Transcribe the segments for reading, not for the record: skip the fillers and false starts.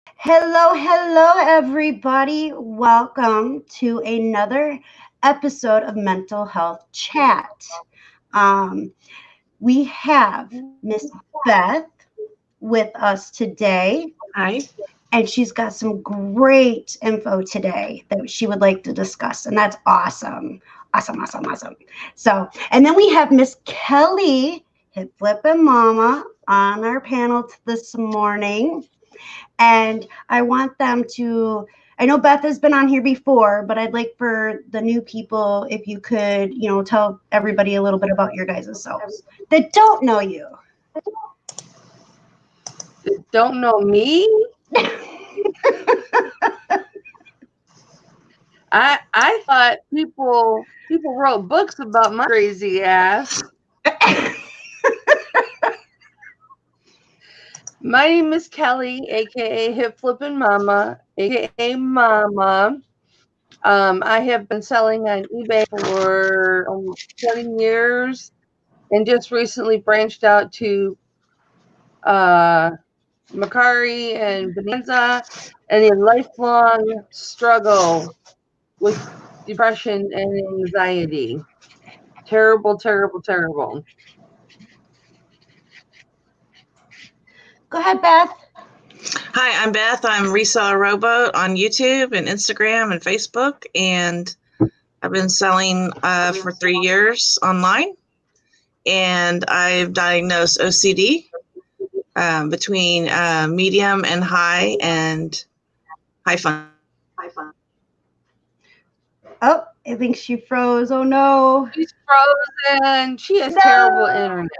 Hello, hello, everybody. Welcome to another episode of Mental Health Chat. Um, we have Miss Beth with us today, Hi. and she's got some great info today that she would like to discuss, and that's awesome. Awesome, awesome, awesome. So, and then we have Miss Kelly, Hip Flip and Mama, on our panel this morning. And I want them to, I know Beth has been on here before, but I'd like for the new people, if you could, tell everybody a little bit about your guys' selves that don't know you. Don't know me? I thought people wrote books about my crazy ass. My name is Kelly, aka Hip Flippin' Mama, aka Mama. I have been selling on eBay for almost 20 years and just recently branched out to Macari and Bonanza, and a lifelong struggle with depression and anxiety. Terrible, terrible, terrible. Go ahead, Beth. Hi, I'm Beth. I'm Reseller Rowboat on YouTube and Instagram and Facebook, and I've been selling for 3 years online, and I've diagnosed OCD between medium and high and high fun. Oh, I think she froze. Oh no. She's frozen. She has terrible internet.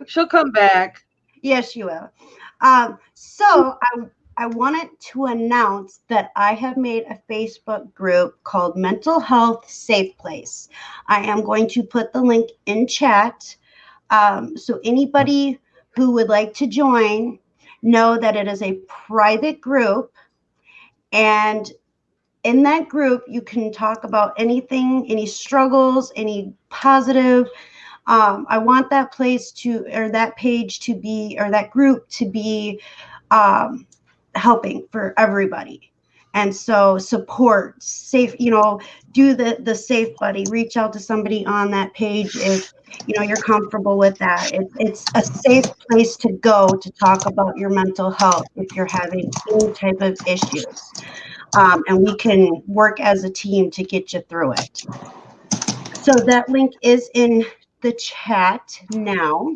She'll come back. Yes, you will. So I wanted to announce that I have made a Facebook group called Mental Health Safe Place. I am going to put the link in chat. So anybody who would like to join, know that it is a private group. And in that group, you can talk about anything, any struggles, any positive. I want that place to, or that page to be, or that group to be helping for everybody. And so support, safe, do the safe buddy, reach out to somebody on that page if, you're comfortable with that. It's a safe place to go to talk about your mental health if you're having any type of issues. And we can work as a team to get you through it. So that link is in the chat now.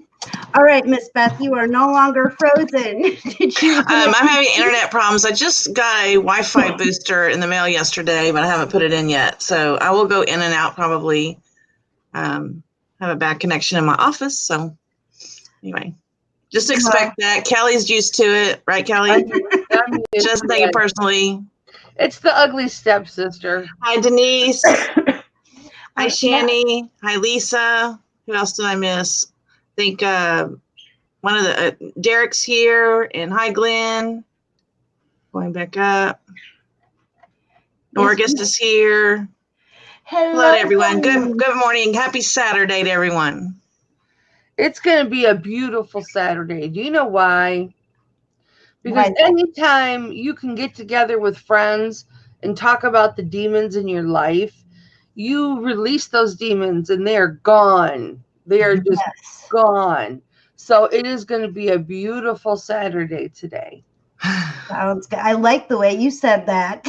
All right, Miss Beth, you are no longer frozen. Did you? I'm having internet problems. I just got a Wi-Fi booster in the mail yesterday, but I haven't put it in yet. So I will go in and out probably. Have a bad connection in my office. So anyway, just expect that. Kelly's used to it, right, Kelly? Just take it personally. It's the ugly stepsister. Hi, Denise. Hi, Shani. Hi, Lisa. Who else did I miss? I think one of the Derek's here, and hi, Glenn. Going back up. Norgus is here. Hello to everyone. Good morning. Happy Saturday to everyone. It's going to be a beautiful Saturday. Do you know why? Because anytime you can get together with friends and talk about the demons in your life, you release those demons and they are gone. They are just gone. So it is going to be a beautiful Saturday today. Sounds good. I like the way you said that.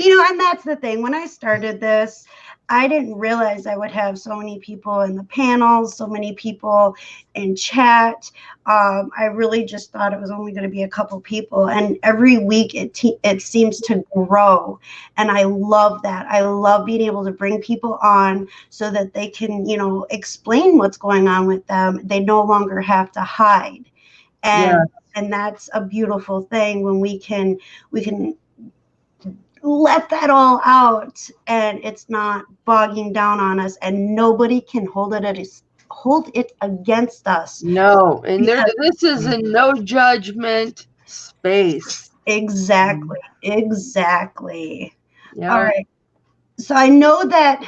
And that's the thing. When I started this, I didn't realize I would have so many people in the panels, so many people in chat. I really just thought it was only going to be a couple people. And every week it seems to grow. And I love that. I love being able to bring people on so that they can, explain what's going on with them. They no longer have to hide. And that's a beautiful thing when we can let that all out and it's not bogging down on us and nobody can hold it against us. No, and this is a no judgment space. Exactly. Yeah. All right. So I know that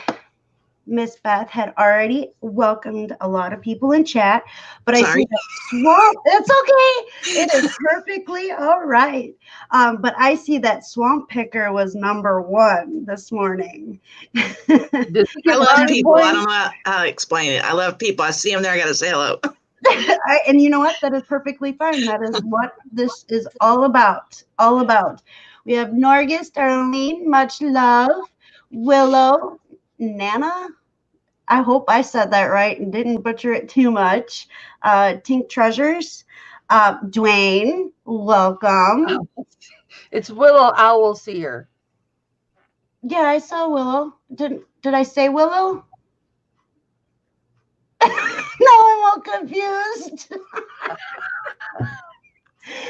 Miss Beth had already welcomed a lot of people in chat, but I Sorry. see that Swamp. It's okay. It is perfectly all right. But I see that Swamp Picker was #1 this morning. I love people. I don't know how to explain it. I love people. I see them there. I got to say hello. And you know what? That is perfectly fine. That is what this is all about. All about. We have Norgis, Darlene, much love. Willow, Nana. I hope I said that right and didn't butcher it too much. Tink Treasures. Dwayne, welcome. It's Willow Owlseer. Yeah, I saw Willow. Did I say Willow? No, I'm all confused.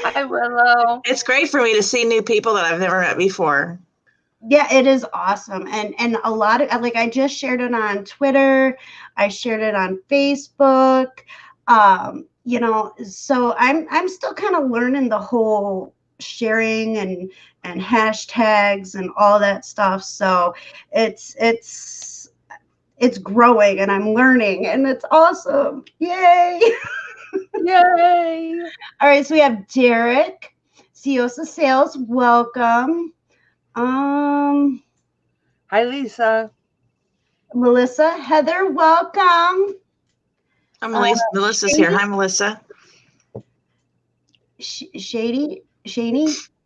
Hi, Willow. It's great for me to see new people that I've never met before. Yeah, it is awesome. And a lot of, like, I just shared it on Twitter. I shared it on Facebook. You know, so I'm still kind of learning the whole sharing and hashtags and all that stuff. So it's growing and I'm learning and it's awesome. Yay. Yay. All right, so we have Derek, Ciosa Sales, welcome. Hi, Lisa. Melissa, Heather, welcome. Melissa's here. Hi, Melissa. Shady,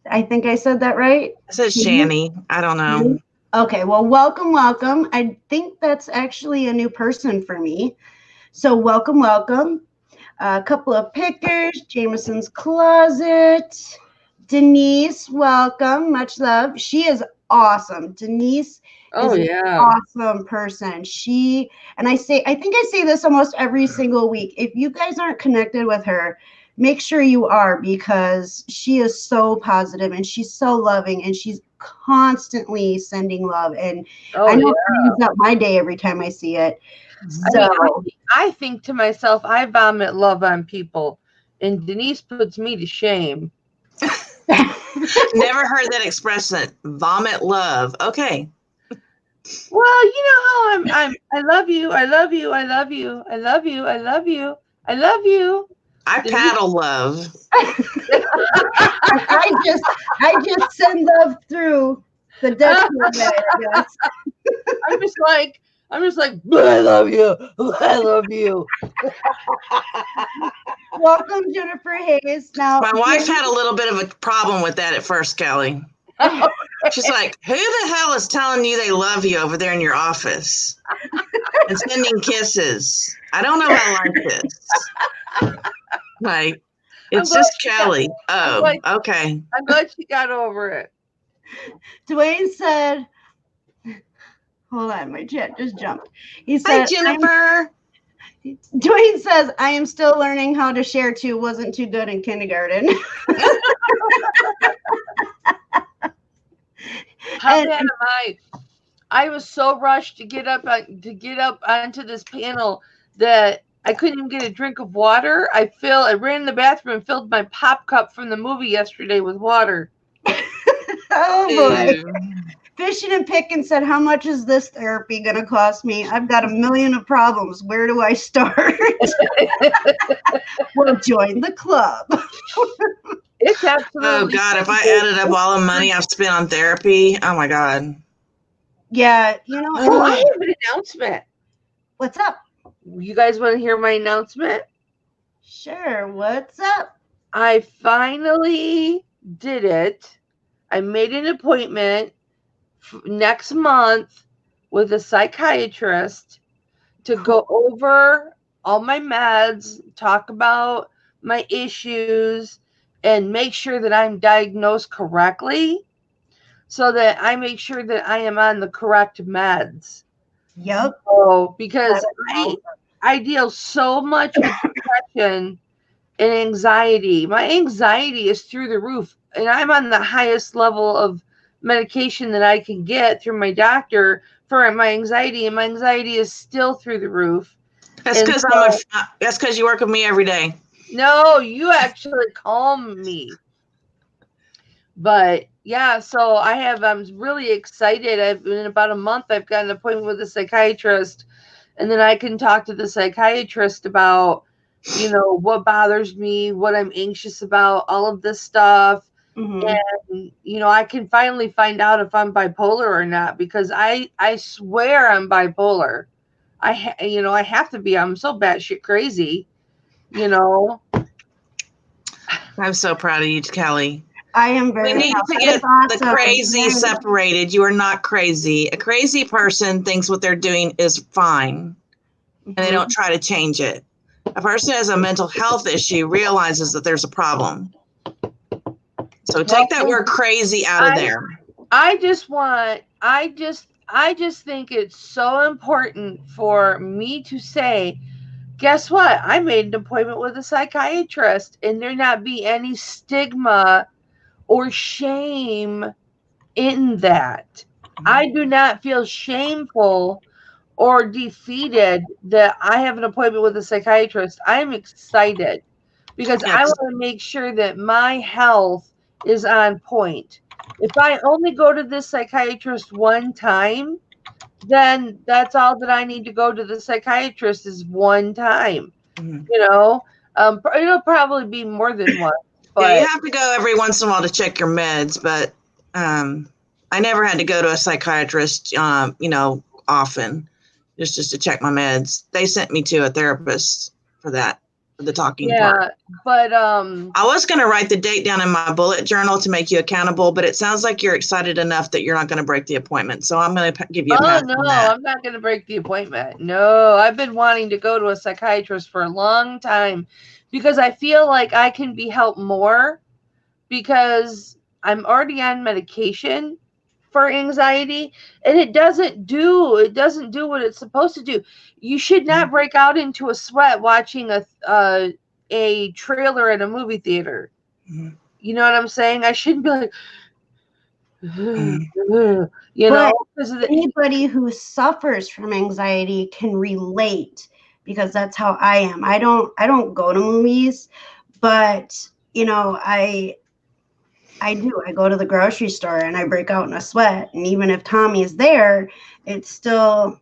I think I said that right. I said Shani. I don't know. Okay, well, welcome. I think that's actually a new person for me. So welcome. A couple of pickers, Jameson's Closet. Denise, welcome. Much love. She is awesome. Denise is an awesome person. And I think I say this almost every single week. If you guys aren't connected with her, make sure you are, because she is so positive and she's so loving and she's constantly sending love. And I know it brings up my day every time I see it. So I think to myself, I vomit love on people, and Denise puts me to shame. Never heard that expression. Vomit love. Okay. Well, you know how I love you. I love you. I love you. I love you. I love you. I love you. I paddle love. I just send love through the Dutch I guess. I'm just like, I love you. I love you. Welcome, Jennifer Hayes. Now, my wife had a little bit of a problem with that at first, Kelly. She's like, who the hell is telling you they love you over there in your office and sending kisses? I don't know how I like this. Like, it's just Kelly. Okay. I'm glad she got over it. Dwayne said, hold on, my chat just jumped. He said, hi, Jennifer. Dwayne says, I am still learning how to share too. Wasn't too good in kindergarten. How bad am I? I was so rushed to get up onto this panel that I couldn't even get a drink of water. I ran in the bathroom and filled my pop cup from the movie yesterday with water. Oh boy. Fishing and Picking said, how much is this therapy going to cost me? I've got a million of problems. Where do I start? Well, join the club. It's absolutely. Oh God, if I added up all the money I've spent on therapy, oh my God. Yeah, you know. Oh, I have an announcement. What's up? You guys want to hear my announcement? Sure. What's up? I finally did it. I made an appointment next month with a psychiatrist to go over all my meds, talk about my issues, and make sure that I'm diagnosed correctly so that I make sure that I am on the correct meds. Yep. So, because I deal so much with depression and anxiety. My anxiety is through the roof, and I'm on the highest level of medication that I can get through my doctor for my anxiety, and my anxiety is still through the roof. That's because you work with me every day. No, you actually calm me. But Yeah, so I'm really excited. In about a month, I've got an appointment with a psychiatrist, and then I can talk to the psychiatrist about, what bothers me, what I'm anxious about, all of this stuff. Mm-hmm. And, I can finally find out if I'm bipolar or not, because I swear I'm bipolar. I have to be. I'm so batshit crazy, I'm so proud of you, Kelly. I am very We need proud. to That get is awesome. the crazy Very- separated. You are not crazy. A crazy person thinks what they're doing is fine, and they don't try to change it. A person who has a mental health issue realizes that there's a problem. So take that word crazy out of there. I just think it's so important for me to say, guess what? I made an appointment with a psychiatrist, and there not be any stigma or shame in that. I do not feel shameful or defeated that I have an appointment with a psychiatrist. I am excited because I want to make sure that my health is on point. If I only go to this psychiatrist one time, then that's all that I need to go to the psychiatrist is one time. It'll probably be more than one. But yeah, you have to go every once in a while to check your meds, but I never had to go to a psychiatrist, often, just to check my meds. They sent me to a therapist for that, for the talking part. But I was going to write the date down in my bullet journal to make you accountable, but it sounds like you're excited enough that you're not going to break the appointment. So I'm going to give you a pass on that. I'm not going to break the appointment. No, I've been wanting to go to a psychiatrist for a long time because I feel like I can be helped more because I'm already on medication for anxiety, and it doesn't do what it's supposed to do. You should not break out into a sweat watching a trailer at a movie theater. You know what I'm saying? I shouldn't be like, anybody who suffers from anxiety can relate, because that's how I am. I don't go to movies, but I do. I go to the grocery store and I break out in a sweat. And even if Tommy is there, it's still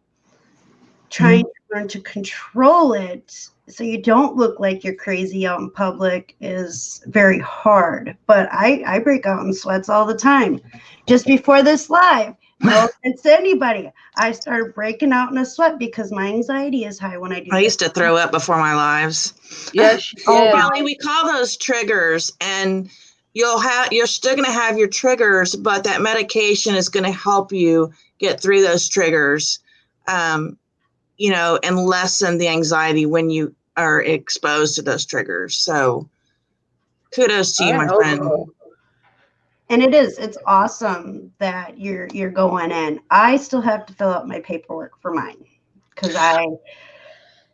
trying to learn to control it so you don't look like you're crazy out in public is very hard. But I break out in sweats all the time. Just before this live, no offense to anybody, I started breaking out in a sweat because my anxiety is high when I do. I used to throw up before my lives. Yes. Kelly, we call those triggers, and you're still going to have your triggers, but that medication is going to help you get through those triggers, and lessen the anxiety when you are exposed to those triggers. So kudos to you, my friend. And it's awesome that you're going in. I still have to fill out my paperwork for mine because I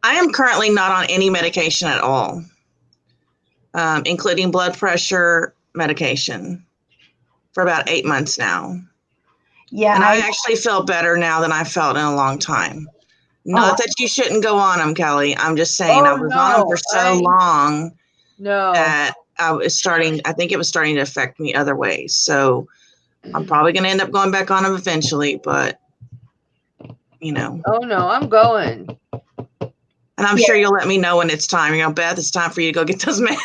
am currently not on any medication at all, including blood pressure medication, for about 8 months now. Yeah. And I actually feel better now than I felt in a long time. Not that you shouldn't go on them, Kelly. I'm just saying I was on them for so long that I think it was starting to affect me other ways. So I'm probably going to end up going back on them eventually, but Oh no, I'm going. And I'm sure you'll let me know when it's time. Beth, it's time for you to go get those meds.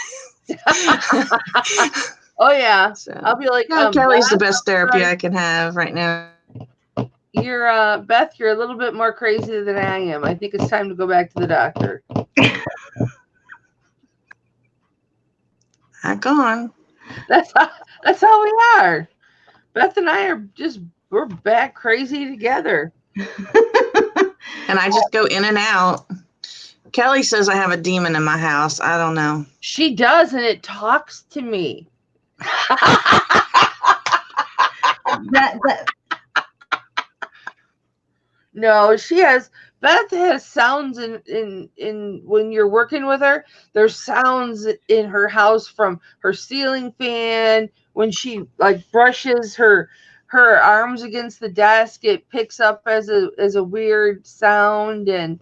Oh yeah. So, I'll be like, Kelly's the best therapy I can have right now. You're Beth, you're a little bit more crazy than I am. I think it's time to go back to the doctor. Heck on. That's how we are. Beth and I we're back crazy together. And I just go in and out. Kelly says I have a demon in my house. I don't know. She does, and it talks to me. No, she has. Beth has sounds in when you're working with her. There's sounds in her house from her ceiling fan. When she brushes her arms against the desk, it picks up as a weird sound. And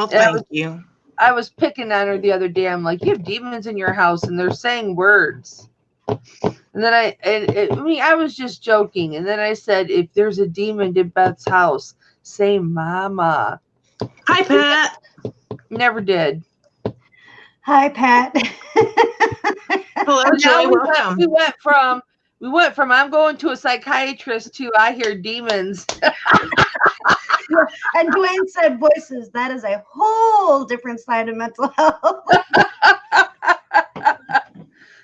thank you. I was picking on her the other day. I'm like, you have demons in your house, and they're saying words. And then I was just joking. And then I said, if there's a demon in Beth's house, say mama. Hi, Pat. Never did. Hi, Pat. Hello, Joy. Welcome. We went from I'm going to a psychiatrist to I hear demons. And Dwayne said voices. That is a whole different side of mental health.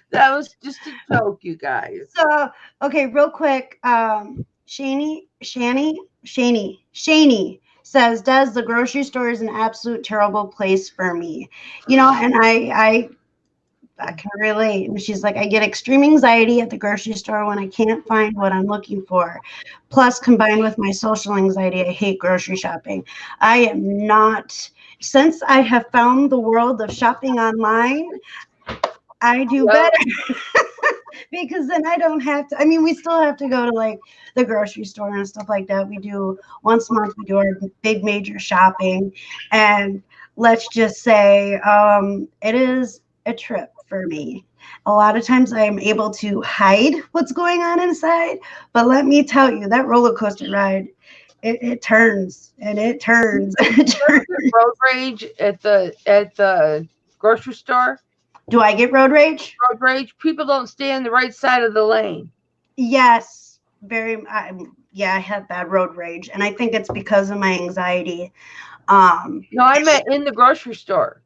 That was just a joke, you guys. So, okay, real quick. Shani says, "Does the grocery store is an absolute terrible place for me?" You know, and I can relate. And she's like, I get extreme anxiety at the grocery store when I can't find what I'm looking for. Plus, combined with my social anxiety, I hate grocery shopping. I am not, since I have found the world of shopping online, I do better. Because then I don't have to, I mean, we still have to go to like the grocery store and stuff like that. We do once a month, we do our big major shopping. And let's just say it is a trip for me. A lot of times I am able to hide what's going on inside, but let me tell you, that roller coaster ride, it turns and it turns. And it turns. Road rage at the grocery store. Do I get road rage? Road rage. People don't stay on the right side of the lane. Yes, I have bad road rage, and I think it's because of my anxiety. No, I meant in the grocery store.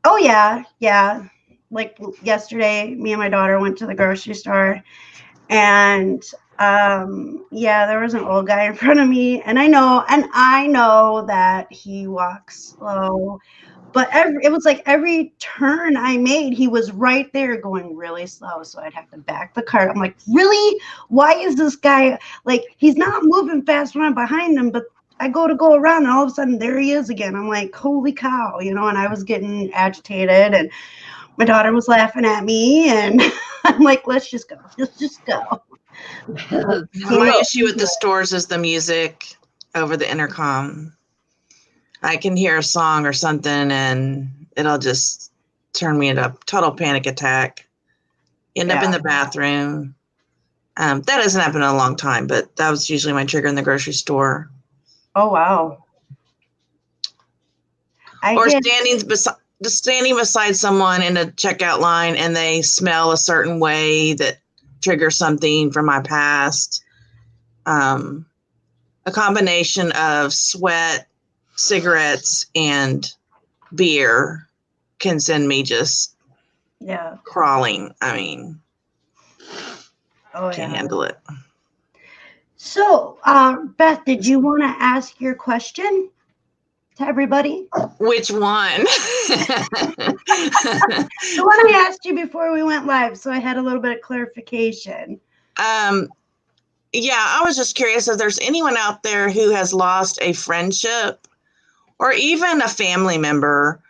Oh yeah. Like yesterday, me and my daughter went to the grocery store, and there was an old guy in front of me, and I know that he walks slow, but it was like every turn I made, he was right there going really slow, so I'd have to back the cart. I'm like, really? Why is this guy, like, he's not moving fast when I'm behind him, but I go around, and all of a sudden there he is again. I'm like, holy cow, you know, and I was getting agitated, and my daughter was laughing at me, and I'm like, let's just go. My issue with the stores is the music over the intercom. I can hear a song or something, and it'll just turn me into a total panic attack. End up in the bathroom. That hasn't happened in a long time, but that was usually my trigger in the grocery store. Oh, wow. Standing beside someone in a checkout line, and they smell a certain way that triggers something from my past. A combination of sweat, cigarettes, and beer can send me just crawling. I mean, can't handle it. So, Beth, did you want to ask your question to everybody? Which one? The one I asked you before we went live, so I had a little bit of clarification. I was just curious if there's anyone out there who has lost a friendship or even a family member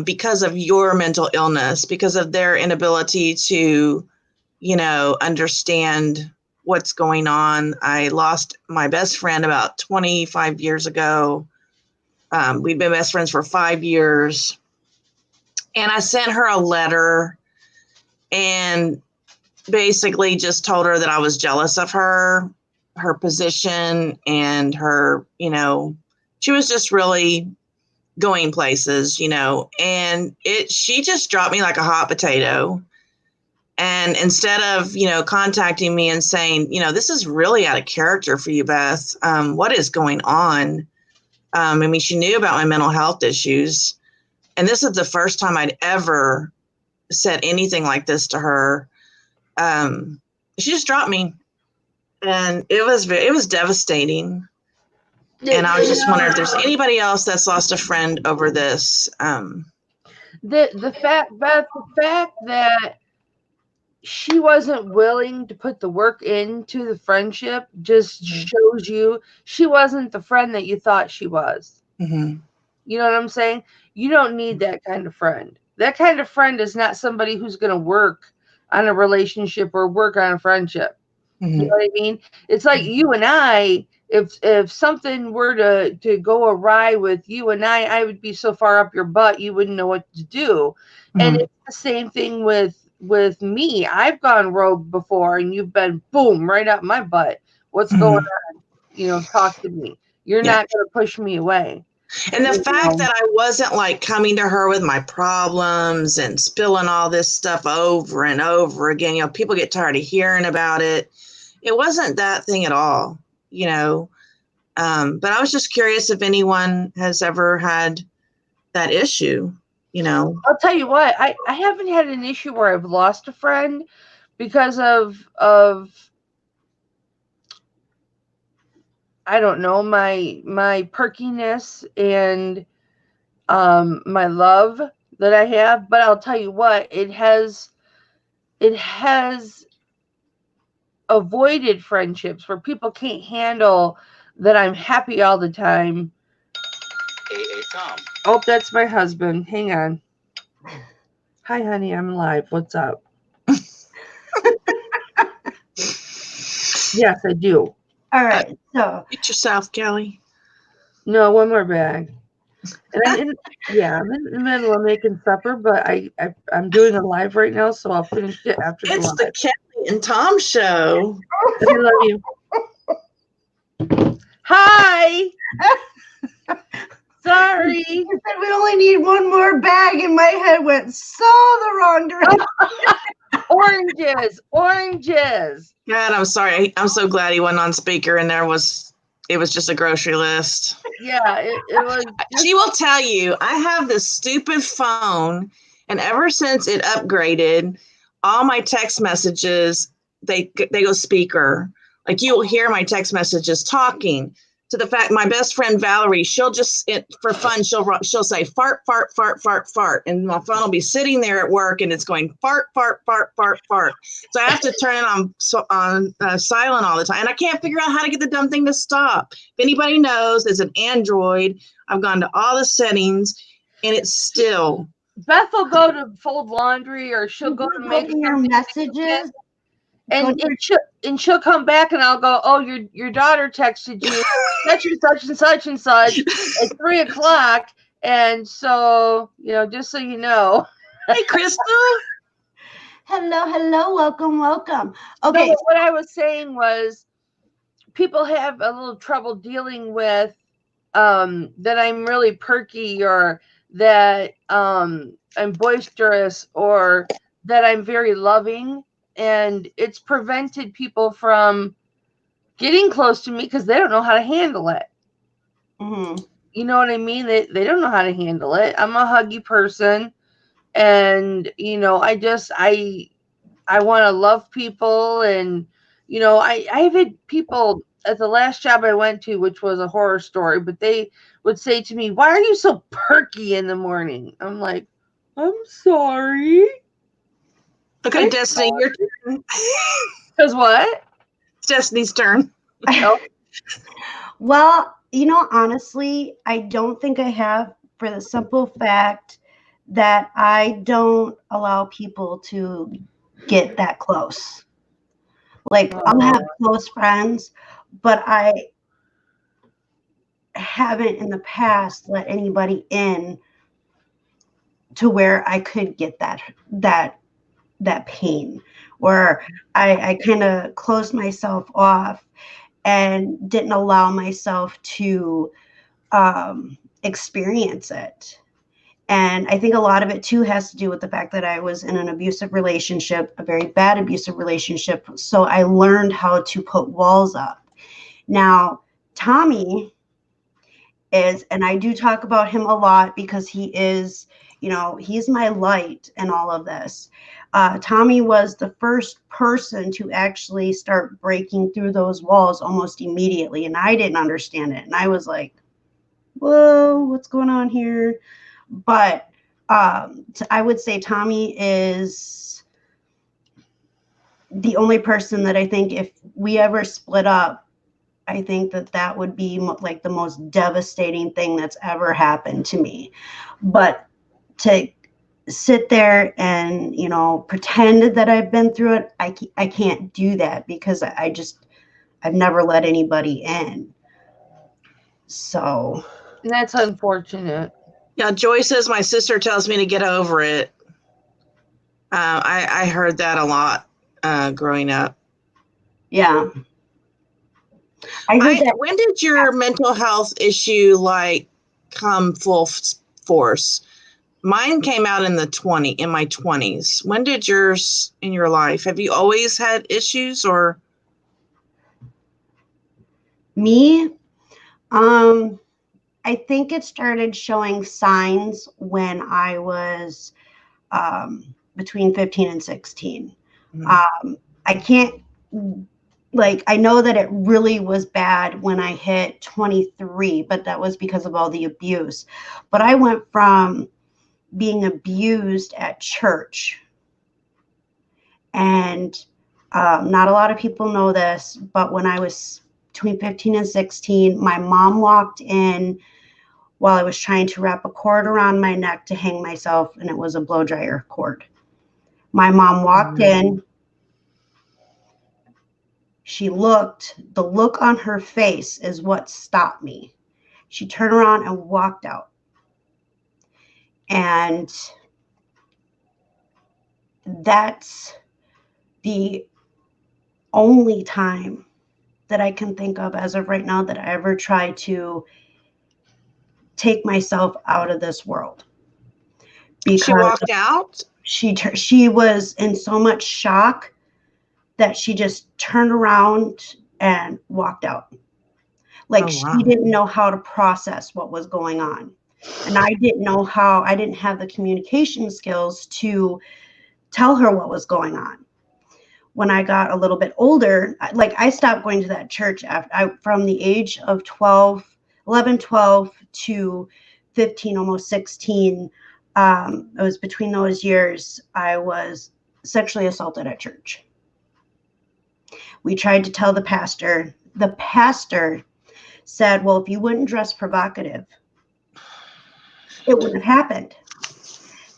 because of your mental illness, because of their inability to, understand what's going on. I lost my best friend about 25 years ago. We've been best friends for 5 years. And I sent her a letter and basically just told her that I was jealous of her position, and her, she was just really going places, and she just dropped me like a hot potato. And instead of, contacting me and saying, this is really out of character for you, Beth. What is going on? She knew about my mental health issues. And this is the first time I'd ever said anything like this to her. She just dropped me. And it was devastating. And I was just wondering if there's anybody else that's lost a friend over this. The fact that she wasn't willing to put the work into the friendship just shows you she wasn't the friend that you thought she was. Mm-hmm. You know what I'm saying? You don't need that kind of friend. That kind of friend is not somebody who's going to work on a relationship or work on a friendship. Mm-hmm. You know what I mean? It's like you and I, if something were to go awry with you and I would be so far up your butt, you wouldn't know what to do. Mm-hmm. And it's the same thing with with me. I've gone rogue before, and you've been boom right up my butt. What's going on? You know, talk to me. You're not going to push me away. And the fact that I wasn't like coming to her with my problems and spilling all this stuff over and over again, you know, people get tired of hearing about it. It wasn't that thing at all, you know. But I was just curious if anyone has ever had that issue, you know. I'll tell you what, I haven't had an issue where I've lost a friend because of I don't know, my perkiness and my love that I have. But I'll tell you what, it has avoided friendships where people can't handle that I'm happy all the time. Hey, Tom. Oh, that's my husband. Hang on. Hi, honey. I'm live. What's up? Yes, I do. All right. So Get yourself, Kelly. No, one more bag. And I'm in the middle of making supper, but I'm doing a live right now, so I'll finish it after the live. It's the Kelly and Tom show. I love you. Hi. Sorry. You said we only need one more bag, and my head went so the wrong direction. Oranges. God, I'm sorry. I'm so glad he went on speaker, and it was just a grocery list. Yeah, it was. She will tell you, I have this stupid phone, and ever since it upgraded, all my text messages, they go speaker. Like, you will hear my text messages talking. To the fact, my best friend Valerie, she'll just for fun, she'll say fart, fart, fart, fart, fart, and my phone will be sitting there at work, and it's going fart, fart, fart, fart, fart. So I have to turn it on silent all the time, and I can't figure out how to get the dumb thing to stop. If anybody knows, it's an Android. I've gone to all the settings, and it's still. Beth will go to fold laundry, or she'll go to make your messages. And she'll come back, and I'll go, oh, your daughter texted you such and such and such and such at 3:00, and so, you know, just so you know. Hey, Crystal. Hello, welcome. Okay, so what I was saying was, people have a little trouble dealing with that I'm really perky, or that I'm boisterous, or that I'm very loving. And it's prevented people from getting close to me because they don't know how to handle it. Mm-hmm. You know what I mean? They don't know how to handle it. I'm a huggy person. And, you know, I want to love people. And, you know, I've had people at the last job I went to, which was a horror story, but they would say to me, why are you so perky in the morning? I'm like, I'm sorry. Okay, Destiny, your turn. Because what? It's Destiny's turn. Well, you know, honestly, I don't think I have, for the simple fact that I don't allow people to get that close. Like, I'll have close friends, but I haven't in the past let anybody in to where I could get that pain, where I kind of closed myself off and didn't allow myself to experience it. And I think a lot of it too has to do with the fact that I was in an abusive relationship, a very bad abusive relationship. So I learned how to put walls up. Now, Tommy is, and I do talk about him a lot because he is, you know, he's my light in all of this. Tommy was the first person to actually start breaking through those walls almost immediately. And I didn't understand it. And I was like, whoa, what's going on here? But I would say Tommy is the only person that I think if we ever split up, I think that would be like the most devastating thing that's ever happened to me. But to sit there and, you know, pretend that I've been through it, I can't do that because I've never let anybody in. So that's unfortunate. Yeah, Joy says my sister tells me to get over it. I heard that a lot growing up. Yeah. I heard that. When did your mental health issue like come full force? Mine came out in my 20s. When did yours in your life? Have you always had issues or? Me, I think it started showing signs when I was between 15 and 16. Mm-hmm. I can't, like, I know that it really was bad when I hit 23, but that was because of all the abuse. But I went from being abused at church, and not a lot of people know this, but when I was between 15 and 16, my mom walked in while I was trying to wrap a cord around my neck to hang myself, and it was a blow dryer cord. My mom walked in. She looked. The look on her face is what stopped me. She turned around and walked out. And that's the only time that I can think of as of right now that I ever tried to take myself out of this world. Because she walked out? She was in so much shock that she just turned around and walked out. Like, she didn't know how to process what was going on. And I didn't have the communication skills to tell her what was going on. When I got a little bit older, like, I stopped going to that church from the age of 11, 12 to 15, almost 16. It was between those years I was sexually assaulted at church. We tried to tell the pastor. The pastor said, well, if you wouldn't dress provocative, it wouldn't have happened.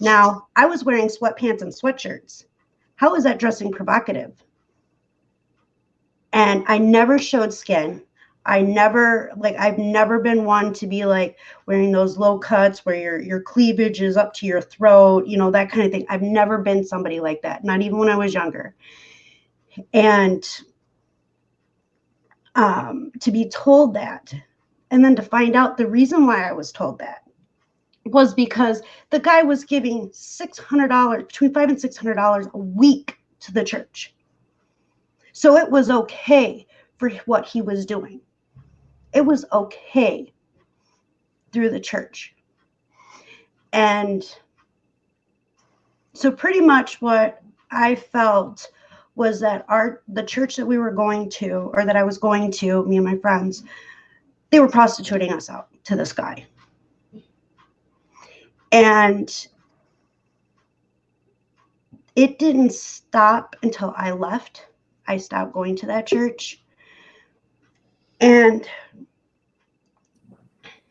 Now, I was wearing sweatpants and sweatshirts. How is that dressing provocative? And I never showed skin. I've never been one to be like wearing those low cuts where your cleavage is up to your throat, that kind of thing. I've never been somebody like that, not even when I was younger. And to be told that, and then to find out the reason why I was told that was because the guy was giving $600, between $500 and $600 a week to the church. So it was okay for what he was doing. It was okay through the church. And so pretty much what I felt was that the church that we were going to, or that I was going to, me and my friends, they were prostituting us out to this guy. And it didn't stop until I left. I stopped going to that church. And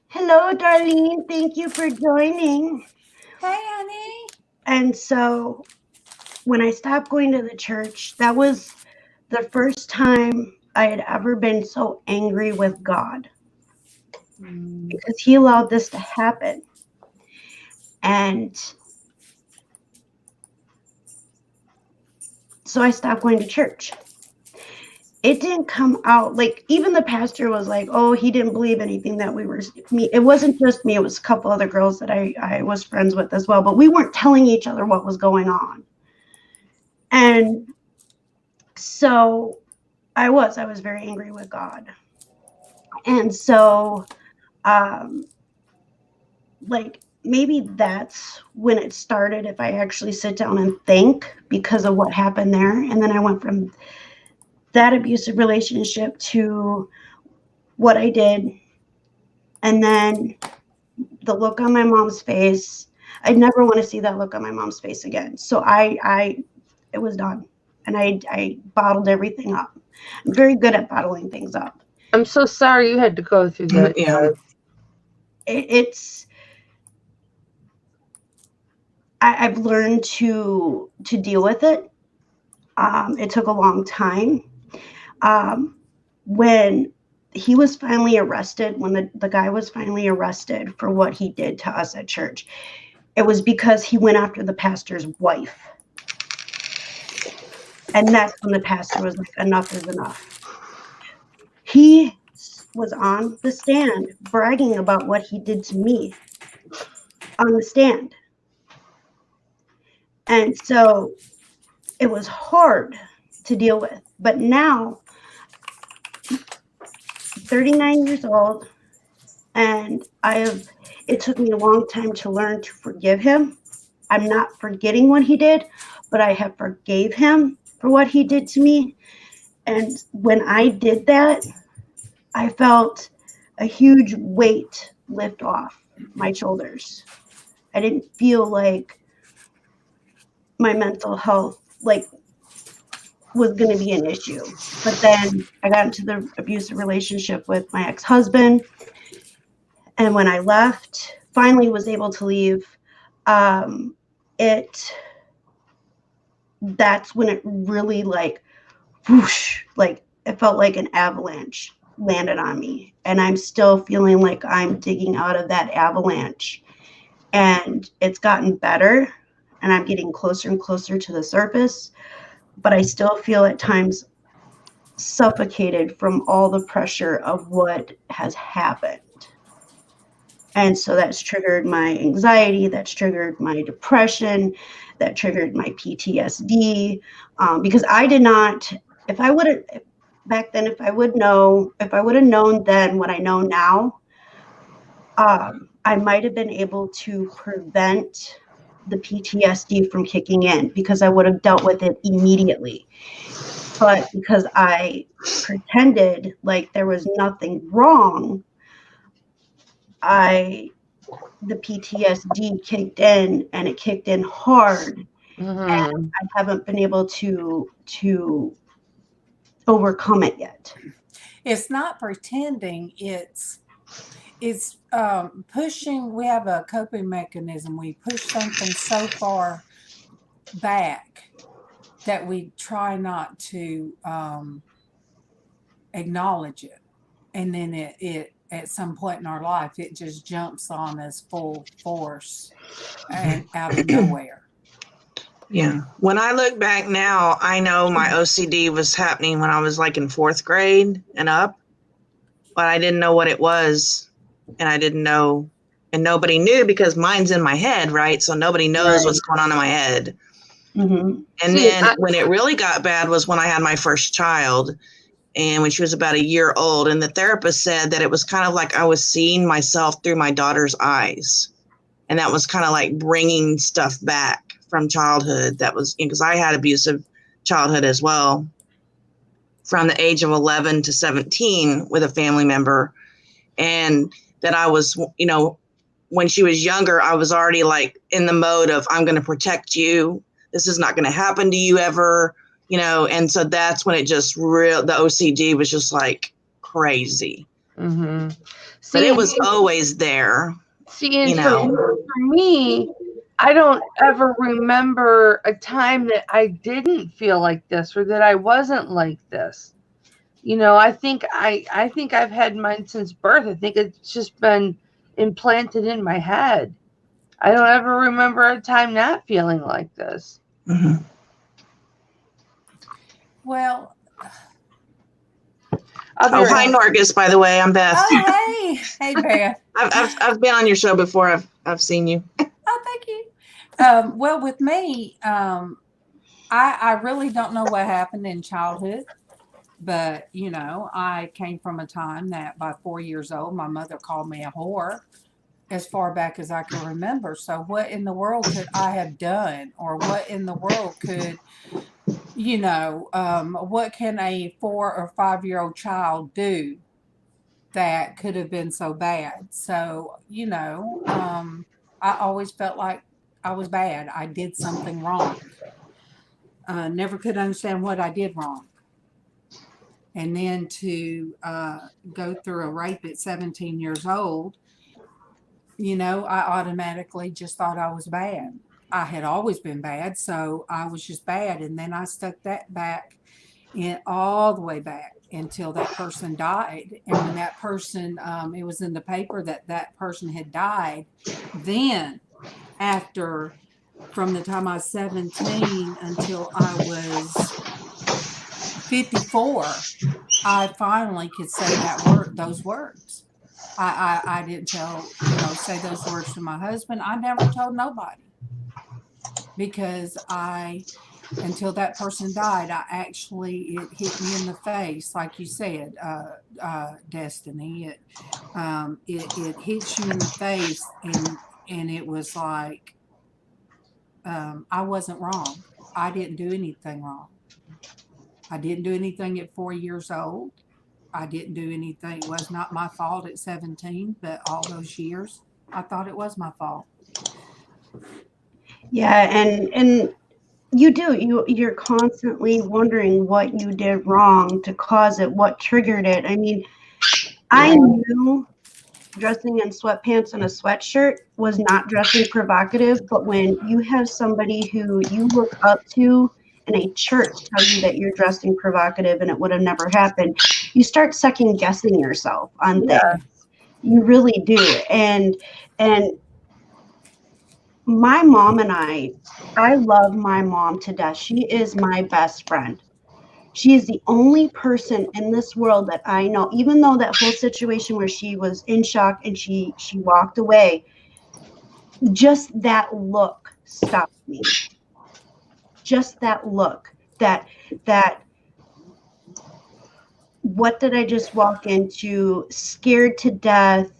hello, Darlene. Thank you for joining. Hi, honey. And so when I stopped going to the church, that was the first time I had ever been so angry with God, because he allowed this to happen. And so I stopped going to church. It didn't come out, like, even the pastor was like, oh, he didn't believe anything that it wasn't just me, it was a couple other girls that I was friends with as well, but we weren't telling each other what was going on. And so I was very angry with God. And so, maybe that's when it started, if I actually sit down and think, because of what happened there. And then I went from that abusive relationship to what I did. And then the look on my mom's face, I'd never want to see that look on my mom's face again. So it was done. And I bottled everything up. I'm very good at bottling things up. I'm so sorry you had to go through that. Yeah. I've learned to deal with it. It took a long time. When he was finally arrested, when the guy was finally arrested for what he did to us at church, it was because he went after the pastor's wife. And that's when the pastor was like, enough is enough. He was on the stand bragging about what he did to me on the stand. And so it was hard to deal with. But now, 39 years old, and it took me a long time to learn to forgive him. I'm not forgetting what he did, but I have forgave him for what he did to me. And when I did that, I felt a huge weight lift off my shoulders. I didn't feel like my mental health was going to be an issue. But then I got into the abusive relationship with my ex-husband. And when I left, finally was able to leave, that's when it really whoosh, it felt like an avalanche landed on me. And I'm still feeling like I'm digging out of that avalanche. And it's gotten better, and I'm getting closer and closer to the surface. But I still feel at times suffocated from all the pressure of what has happened. And so that's triggered my anxiety, that's triggered my depression, that triggered my PTSD. Because I did not, if I would have known then what I know now, I might have been able to prevent the PTSD from kicking in, because I would have dealt with it immediately. But because I pretended like there was nothing wrong, the PTSD kicked in, and it kicked in hard. And I haven't been able to overcome it yet. It's not pretending, it's pushing. We have a coping mechanism. We push something so far back that we try not to acknowledge it, and then it at some point in our life it just jumps on us full force and out of nowhere. Yeah. When I look back now, I know my OCD was happening when I was in 4th grade and up, but I didn't know what it was, and I didn't know, and nobody knew, because mine's in my head, right? So nobody knows what's going on in my head. Mm-hmm. And then when it really got bad was when I had my first child, and when she was about a year old, and the therapist said that it was kind of like I was seeing myself through my daughter's eyes. And that was kind of like bringing stuff back from childhood. That was because I had abusive childhood as well, from the age of 11 to 17 with a family member. And that I was, when she was younger, I was already in the mode of, I'm going to protect you. This is not going to happen to you ever, and so that's when it just the OCD was just crazy. Mm-hmm. But it was always there. See, for me, I don't ever remember a time that I didn't feel like this, or that I wasn't like this. I think I've had mine since birth. I think it's just been implanted in my head. I don't ever remember a time not feeling like this. Mm-hmm. Well, hi Norgus, by the way. I'm Beth. Oh, hey Beth. I've been on your show before. I've seen you. Oh, thank you. Well, with me, I really don't know what happened in childhood, but I came from a time that by 4 years old, my mother called me a whore, as far back as I can remember. So what in the world could I have done, or what in the world could what can a 4 or 5 year old child do that could have been so bad? So, I always felt like I was bad. I did something wrong. Never could understand what I did wrong. And then to go through a rape at 17 years old, I automatically just thought I was bad. I had always been bad, so I was just bad. And then I stuck that back all the way back until that person died. And when that person, it was in the paper that person had died, then from the time I was 17 until I was 54, I finally could say those words. I didn't say those words to my husband. I never told nobody because until that person died, it hit me in the face, like you said, Destiny. It hits you in the face, and it was like, I wasn't wrong. I didn't do anything wrong. I didn't do anything at 4 years old. I didn't do anything. It was not my fault at 17, but all those years, I thought it was my fault. Yeah, and you're constantly wondering what you did wrong to cause it, what triggered it. I mean, I knew dressing in sweatpants and a sweatshirt was not dressing provocative, but when you have somebody who you look up to in a church tell you that you're dressing provocative and it would have never happened, you start second guessing yourself on things. You really do. And my mom and I love my mom to death. She is my best friend. She is the only person in this world that I know, even though that whole situation where she was in shock and she walked away, just that look stopped me. Just that look, that what did I just walk into? Scared to death.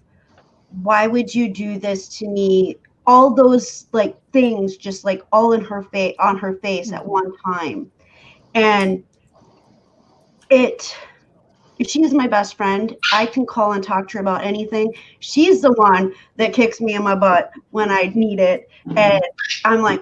Why would you do this to me? All those like things just like all in her face on her face at one time. And she is my best friend. I can call and talk to her about anything. She's the one that kicks me in my butt when I need it. And I'm like,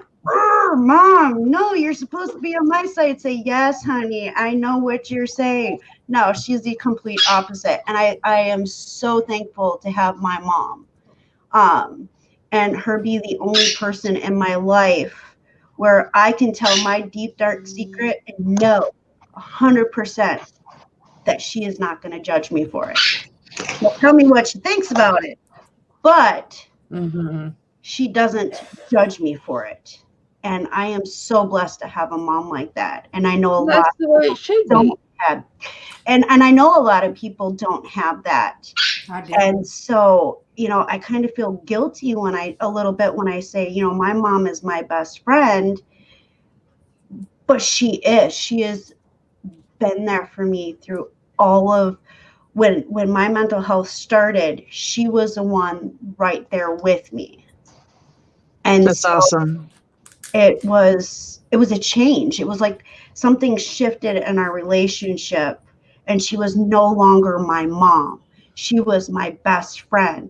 Mom, no, you're supposed to be on my side. Say, yes, honey, I know what you're saying. No, she's the complete opposite. And I am so thankful to have my mom. And her be the only person in my life where I can tell my deep, dark secret and know 100% that she is not going to judge me for it. She'll tell me what she thinks about it, but she doesn't judge me for it. And I am so blessed to have a mom like that. And I know a lot of people don't have, and I know a lot of people don't have that. And so, I kind of feel guilty when I say, my mom is my best friend, but she is been there for me through all of when my mental health started. She was the one right there with me. And that's awesome. It was a change. It was like something shifted in our relationship, and she was no longer my mom. She was my best friend.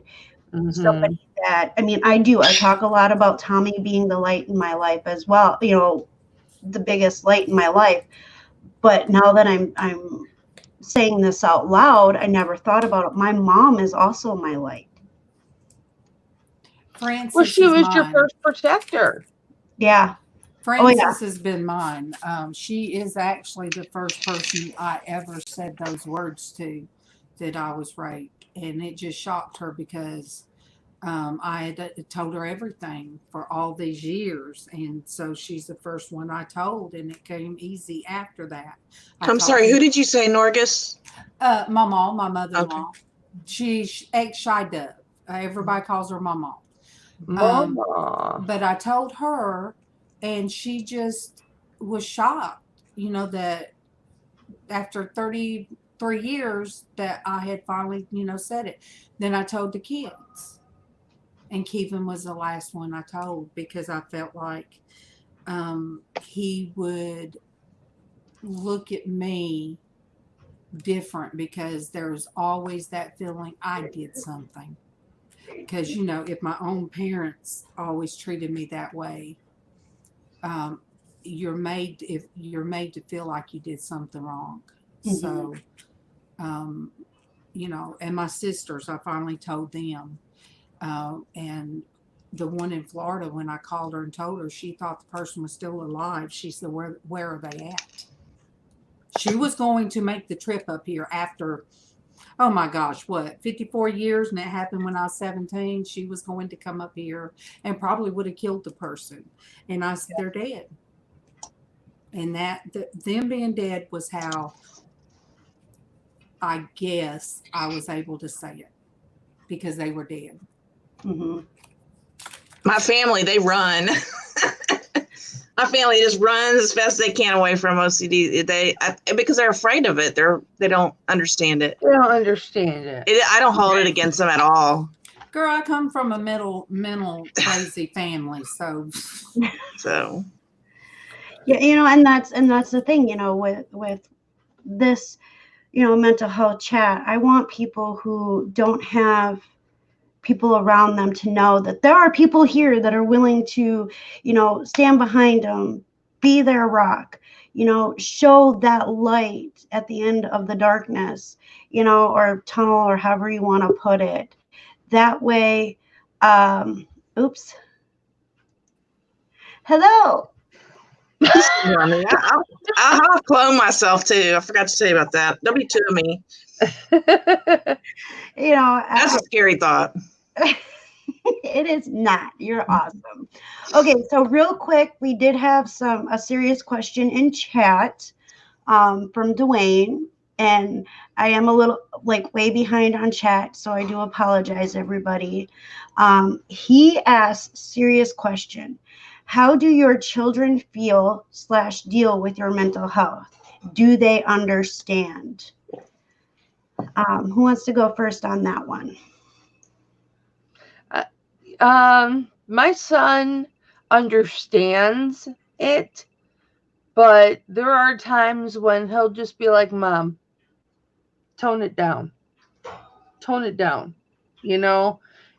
Somebody that, I talk a lot about Tommy being the light in my life as well, the biggest light in my life. But now that I'm saying this out loud, I never thought about it. My mom is also my light. Well, she was your first protector. Yeah. Frances has been mine. She is actually the first person I ever said those words to, that I was raped. And it just shocked her because I had told her everything for all these years. And so she's the first one I told, and it came easy after that. I'm sorry, who did you say, Norgus? My mom, my mother-in-law. Okay. She's ex-Shy Dove. Everybody calls her my mom. Mama. But I told her, and she just was shocked, that after 33 years that I had finally, said it. Then I told the kids. And Kevin was the last one I told because I felt like he would look at me different because there's always that feeling I did something. Because, if my own parents always treated me that way, you're made to feel like you did something wrong. So, and my sisters, I finally told them. And the one in Florida, when I called her and told her, she thought the person was still alive. She said, where are they at? She was going to make the trip up here after, oh my gosh, 54 years, and it happened when I was 17. She was going to come up here and probably would have killed the person. And I said, they're dead. And them being dead was how I guess I was able to say it, because they were dead. Mm-hmm. My family, they run. My family just runs as fast as they can away from OCD. Because they're afraid of it. They don't understand it. They don't understand it. I don't hold it against them at all. Girl, I come from a mental crazy family, so Yeah, and that's the thing, with this, mental health chat. I want people who don't have people around them to know that there are people here that are willing to, stand behind them, be their rock, show that light at the end of the darkness, or tunnel, or however you want to put it. That way, oops. Hello. I'll clone myself too. I forgot to tell you about that. There'll be two of me. That's a scary thought. It is not. You're awesome. Okay, so real quick, we did have a serious question in chat from Dwayne, and I am a little way behind on chat, so I do apologize, everybody. He asked, serious question: how do your children feel / deal with your mental health? Do they understand? Who wants to go first on that one? My son understands it, but there are times when he'll just be like, Mom, tone it down. Tone it down, And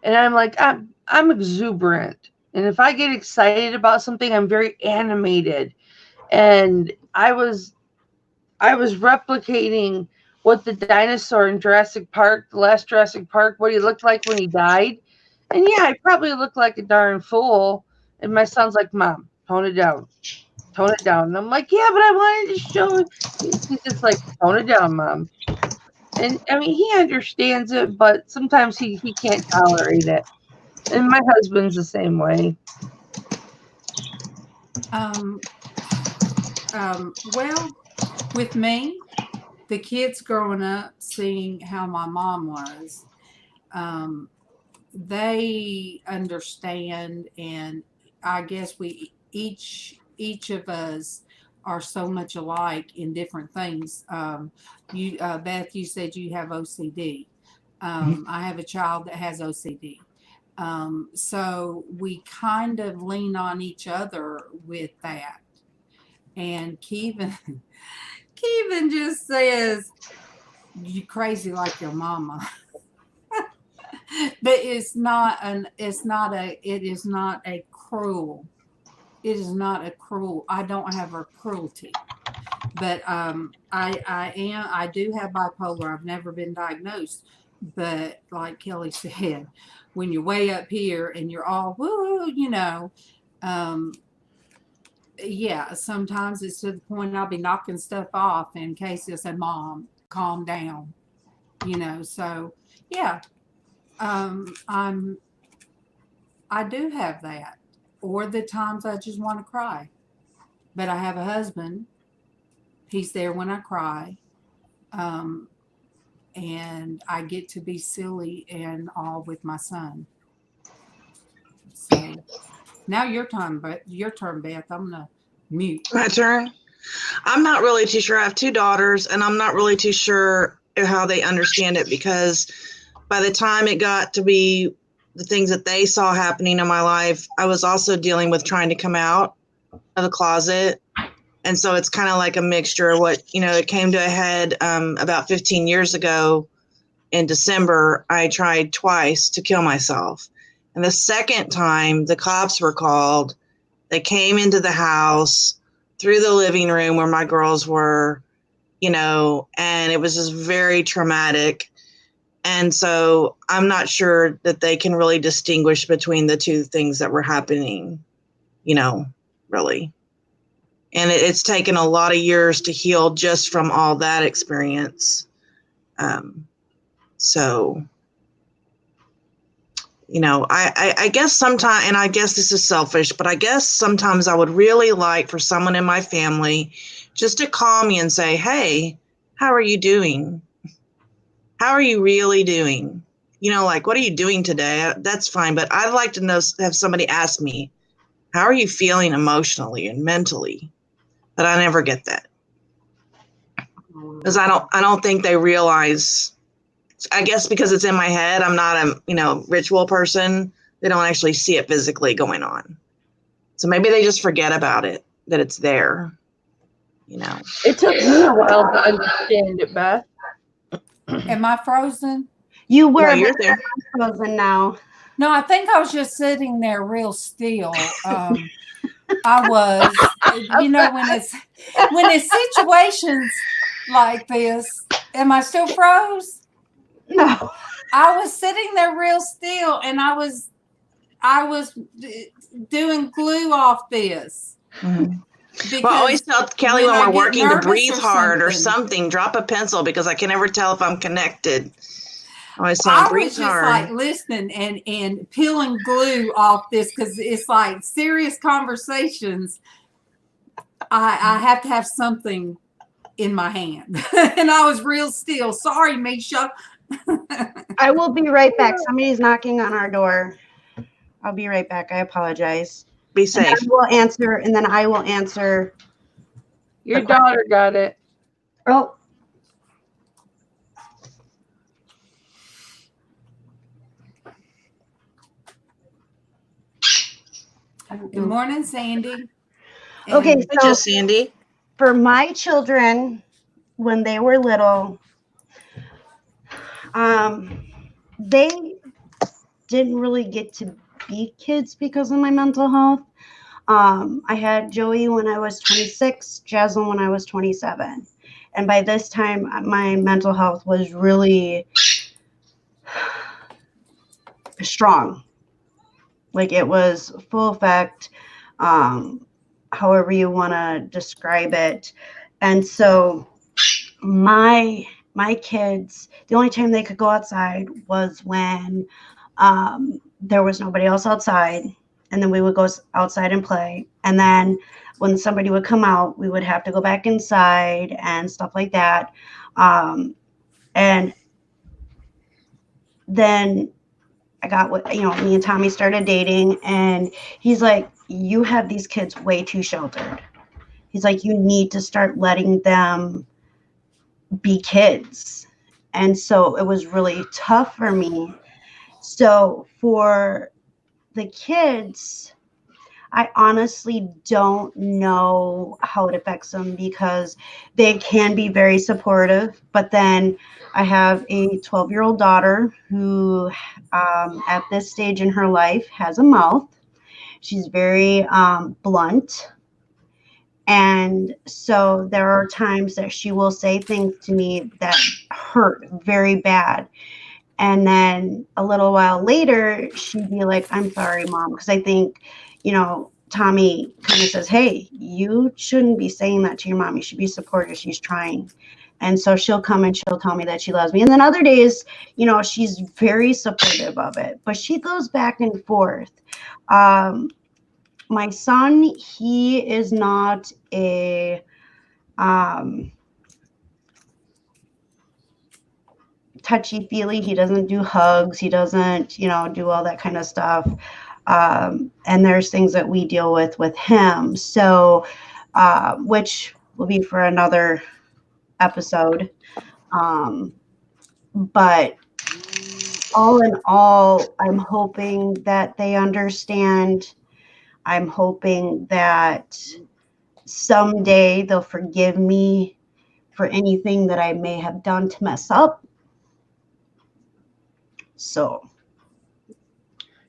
I'm like, I'm exuberant. And if I get excited about something, I'm very animated. And I was replicating what the dinosaur in Jurassic Park, the last Jurassic Park, what he looked like when he died. And yeah, I probably looked like a darn fool. And my son's like, Mom, tone it down. Tone it down. And I'm like, yeah, but I wanted to show it. He's just like, tone it down, Mom. And I mean, he understands it, but sometimes he can't tolerate it. And my husband's the same way. Well, with me, the kids growing up, seeing how my mom was, they understand, and I guess we each of us are so much alike in different things. You, Beth, you said you have OCD. I have a child that has OCD. So we kind of lean on each other with that. And Kevin just says, "You crazy like your mama." But it is not a cruel. It is not a cruel. I don't have a cruelty. But I do have bipolar. I've never been diagnosed. But like Kelly said, when you're way up here and you're all woo, yeah, sometimes it's to the point I'll be knocking stuff off, and Casey will say, Mom, calm down. So yeah. I do have that, or the times I just want to cry. But I have a husband. He's there when I cry. And I get to be silly and all with my son. So now your turn, Beth. I'm gonna mute. My turn. I'm not really too sure. I have two daughters, and I'm not really too sure how they understand it, because by the time it got to be the things that they saw happening in my life, I was also dealing with trying to come out of the closet. And so it's kind of like a mixture of what, it came to a head about 15 years ago in December. I tried twice to kill myself. And the second time the cops were called, they came into the house through the living room where my girls were, and it was just very traumatic. And so I'm not sure that they can really distinguish between the two things that were happening, really. And it's taken a lot of years to heal just from all that experience. So, I guess sometimes, and I guess this is selfish, but I guess sometimes I would really like for someone in my family just to call me and say, hey, how are you doing? How are you really doing? Like, what are you doing today? That's fine. But I'd like to have somebody ask me, how are you feeling emotionally and mentally? But I never get that. Because I don't think they realize, I guess because it's in my head, I'm not a, ritual person. They don't actually see it physically going on. So maybe they just forget about it, that it's there, It took me a while to understand it, Beth. Am I frozen? You were, no, you're there. frozen now. No, I think I was just sitting there real still. I was, when it's situations like this. Am I still froze? No. I was sitting there real still, and I was doing glue off this. Mm-hmm. Well, I always tell Kelly when we're working to breathe hard or something, drop a pencil, because I can never tell if I'm connected. I was just like listening and peeling glue off this, because it's like serious conversations. I have to have something in my hand. And I was real still. Sorry, Misha. I will be right back. Somebody's knocking on our door. I'll be right back. I apologize. Be safe. And then I will answer. Your daughter got it. Oh. Good morning, Sandy. Okay, so Sandy. For my children, when they were little, they didn't really get to be kids because of my mental health. I had Joey when I was 26, Jasmine when I was 27. And by this time, my mental health was really strong. Like, it was full effect, however you want to describe it. And so my kids, the only time they could go outside was when there was nobody else outside. And then we would go outside and play. And then when somebody would come out, we would have to go back inside and stuff like that. And then I got me and Tommy started dating, and he's like, you have these kids way too sheltered. He's like, you need to start letting them be kids. And so it was really tough for me. So for the kids, I honestly don't know how it affects them, because they can be very supportive. But then I have a 12-year-old daughter who, at this stage in her life, has a mouth. She's very blunt. And so there are times that she will say things to me that hurt very bad. And then a little while later, she'd be like, I'm sorry, Mom. Because I think, Tommy kind of says, hey, you shouldn't be saying that to your mom. You should be supportive. She's trying. And so she'll come and she'll tell me that she loves me. And then other days, she's very supportive of it. But she goes back and forth. My son, he is not a touchy-feely. He doesn't do hugs. He doesn't, do all that kind of stuff. And there's things that we deal with him. So, which will be for another episode. But all in all, I'm hoping that they understand. I'm hoping that someday they'll forgive me for anything that I may have done to mess up. So.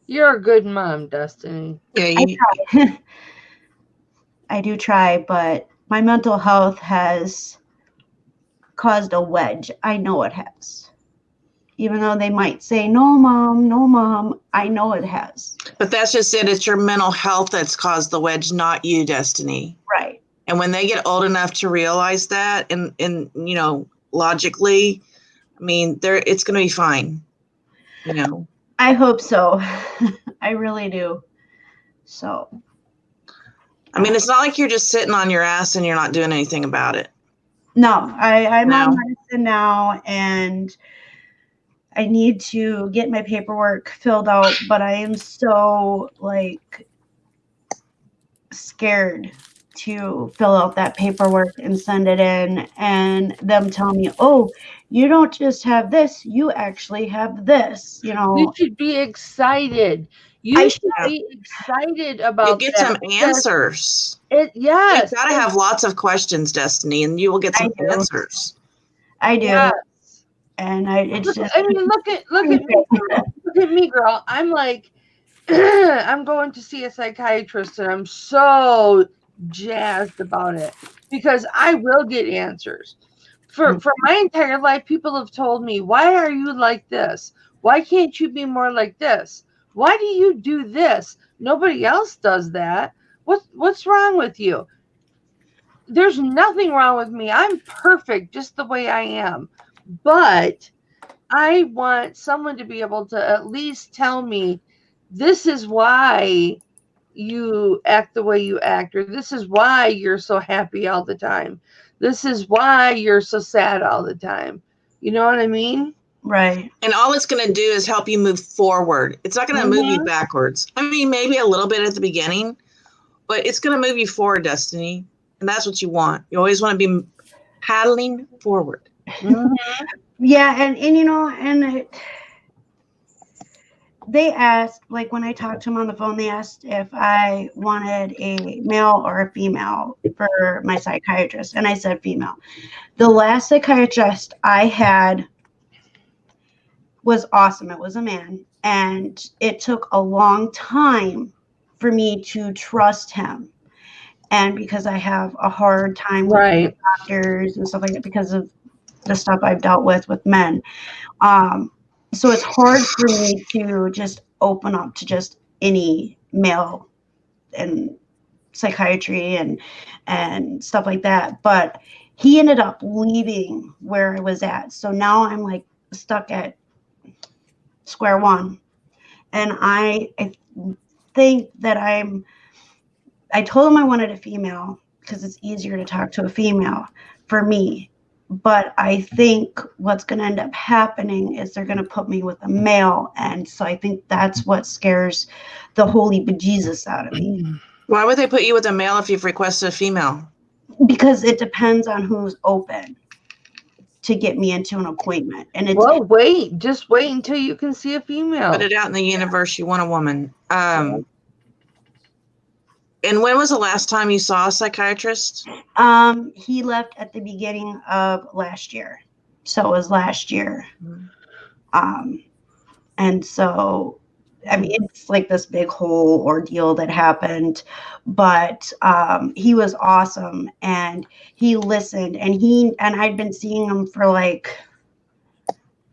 You're a good mom, Destiny. Yeah, I do try, but my mental health has caused a wedge. I know it has. Even though they might say, no, Mom, I know it has. But that's just it. It's your mental health that's caused the wedge, not you, Destiny. Right. And when they get old enough to realize that, and logically, I mean, it's going to be fine. I hope so. I really do. So. I mean, it's not like you're just sitting on your ass and you're not doing anything about it. No, I'm No. on medicine now, and I need to get my paperwork filled out, but I am so like scared to fill out that paperwork and send it in, and them tell me, oh, you don't just have this, you actually have this, you know. You should be excited. I You should be excited about You'll get that some answers. Yes. You've got to have lots of questions, Destiny, and you will get some I do. answers. I do. Yes. And it's just, I mean, look at me, girl. Look at me, girl. I'm like, I'm going to see a psychiatrist, and I'm so jazzed about it because I will get answers. For my entire life, people have told me, why are you like this? Why can't you be more like this? Why do you do this? Nobody else does that. What's wrong with you? There's nothing wrong with me. I'm perfect just the way I am. But I want someone to be able to at least tell me, this is why you act the way you act, or this is why you're so happy all the time. This is why you're so sad all the time. You know what I mean? right. And all it's going to do is help you move forward. It's not going to move you backwards. I mean, maybe a little bit at the beginning, but it's going to move you forward, Destiny. And that's what you want. You always want to be paddling forward. Yeah, and you know, and they asked, like when I talked to them on the phone, they asked if I wanted a male or a female for my psychiatrist, and I said female. The last psychiatrist I had was awesome. It was a man, and it took a long time for me to trust him. And because I have a hard time with doctors and stuff like that because of the stuff I've dealt with men. So it's hard for me to just open up to just any male and psychiatry and stuff like that. But he ended up leaving where I was at. So now I'm like stuck at square one. And I think that I told him I wanted a female because it's easier to talk to a female for me. But I think what's going to end up happening is they're going to put me with a male. And so I think that's what scares the holy bejesus out of me. Why would they put you with a male if you've requested a female? Because it depends on who's open to get me into an appointment. And it's, well, just wait until you can see a female. Put it out in the universe. You want a woman. And when was the last time you saw a psychiatrist? He left at the beginning of last year. So it was last year. And so, I mean, it's like this big whole ordeal that happened, but he was awesome, and he listened, and I'd been seeing him for like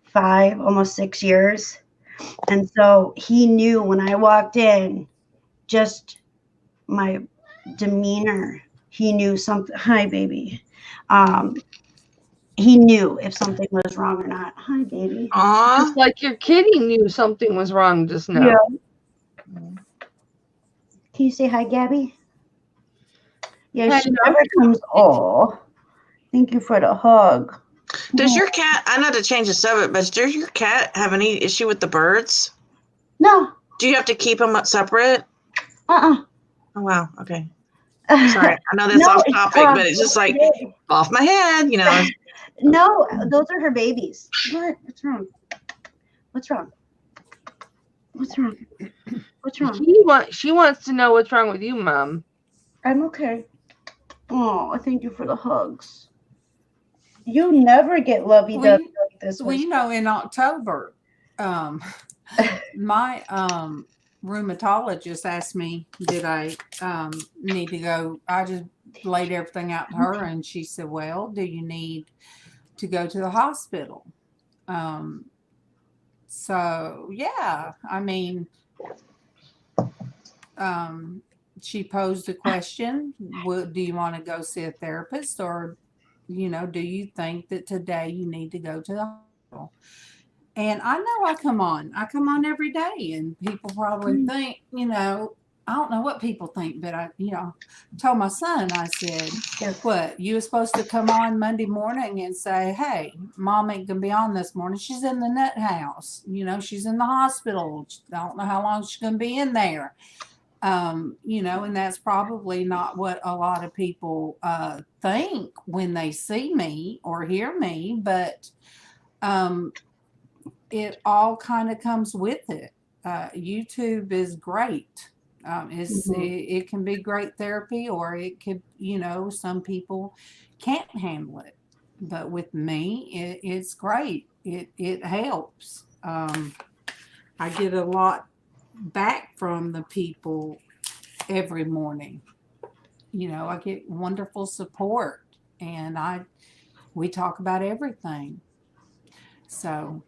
5, almost 6 years. And so he knew when I walked in, just my demeanor, he knew something. Hi, baby. He knew if something was wrong or not. Hi, baby. Just like your kitty knew something was wrong just now. Yeah. Can you say hi, Gabby? Yeah, she never comes. Oh, thank you for the hug. Does your cat, I know to change the subject, but does your cat have any issue with the birds? No. Do you have to keep them separate? Oh, wow. Okay. Sorry. I know that's off topic, but it's just like off my head, you know. No, those are her babies. What? What's wrong? What's wrong? What's wrong? What's wrong? She wants to know what's wrong with you, Mom. I'm okay. Oh, thank you for the hugs. You never get lovey-dovey like this. Well, you know, in October, my rheumatologist asked me, did I need to go? I just laid everything out to her, and she said, well, do you need to go to the hospital? So, yeah, I mean, she posed a question, do you want to go see a therapist, or, you know, do you think that today you need to go to the hospital? And I know I come on every day, and people probably think, I don't know what people think, but I told my son, I said, what, you were supposed to come on Monday morning and say, hey, mom ain't gonna be on this morning. She's in the nut house. She's in the hospital. I don't know how long she's gonna be in there. And that's probably not what a lot of people think when they see me or hear me, but it all kind of comes with it. YouTube is great. It can be great therapy, or it could, some people can't handle it. But with me, it's great. It helps. I get a lot back from the people every morning. I get wonderful support, and we talk about everything. So,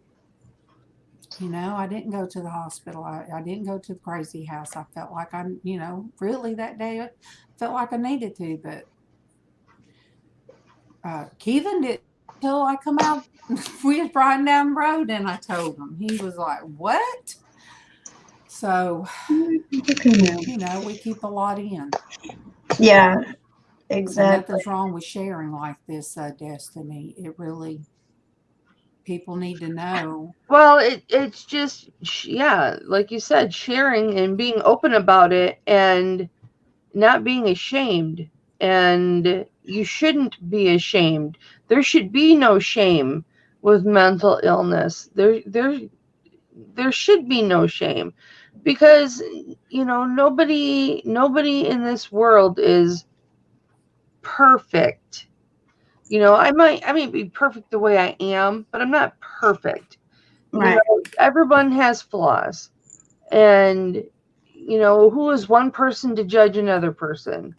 I didn't go to the hospital. I didn't go to the crazy house. I felt like really that day, I felt like I needed to, but Kevin did until I come out. We was riding down the road, and I told him. He was like, what? So, we keep a lot in. Yeah, exactly. Nothing's wrong with sharing like this, Destiny. It really, people need to know. Well, it's just, like you said, sharing and being open about it and not being ashamed. And you shouldn't be ashamed. There should be no shame with mental illness. There should be no shame, because nobody in this world is perfect. I might be perfect the way I am, but I'm not perfect. Right. Everyone has flaws, and who is one person to judge another person?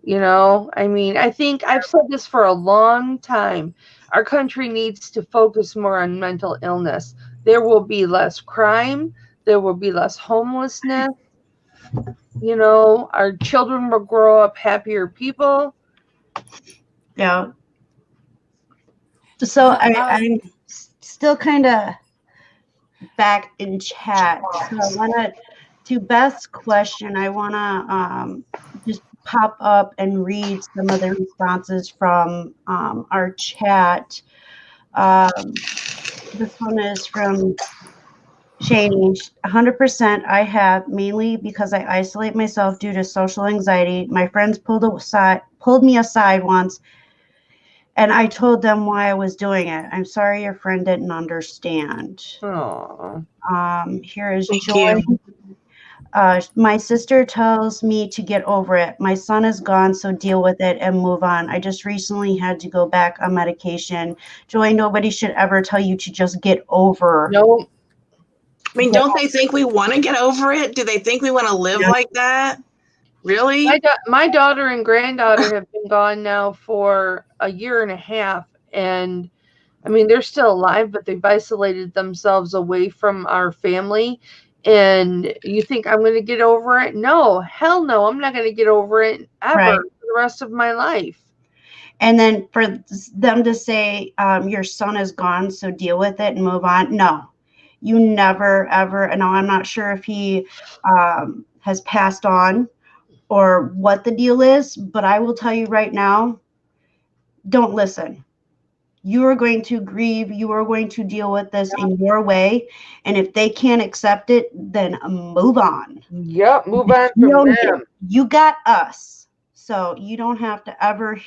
I think I've said this for a long time. Our country needs to focus more on mental illness. There will be less crime. There will be less homelessness. Our children will grow up happier people. Yeah. So I'm still kind of back in chat. So I want to Beth's question, I want to just pop up and read some of the responses from our chat. This one is from Shady. 100% I have, mainly because I isolate myself due to social anxiety. My friends pulled me aside once, and I told them why I was doing it. I'm sorry your friend didn't understand. Aww. Here is Joy. My sister tells me to get over it. My son is gone, so deal with it and move on. I just recently had to go back on medication. Joy, nobody should ever tell you to just get over. No. I mean, don't they think we want to get over it? Do they think we want to live like that? Really? My daughter and granddaughter have been gone now for a year and a half, and they're still alive, but they've isolated themselves away from our family. And you think I'm going to get over it? No, hell no, I'm not going to get over it ever for the rest of my life. And then for them to say, your son is gone, so deal with it and move on. No, you never, ever. And I'm not sure if he has passed on or what the deal is, but I will tell you right now, don't listen. You are going to grieve. You are going to deal with this in your way. And if they can't accept it, then move on. Yep, move on from them. You got us. So you don't have to ever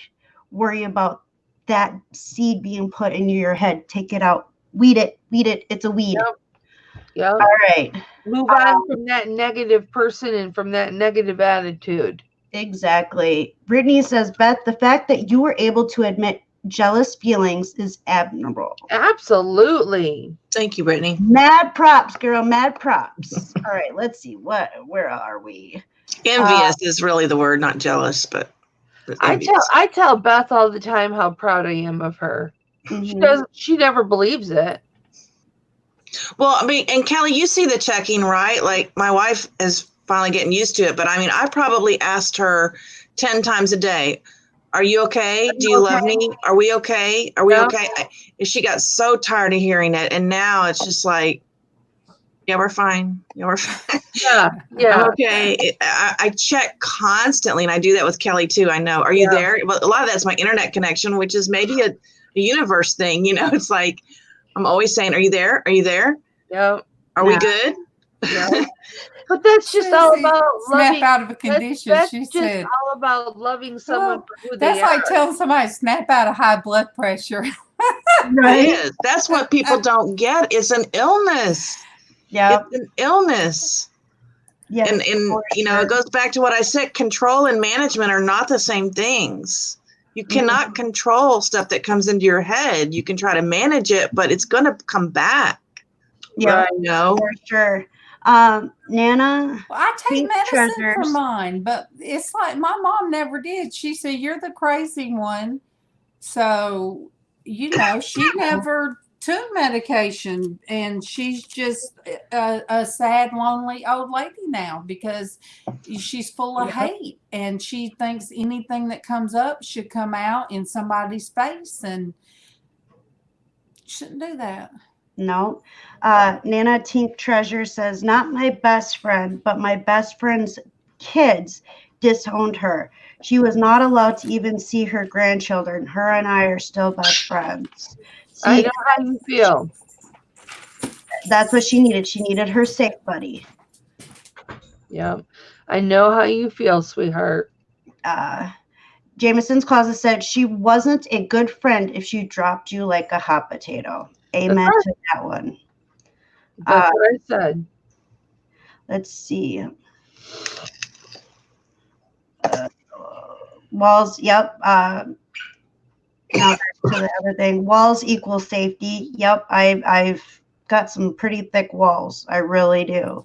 worry about that seed being put in your head. Take it out. Weed it. It's a weed. Yep. All right. Move on from that negative person and from that negative attitude. Exactly. Brittany says, Beth, the fact that you were able to admit jealous feelings is admirable. Absolutely. Thank you, Brittany. Mad props, girl. Mad props. All right, let's see. Where are we? Envious is really the word, not jealous, but I tell Beth all the time how proud I am of her. Mm-hmm. She never believes it. Well, and Kelly, you see the checking, right? Like, my wife is finally getting used to it, but I probably asked her 10 times a day, Are you okay? Do you love me? Are we okay? Are we okay? And she got so tired of hearing it. And now it's just like, yeah, we're fine. Yeah, we're fine. Yeah. I'm okay. I check constantly, and I do that with Kelly too. I know. Are you there? Well, a lot of that's my internet connection, which is maybe a universe thing. You know, it's like I'm always saying, "Are you there? Are you there? Yeah. Are we good?" Yeah. But that's just all about loving. Snap out of a condition. That's she just said, all about loving someone for who they that's are. like telling somebody to snap out of high blood pressure. Right? It is. That's what people don't get. It's an illness. Yeah. It's an illness. Yeah. And you know, it goes back to what I said. Control and management are not the same things. You cannot control stuff that comes into your head. You can try to manage it, but it's going to come back. Yeah, right, you know? For sure. Nana, Well, I take medicine for treasures. mine, but it's like my mom never did. She said, "You're the crazy one." So, you know, she never took medication, and she's just a sad, lonely old lady now because she's full of hate, and she thinks anything that comes up should come out in somebody's face, and shouldn't do that. No. Nana Tink Treasure says, not my best friend, but my best friend's kids disowned her. She was not allowed to even see her grandchildren. Her and I are still best friends. See, I know how you feel. That's what she needed. She needed her safe buddy. Yeah. I know how you feel, sweetheart. Jameson's Closet said she wasn't a good friend if she dropped you like a hot potato. Amen to that one. That's what I said. Let's see. Walls, yep. Now back to the other thing. Walls equal safety. Yep, I've got some pretty thick walls. I really do.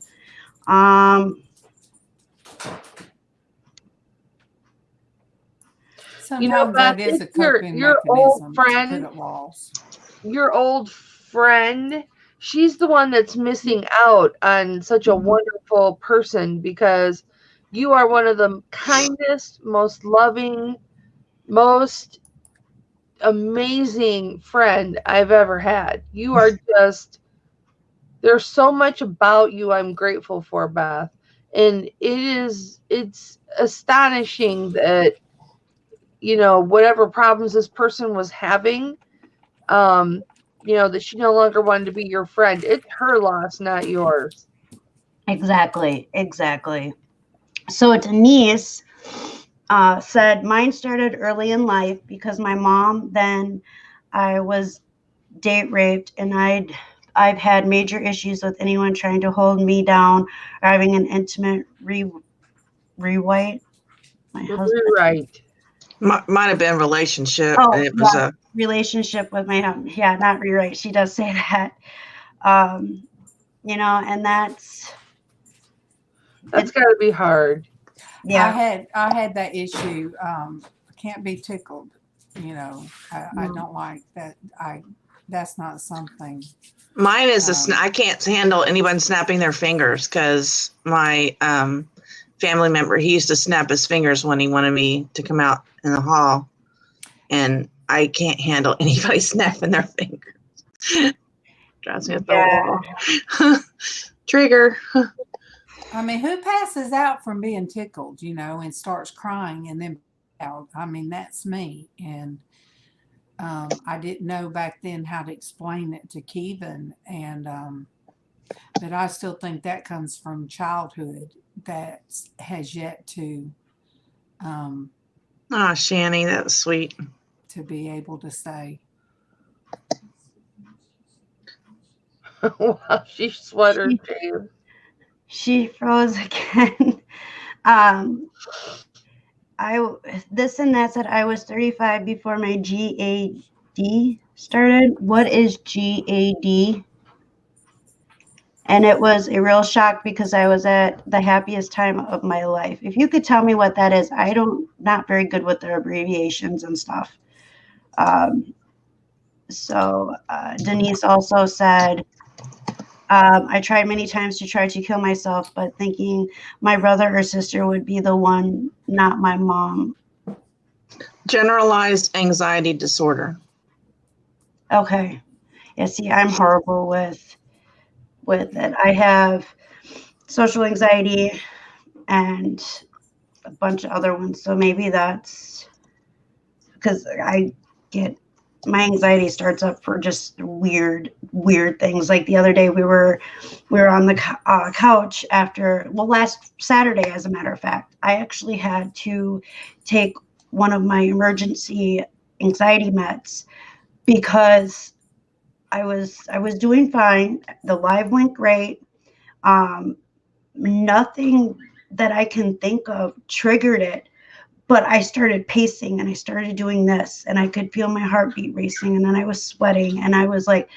Sometimes that is a coping your mechanism old friend, to put at walls. Your old friend, she's the one that's missing out on such a wonderful person because you are one of the kindest, most loving, most amazing friend I've ever had. You are just, there's so much about you I'm grateful for, Beth. And it's astonishing that, you know, whatever problems this person was having, you know, that she no longer wanted to be your friend. It's her loss, not yours. Exactly. So Denise said, mine started early in life because my mom, then I was date raped, and I've had major issues with anyone trying to hold me down or having an intimate rewrite. My husband. Right. Might have been relationship. Oh, It was a relationship with my husband. Yeah, not rewrite. She does say that. You know, and that's got to be hard. Yeah, I had that issue. Can't be tickled. You know, I don't like that. That's not something. Mine is I can't handle anyone snapping their fingers because my family member, he used to snap his fingers when he wanted me to come out in the hall, and I can't handle anybody snapping their fingers. Drives me up the wall. Trigger. I mean, who passes out from being tickled, you know, and starts crying and then out? I mean, that's me. And I didn't know back then how to explain it to Kevin. And but I still think that comes from childhood that has yet to Shanny, that was sweet. To be able to say. Wow, she sweatered, James. She froze again. This and that said I was 35 before my GAD started. What is GAD? And it was a real shock because I was at the happiest time of my life. If you could tell me what that is, not very good with the abbreviations and stuff. So Denise also said, I tried many times to try to kill myself, but thinking my brother or sister would be the one, not my mom. Generalized anxiety disorder. Okay. Yeah, see, I'm horrible with it. I have social anxiety and a bunch of other ones. So maybe that's because I get my anxiety starts up for just weird things. Like the other day we were on the couch after, well, last Saturday, as a matter of fact, I actually had to take one of my emergency anxiety meds because I was doing fine. The live went great. Nothing that I can think of triggered it, but I started pacing and I started doing this and I could feel my heartbeat racing and then I was sweating and I was like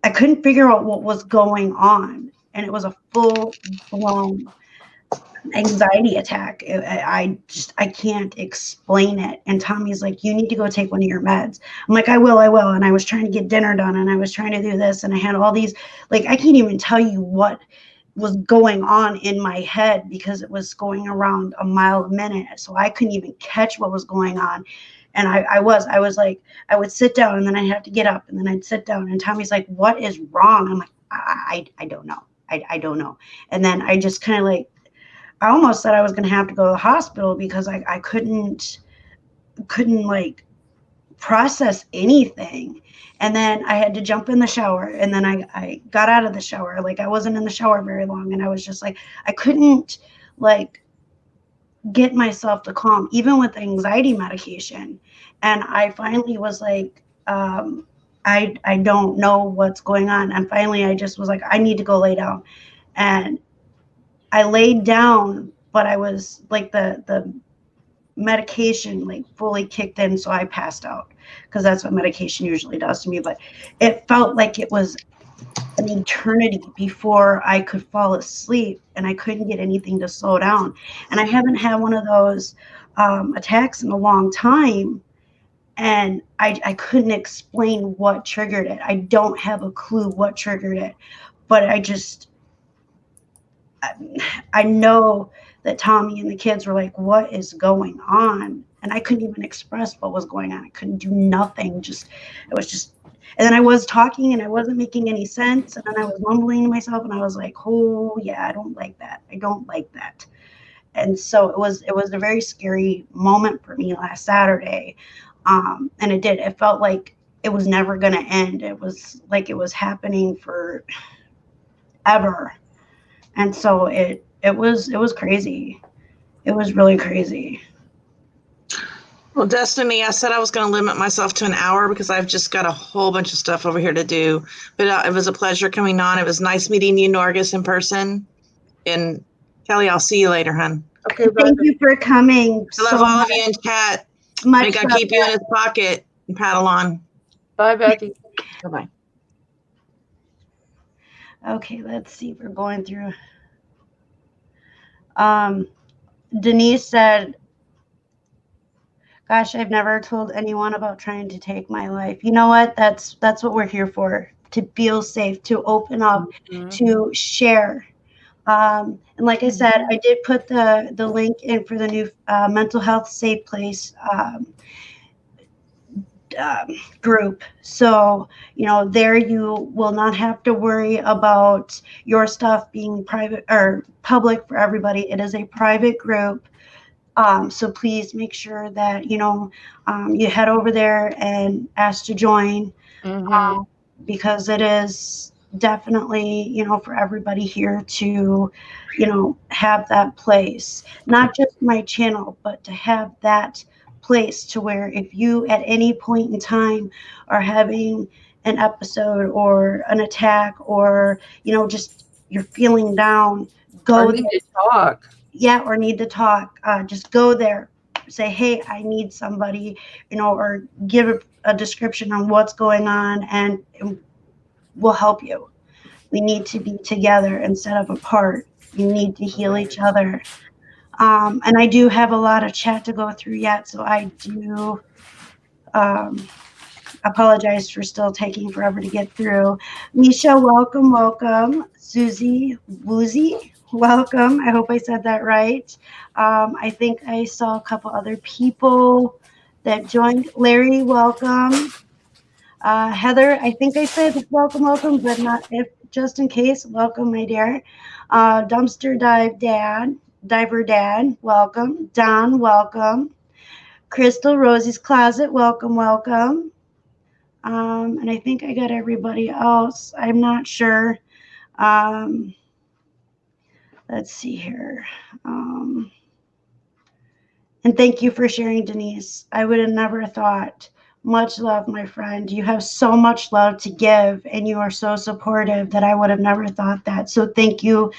I couldn't figure out what was going on, and it was a full blown anxiety attack. I can't explain it. And Tommy's like, you need to go take one of your meds. I'm like, I will. And I was trying to get dinner done and I was trying to do this and I had all these, like, I can't even tell you what was going on in my head because it was going around a mile a minute. So I couldn't even catch what was going on. And I was like, I would sit down and then I'd have to get up and then I'd sit down and Tommy's like, what is wrong? I'm like, I don't know. I don't know. And then I just kind of like, I almost said I was going to have to go to the hospital because I couldn't like process anything. And then I had to jump in the shower and then I got out of the shower. Like I wasn't in the shower very long. And I was just like, I couldn't like get myself to calm, even with anxiety medication. And I finally was like, I don't know what's going on. And finally I just was like, I need to go lay down. And I laid down, but I was like the medication like fully kicked in, so I passed out because that's what medication usually does to me. But it felt like it was an eternity before I could fall asleep, and I couldn't get anything to slow down. And I haven't had one of those attacks in a long time, and I couldn't explain what triggered it. I don't have a clue what triggered it, but I know that Tommy and the kids were like, what is going on? And I couldn't even express what was going on. I couldn't do nothing. It was just, and then I was talking and I wasn't making any sense. And then I was mumbling to myself and I was like, oh yeah, I don't like that. I don't like that. And so it was a very scary moment for me last Saturday. And it felt like it was never going to end. It was like it was happening for ever. And so it was crazy. It was really crazy. Well, Destiny, I said I was going to limit myself to an hour because I've just got a whole bunch of stuff over here to do. But it was a pleasure coming on. It was nice meeting you, Norgus, in person. And Kelly, I'll see you later, hon. Okay, thank you for coming. I love all of you in chat. Much going to keep you in his pocket and paddle on. Bye, Bethy. Bye-bye. Okay, let's see. We're going through. Denise said, gosh, I've never told anyone about trying to take my life. You know what? That's what we're here for, to feel safe, to open up, to share. And like I said, I did put the link in for the new mental health safe place group. So, there you will not have to worry about your stuff being private or public for everybody. It is a private group. So please make sure that, you head over there and ask to join, because it is definitely, for everybody here to, have that place, not just my channel, but to have that place to where if you at any point in time are having an episode or an attack or, just you're feeling down, go there. To talk. Yeah, or need to talk. Just go there, say, hey, I need somebody, or give a description on what's going on, and we'll help you. We need to be together instead of apart. You need to heal each other. And I do have a lot of chat to go through yet, so I do apologize for still taking forever to get through. Misha, welcome. Susie Woozy, welcome. I hope I said that right. I think I saw a couple other people that joined. Larry, welcome. Heather, I think I said welcome, but not if just in case. Welcome, my dear. Dumpster Diver Dad, welcome. Don, welcome. Crystal, Rosie's Closet, welcome. And I think I got everybody else. I'm not sure. Let's see here. And thank you for sharing, Denise. I would have never thought. Much love, my friend. You have so much love to give, and you are so supportive that I would have never thought that. So thank you.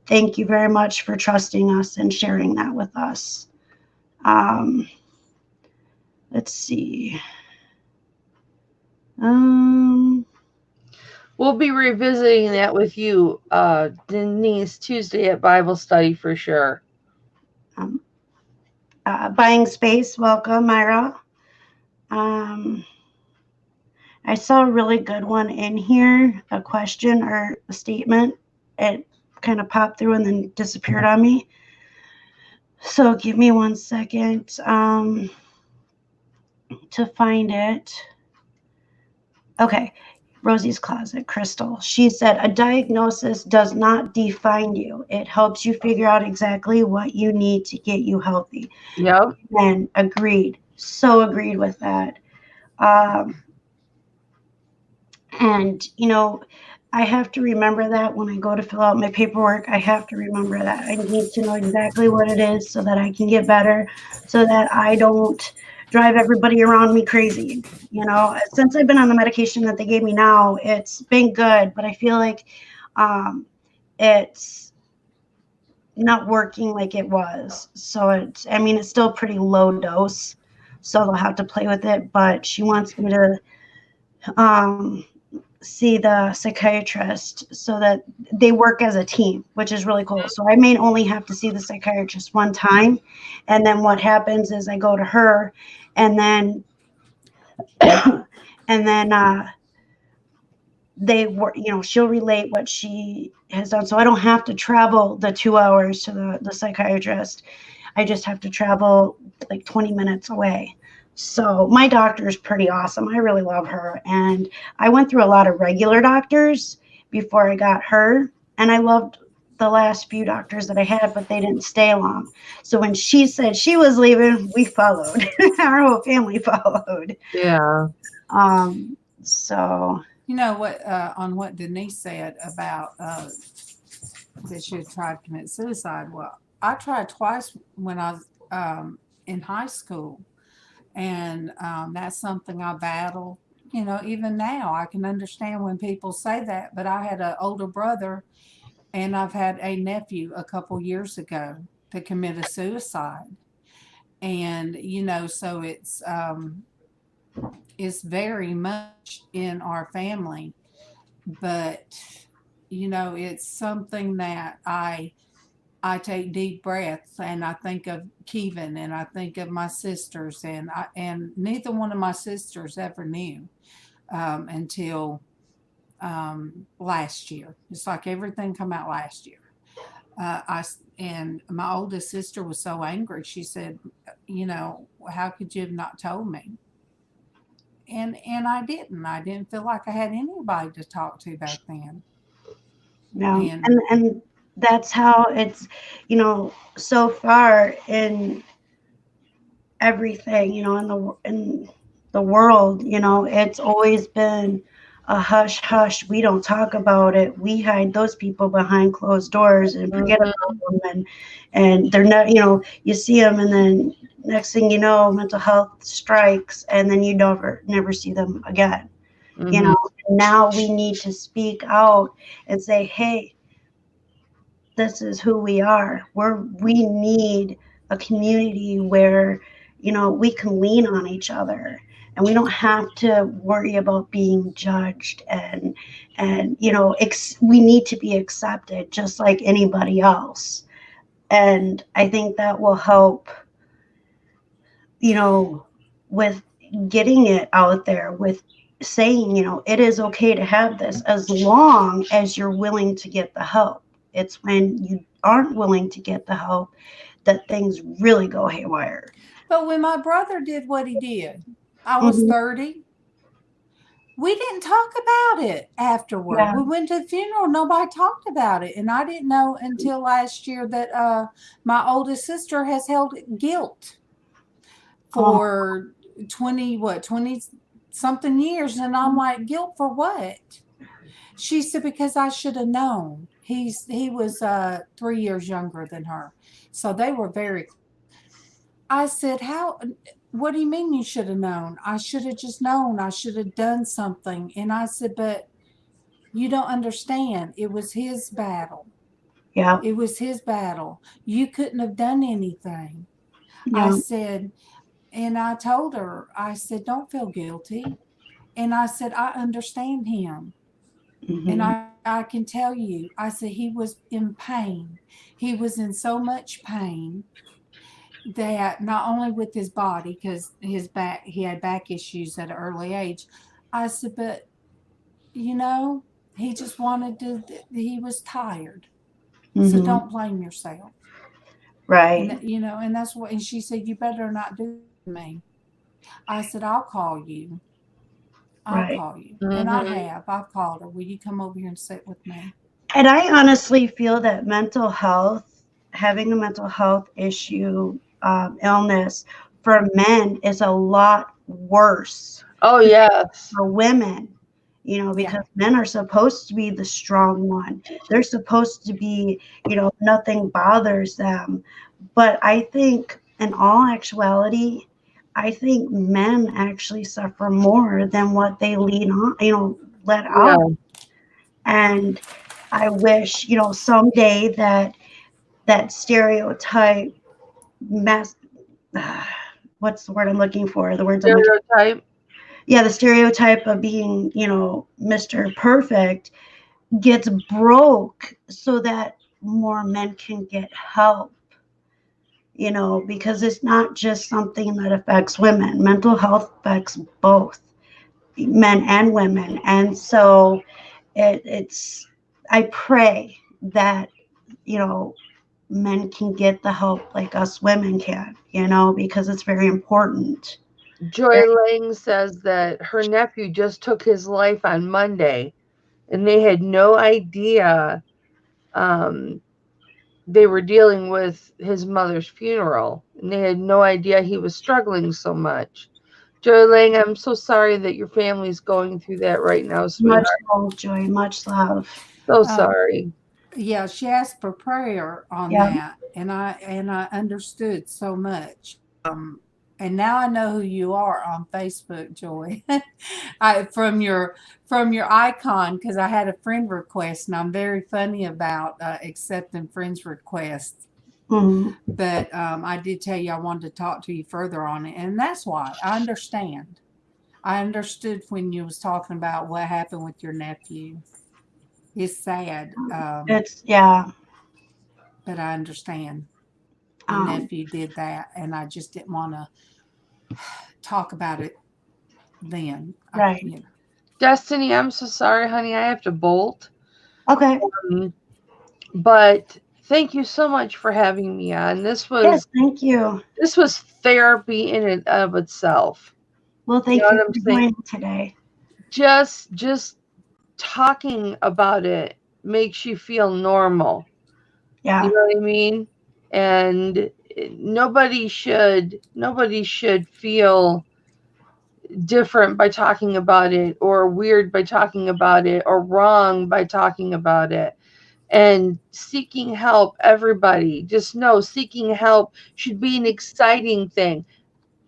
Thank you very much for trusting us and sharing that with us. Let's see. We'll be revisiting that with you, Denise, Tuesday at Bible study for sure. Buying space, welcome, Myra. I saw a really good one in here, a question or a statement. It kind of popped through and then disappeared on me. So give me 1 second to find it. Okay. Rosie's Closet, Crystal. She said, a diagnosis does not define you. It helps you figure out exactly what you need to get you healthy. Yep. And agreed. So agreed with that. And, you know, I have to remember that when I go to fill out my paperwork. I have to remember that. I need to know exactly what it is so that I can get better, so that I don't drive everybody around me crazy. You know, since I've been on the medication that they gave me now, it's been good, but I feel like it's not working like it was. So it's still pretty low dose, so they'll have to play with it. But she wants me to see the psychiatrist so that they work as a team, which is really cool. So I may only have to see the psychiatrist one time, and then what happens is I go to her, and then they work, you know, she'll relate what she has done. So I don't have to travel the 2 hours to the psychiatrist. I just have to travel like 20 minutes away. So my doctor is pretty awesome. I really love her. And I went through a lot of regular doctors before I got her. And I loved the last few doctors that I had, but they didn't stay long. So when she said she was leaving, we followed. Our whole family followed. Yeah. So. You know what, on what Denise said about that she had tried to commit suicide. Well, I tried twice when I was in high school. And that's something I battle. You know, even now I can understand when people say that, but I had an older brother and I've had a nephew a couple years ago to commit a suicide. And, you know, so it's very much in our family, but, you know, it's something that I take deep breaths and I think of Kevin and I think of my sisters, and neither one of my sisters ever knew until last year. It's like everything come out last year. And my oldest sister was so angry. She said, you know, how could you have not told me? And I didn't feel like I had anybody to talk to back then. No, and that's how it's, you know, so far in everything, you know, in the world, you know, it's always been a hush hush. We don't talk about it. We hide those people behind closed doors and forget about them, and they're not, you know, you see them, and then next thing you know, mental health strikes, and then you never see them again. You know, now we need to speak out and say, hey, this is who we are. We need a community where, you know, we can lean on each other, and we don't have to worry about being judged, and you know, we need to be accepted just like anybody else. And I think that will help, you know, with getting it out there, with saying, you know, it is okay to have this as long as you're willing to get the help. It's when you aren't willing to get the help that things really go haywire. But when my brother did what he did, I was 30. We didn't talk about it afterward. Yeah. We went to the funeral. Nobody talked about it. And I didn't know until last year that my oldest sister has held guilt for 20 something years. And I'm like, guilt for what? She said, because I should have known. He was 3 years younger than her. So they were very. I said, what do you mean you should have known? I should have just known. I should have done something. And I said, but you don't understand. It was his battle. Yeah. It was his battle. You couldn't have done anything. Yeah. I said, and I told her, I said, don't feel guilty. And I said, I understand him. And I can tell you, I said, he was in pain. He was in so much pain that not only with his body, because he had back issues at an early age. I said, but he just wanted to, he was tired. So don't blame yourself. Right. And that's what, and she said, you better not do it to me. I said, I'll call you. I'll call you. And I have. I've called her. Will you come over here and sit with me? And I honestly feel that having a mental health issue, illness for men is a lot worse. Oh, yes. For women, because men are supposed to be the strong one. They're supposed to be, nothing bothers them. But I think in all actuality, I think men actually suffer more than what they let out. And I wish, someday that stereotype what's the word I'm looking for? The words stereotype. The stereotype of being, Mr. Perfect gets broke so that more men can get help. Because it's not just something that affects women. Mental health affects both men and women. And so I pray that, men can get the help like us women can, because it's very important. Joy Lang says that her nephew just took his life on Monday, and they had no idea they were dealing with his mother's funeral, and they had no idea he was struggling so much. Joy Lang, I'm so sorry that your family's going through that right now, sweetheart. Much love, Joy. Much love. So sorry. Yeah, she asked for prayer on that, and I understood so much. And now I know who you are on Facebook, Joy. From your icon, because I had a friend request, and I'm very funny about accepting friends requests. But I did tell you I wanted to talk to you further on it, and that's why I understand. I understood when you was talking about what happened with your nephew. It's sad. But I understand. Your nephew did that, and I just didn't want to talk about it then. Right. Destiny, I'm so sorry, honey. I have to bolt. Okay. But thank you so much for having me on. Thank you. This was therapy in and of itself. Well, thank you for joining today. Just talking about it makes you feel normal. Yeah. You know what I mean? And nobody should feel different by talking about it, or weird by talking about it, or wrong by talking about it. And seeking help, everybody, just know seeking help should be an exciting thing.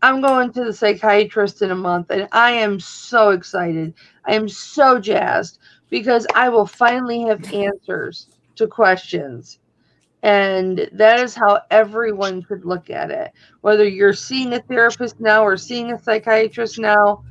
I'm going to the psychiatrist in a month, and I am so excited. I am so jazzed, because I will finally have answers to questions. And that is how everyone could look at it. Whether you're seeing a therapist now or seeing a psychiatrist now,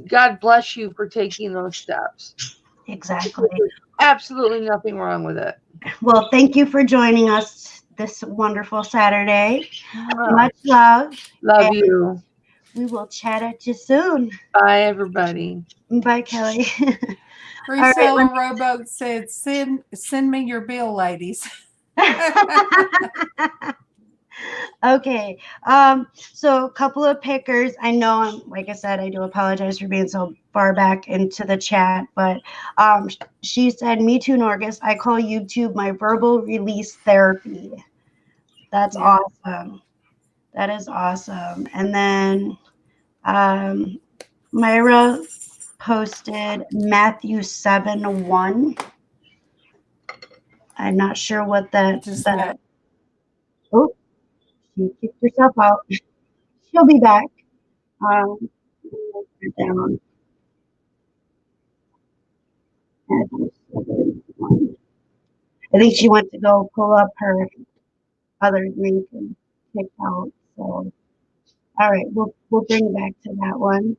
God bless you for taking those steps. Exactly. There's absolutely nothing wrong with it. Well, thank you for joining us this wonderful Saturday. Much love. Love you. We will chat at you soon. Bye, everybody. Bye, Kelly. Resale Rowboat said, send me your bill, ladies. Okay. So a couple of pickers. I know like I said, I do apologize for being so far back into the chat, but she said, "Me too, Norgus. I call YouTube my verbal release therapy." That's awesome. That is awesome. And then Myra posted Matthew 7:1. I'm not sure what that. Oh, she kicked herself out. She'll be back. Um, down. I think she went to go pull up her other drink and kicked out. So, all right, we'll bring back to that one.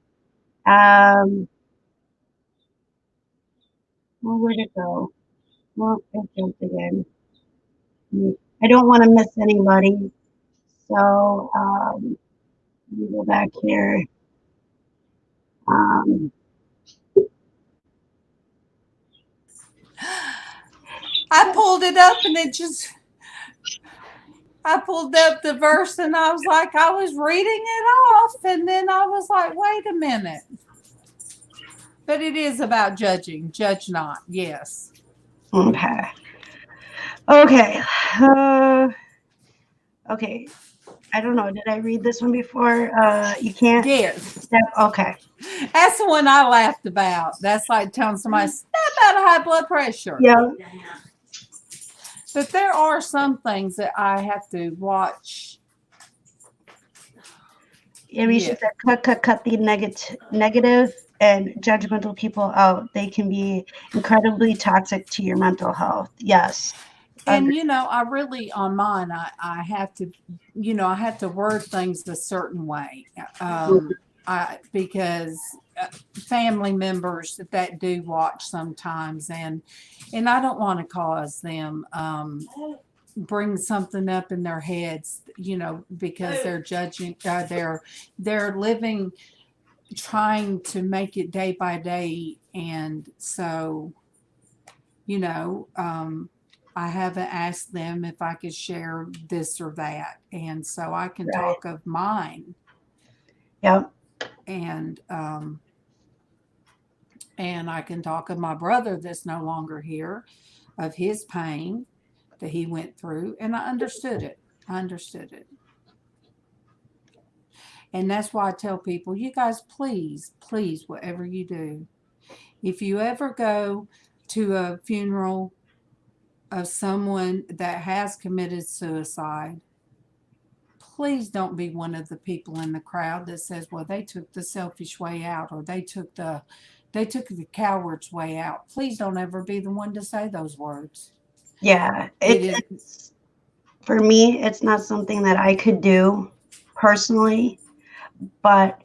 Well, where'd it go? Well, it jumped again. I don't want to miss anybody. So, let me go back here. I pulled it up and I pulled up the verse and I was like, I was reading it off. And then I was like, wait a minute. But it is about judging. Judge not. Yes. Okay. Okay. Okay. I don't know. Did I read this one before? You can't. Yes. Okay. That's the one I laughed about. That's like telling somebody, step out of high blood pressure. Yeah. But there are some things that I have to watch. Yeah, we should cut the negative and judgmental people out. They can be incredibly toxic to your mental health. Yes. And I really on mine, I have to, I have to word things a certain way, because family members that do watch sometimes, and I don't want to cause them bring something up in their heads, because they're judging, they're living, trying to make it day by day, and so, I haven't asked them if I could share this or that. And so I can talk of mine. Yep. And I can talk of my brother that's no longer here, of his pain that he went through. And I understood it. And that's why I tell people, you guys, please, whatever you do, if you ever go to a funeral of someone that has committed suicide, please don't be one of the people in the crowd that says, well, they took the selfish way out, or they took the coward's way out. Please don't ever be the one to say those words. Yeah. It's for me, it's not something that I could do personally, but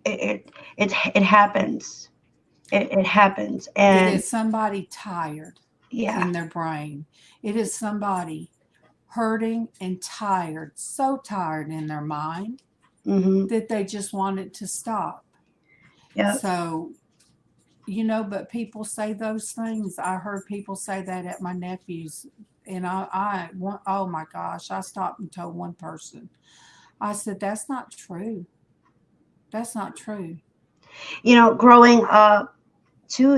it happens. It happens, and it is somebody tired in their brain. It is somebody hurting and tired, so tired in their mind that they just want it to stop. Yeah. So, but people say those things. I heard people say that at my nephew's, and oh my gosh, I stopped and told one person. I said, that's not true. That's not true. Growing up too,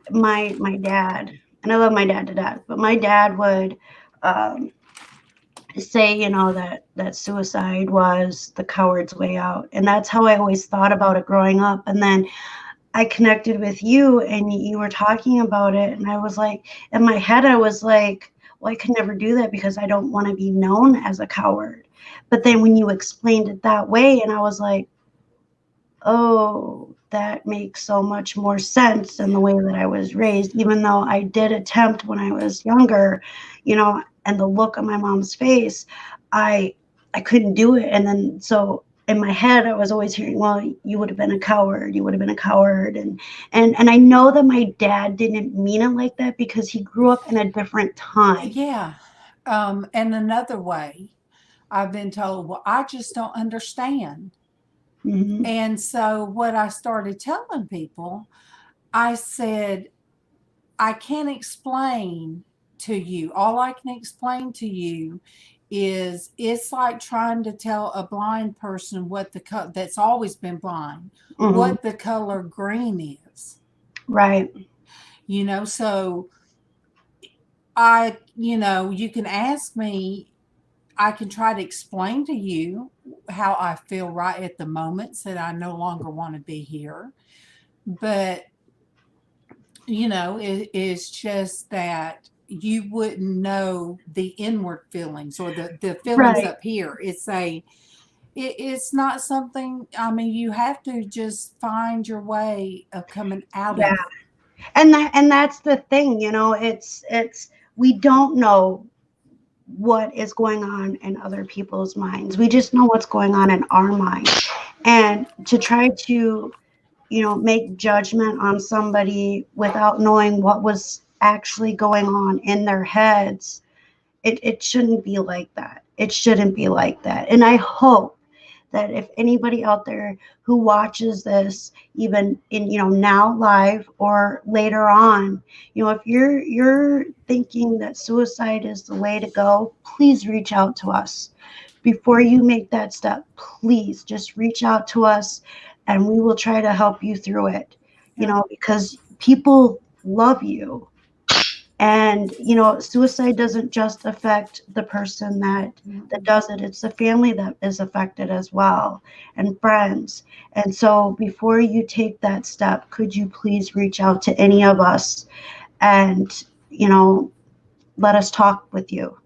my dad, and I love my dad to death, but my dad would say, that suicide was the coward's way out. And that's how I always thought about it growing up. And then I connected with you and you were talking about it. And I was like, in my head, I was like, well, I could never do that because I don't want to be known as a coward. But then when you explained it that way, and I was like, oh, that makes so much more sense than the way that I was raised, even though I did attempt when I was younger, and the look on my mom's face, I couldn't do it. And then, so in my head, I was always hearing, well, you would have been a coward. You would have been a coward. And I know that my dad didn't mean it like that because he grew up in a different time. Yeah. And another way I've been told, well, I just don't understand. Mm-hmm. And so what I started telling people, I said, I can't explain to you. All I can explain to you is it's like trying to tell a blind person what that's always been blind, what the color green is. Right. So you can ask me, I can try to explain to you how I feel right at the moment, that I no longer want to be here. But, it's just that you wouldn't know the inward feelings or the feelings up here. It's not something, you have to just find your way of coming out of it. And that's the thing, we don't know what is going on in other people's minds. We just know what's going on in our mind. And to try to, make judgment on somebody without knowing what was actually going on in their heads, it shouldn't be like that. It shouldn't be like that. And I hope that if anybody out there who watches this, even in now live or later on, if you're thinking that suicide is the way to go, please reach out to us. Before you make that step, please just reach out to us, and we will try to help you through it. Because people love you. And suicide doesn't just affect the person that does it. It's the family that is affected as well, and friends. And so before you take that step, could you please reach out to any of us and let us talk with you.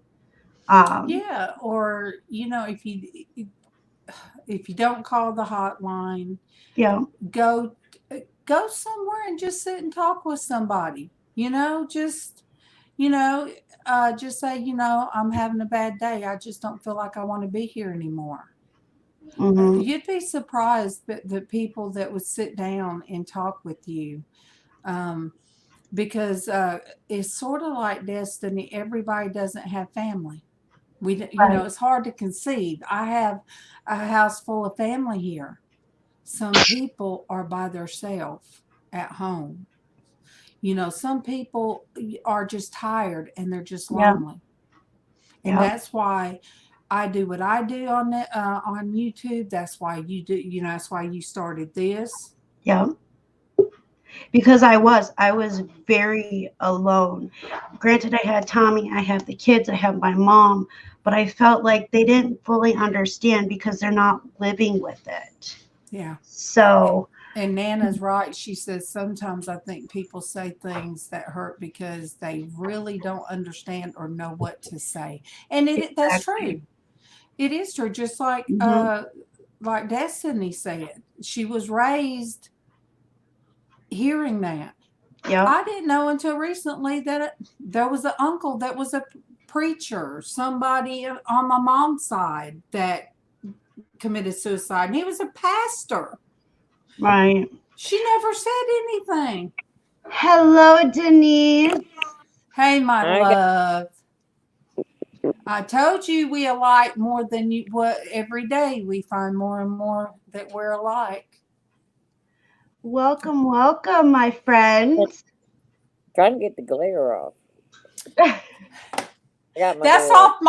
Or if you don't call the hotline, go somewhere and just sit and talk with somebody. Just say, I'm having a bad day. I just don't feel like I want to be here anymore. You'd be surprised the people that would sit down and talk with you, because it's sort of like destiny. Everybody doesn't have family. It's hard to conceive. I have a house full of family here. Some people are by themselves at home. Some people are just tired and they're just lonely. And that's why I do what I do on YouTube. That's why you do, that's why you started this. Yeah. Because I was very alone. Granted, I had Tommy, I have the kids, I have my mom, but I felt like they didn't fully understand because they're not living with it. Yeah. So. And Nana's right. She says sometimes I think people say things that hurt because they really don't understand or know what to say. And that's true. It is true. Just like like Destiny said, she was raised hearing that. Yeah. I didn't know until recently that there was an uncle that was a preacher, somebody on my mom's side that committed suicide, and he was a pastor. Right. She never said anything. Hello, Denise. Hey, my love. I told you we alike more than you. What every day we find more and more that we're alike. Welcome, my friends. Trying to get the glare off. That's off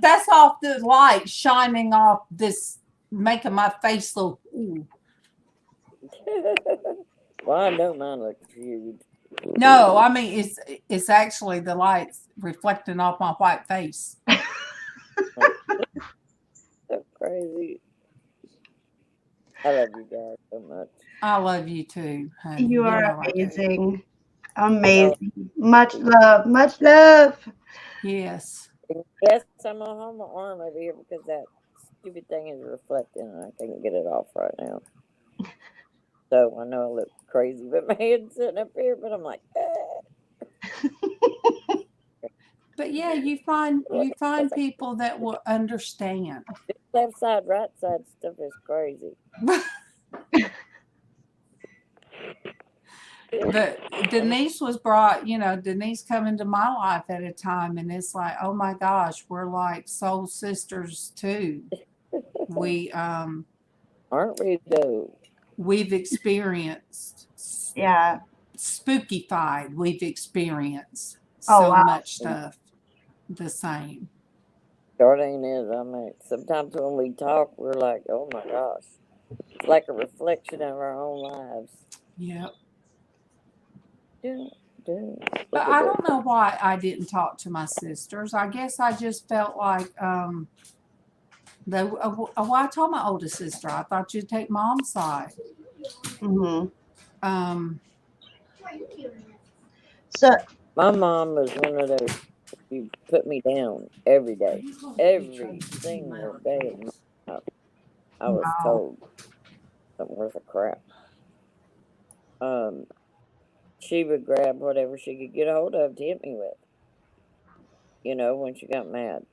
that's off the light shining off this, making my face look. Ooh. Well, I don't mind looking huge. No, I mean it's actually the lights reflecting off my white face. So crazy. I love you guys so much. I love you too, honey. You are amazing. Amazing. Much love. Much love. Yes. Yes, I'm gonna hold my arm over here because that stupid thing is reflecting and I can't get it off right now. So I know I look crazy with my head sitting up here, but I'm like, But yeah, you find people that will understand. Left side, right side stuff is crazy. But Denise was brought, Denise come into my life at a time, and it's like, oh my gosh, we're like soul sisters too. We aren't we though? We've experienced spookified. We've experienced Oh, so wow. much stuff the same. Darlene is. I mean, sometimes when we talk, we're like, oh my gosh. It's like a reflection of our own lives. Yep. Look But at I that. don't know why I didn't talk to my sisters. I guess I just felt like well, I told my oldest sister I thought you'd take Mom's side. Mm-hmm. So my mom was one of those. You put me down every day, every single day. I was Wow. told something worth a crap. She would grab whatever she could get a hold of to hit me with. You know, when she got mad.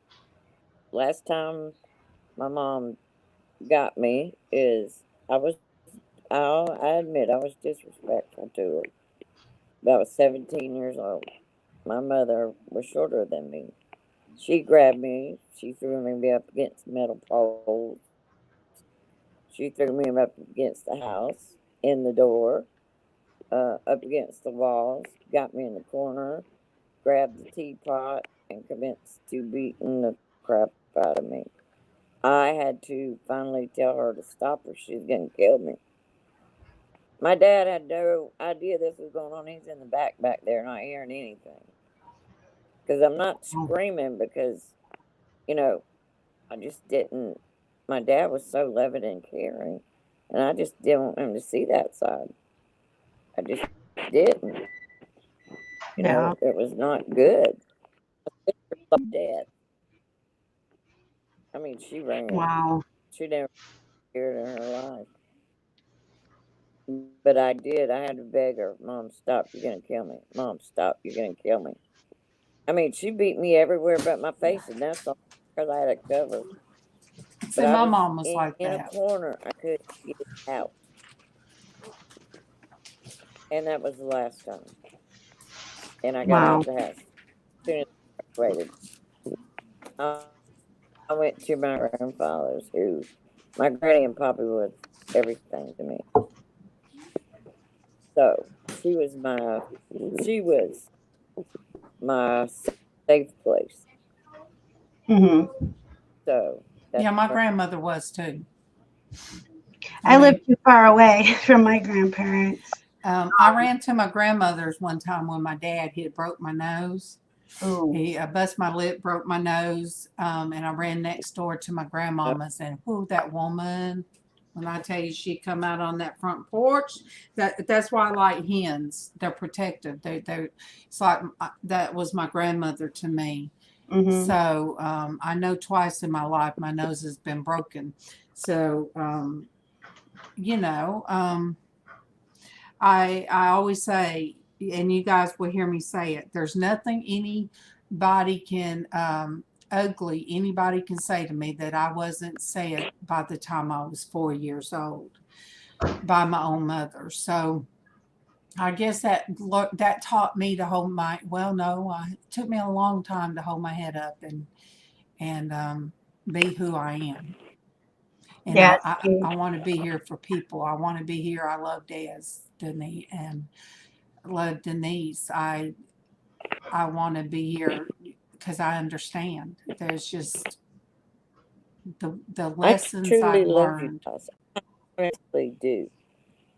Last time my mom got me is I admit I was disrespectful to her. But I was 17 years old. My mother was shorter than me. She grabbed me. She threw me up against metal poles. She threw me up against the house, in the door, up against the walls, got me in the corner, grabbed the teapot, and commenced to beating the crap out of me. I had to finally tell her to stop or she's going to kill me. My dad had no idea this was going on. He's in the back there, not hearing anything. Because I'm not screaming because, you know, I just didn't. My dad was so loving and caring, and I just didn't want him to see that side. I just didn't. You know, it was not good. My sister loved Dad. I mean, she ran. Wow. She never cared in her life. But I did. I had to beg her, Mom, stop. You're going to kill me. Mom, stop. You're going to kill me. I mean, she beat me everywhere but my face, and that's all because I had it covered. See, my mom was like in that. a corner. I couldn't get out. And that was the last time. And I got out the house. As soon as I graduated, I went to my grandfather's, who my granny and pappy was everything to me. So she was my safe place. Mm-hmm. So yeah, my grandmother was too. I lived too far away from my grandparents. I ran to my grandmother's one time when my dad had broke my nose. Ooh. He bust my lip, broke my nose, and I ran next door to my grandmama's, and whoo, that woman! When I tell you she come out on that front porch, that's why I like hens. They're protective. It's like that was my grandmother to me. Mm-hmm. So I know twice in my life my nose has been broken. So you know, I always say, and you guys will hear me say it, there's nothing anybody can ugly anybody can say to me that I wasn't said by the time I was 4 years old by my own mother. So I guess that taught me to hold my, well, no, it took me a long time to hold my head up and be who I am. And Yeah, I want to be here for people. I want to be here. I love Denise and love Denise. I want to be here because I understand. There's just the lessons I've learned. You guys. I really do.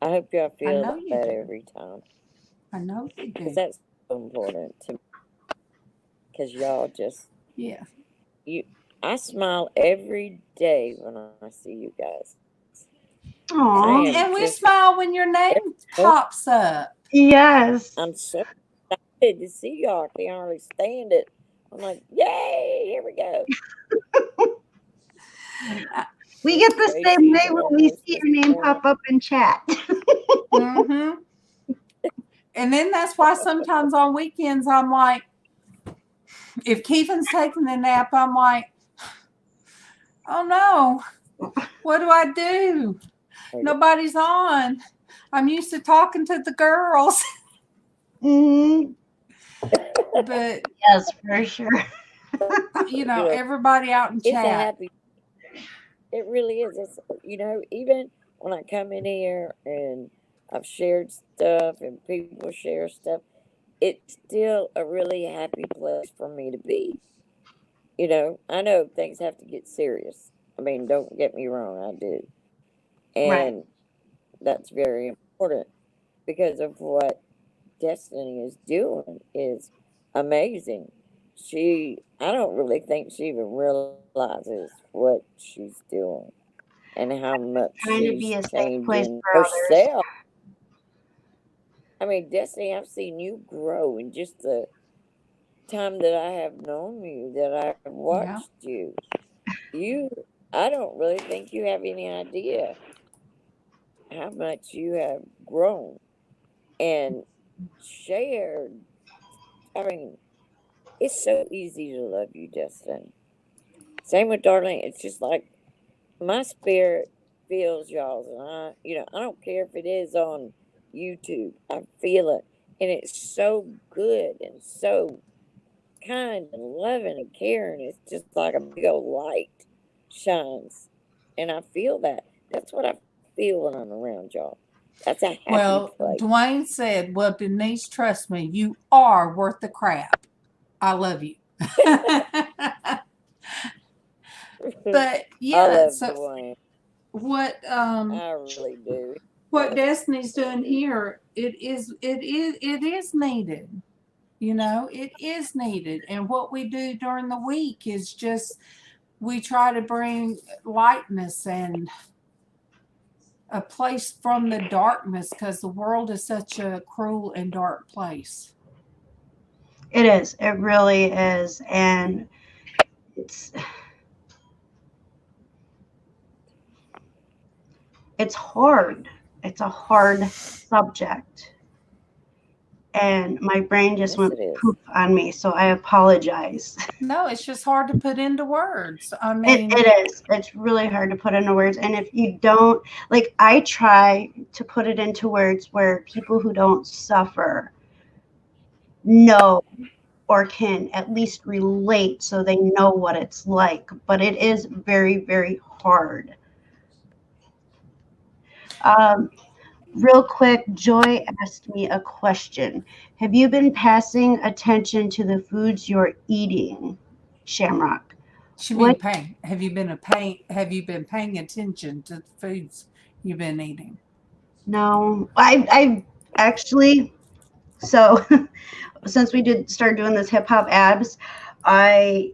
I hope y'all feel that every time. I know you do. Because that's so important to me. Because y'all just I smile every day when I see you guys. Aww. And we smile when your name pops up. Yes. I'm so excited to see y'all. I can't hardly stand it. I'm like, yay, here we go. We get the same way when we see your name pop up in chat. Mm-hmm. And then that's why sometimes on weekends I'm like, if Keefan's taking a nap, I'm like, oh no, what do I do? Nobody's on. I'm used to talking to the girls. Mm-hmm. But yes, for sure. You know, everybody out in chat. It really is. It's, you know, even when I come in here and I've shared stuff and people share stuff. It's still a really happy place for me to be. You know, I know things have to get serious. I mean, don't get me wrong, I do. Right. And that's very important because of what Destiny is doing is amazing. I don't really think she even realizes what she's doing and how much Trying to be she's a safe place changing for others. herself. I mean, Destiny, I've seen you grow in just the time that I have known you, that I have watched you. I don't really think you have any idea how much you have grown and shared. I mean, it's so easy to love you, Destiny. Same with Darlene. It's just like my spirit feels y'all's, and I don't care if it is on YouTube. I feel it, and it's so good and so kind and loving and caring. It's just like a big old light shines, and I feel that. That's what I feel when I'm around y'all. That's a happy Well, place. Dwayne said, well, Denise, trust me, you are worth the crap. I love you. But yeah, I love so Dwayne. what I really do. what Destiny's doing here, it is needed. You know, it is needed. And what we do during the week is just we try to bring lightness and a place from the darkness because the world is such a cruel and dark place. It is. It really is. And it's hard. It's a hard subject. And my brain just Yes, went it is. poof on me, so I apologize. No, it's just hard to put into words. I It, mean, it is. It's really hard to put into words. And if you don't, like, I try to put it into words where people who don't suffer know or can at least relate so they know what it's like. But it is very, very hard. Real quick, Joy asked me a question. Have you been passing attention to the foods you're eating, Shamrock? she What? been paying. Have you been paying attention to the foods you've been eating? No, I actually. So, since we did start doing this hip hop abs, I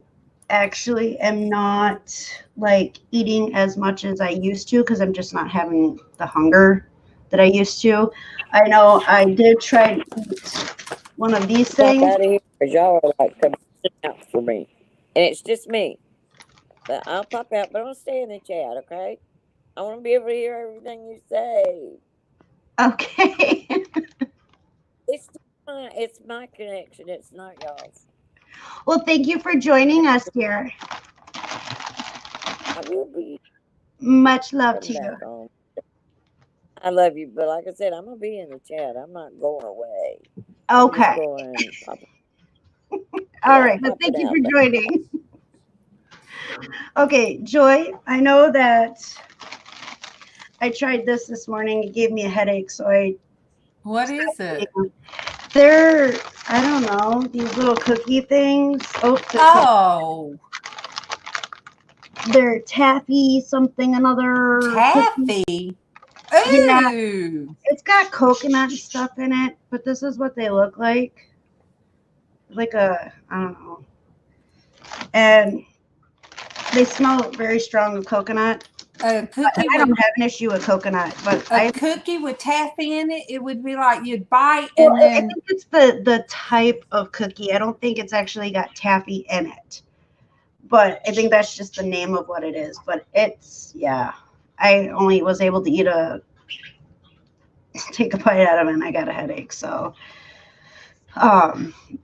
actually am not like eating as much as I used to because I'm just not having the hunger that I used to. I know I did try to eat one of these Pop things. out of here because y'all are like coming out for me. And it's just me. But I'll pop out, but I'll stay in the chat, okay? I want to be able to hear everything you say. Okay. It's my connection. It's not y'all's. Well, thank you for joining us here. I will be Much love to coming you. back on. I love you, but like I said, I'm gonna be in the chat. I'm not going away. I'm just Okay. going to pop. All right. But popping thank you out. for joining. Okay, Joy, I know that I tried this morning. It gave me a headache, so I. What is it? They're, I don't know, these little cookie things. Oh, They're taffy something another. Cookie. taffy. Yeah, Ooh. it's got coconut and stuff in it, but this is what they look like. Like I don't know. And they smell very strong of coconut. A cookie I don't with have an issue with coconut, but a cookie with taffy in it, it would be like you'd bite well, and I then think it's the type of cookie. I don't think it's actually got taffy in it. But I think that's just the name of what it is. But it's, yeah. I only was able to take a bite out of it and I got a headache. So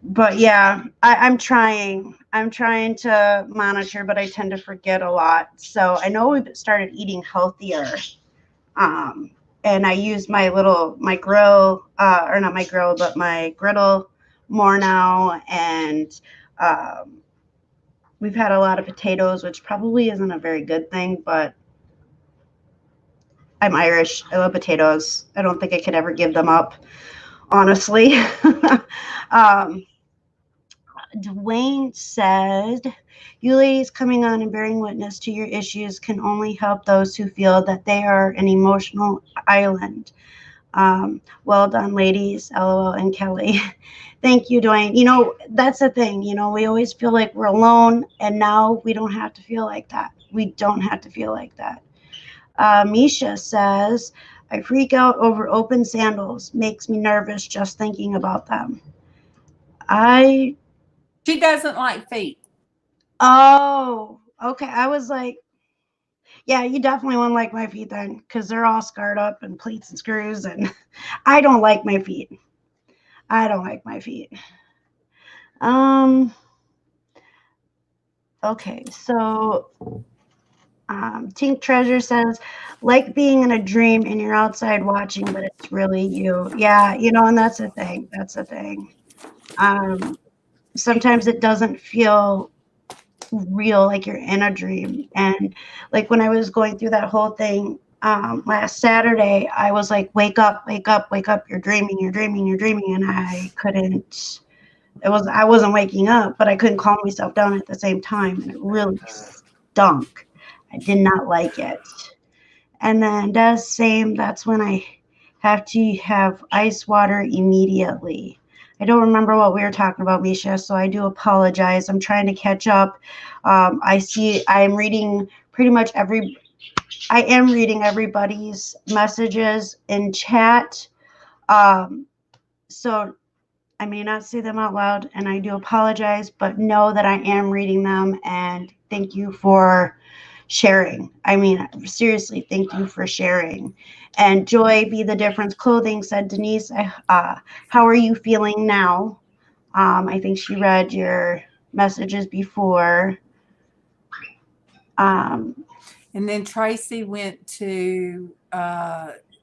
but yeah, I'm trying to monitor, but I tend to forget a lot. So I know we've started eating healthier. And I use my grill, or not my grill, but my griddle more now. And we've had a lot of potatoes, which probably isn't a very good thing, but I'm Irish. I love potatoes. I don't think I could ever give them up, honestly. Dwayne said, you ladies coming on and bearing witness to your issues can only help those who feel that they are an emotional island. Well done, ladies. LOL and Kelly. Thank you, Dwayne. You know, that's the thing. You know, we always feel like we're alone, and now we don't have to feel like that. We don't have to feel like that. Misha says, I freak out over open sandals. Makes me nervous just thinking about them. She doesn't like feet. Oh, okay. I was like, yeah, you definitely wouldn't like my feet then, because they're all scarred up and pleats and screws, and I don't like my feet. I don't like my feet. Okay, so Tink Treasure says, like being in a dream and you're outside watching, but it's really you. Yeah, you know, and that's the thing. That's the thing. Sometimes it doesn't feel real, like you're in a dream. And like when I was going through that whole thing last Saturday, I was like, wake up, wake up, wake up. You're dreaming, you're dreaming, you're dreaming. And I couldn't, I wasn't waking up, but I couldn't calm myself down at the same time. And it really stunk. I did not like it. And then that's when I have to have ice water immediately. I don't remember what we were talking about, Misha, so I do apologize. I'm trying to catch up. I am reading everybody's messages in chat. So I may not say them out loud, and I do apologize, but know that I am reading them, and thank you for sharing. I mean, seriously, thank you for sharing. And Joy Be the Difference Clothing said, Denise, how are you feeling now? I think she read your messages before. And then Tracy went to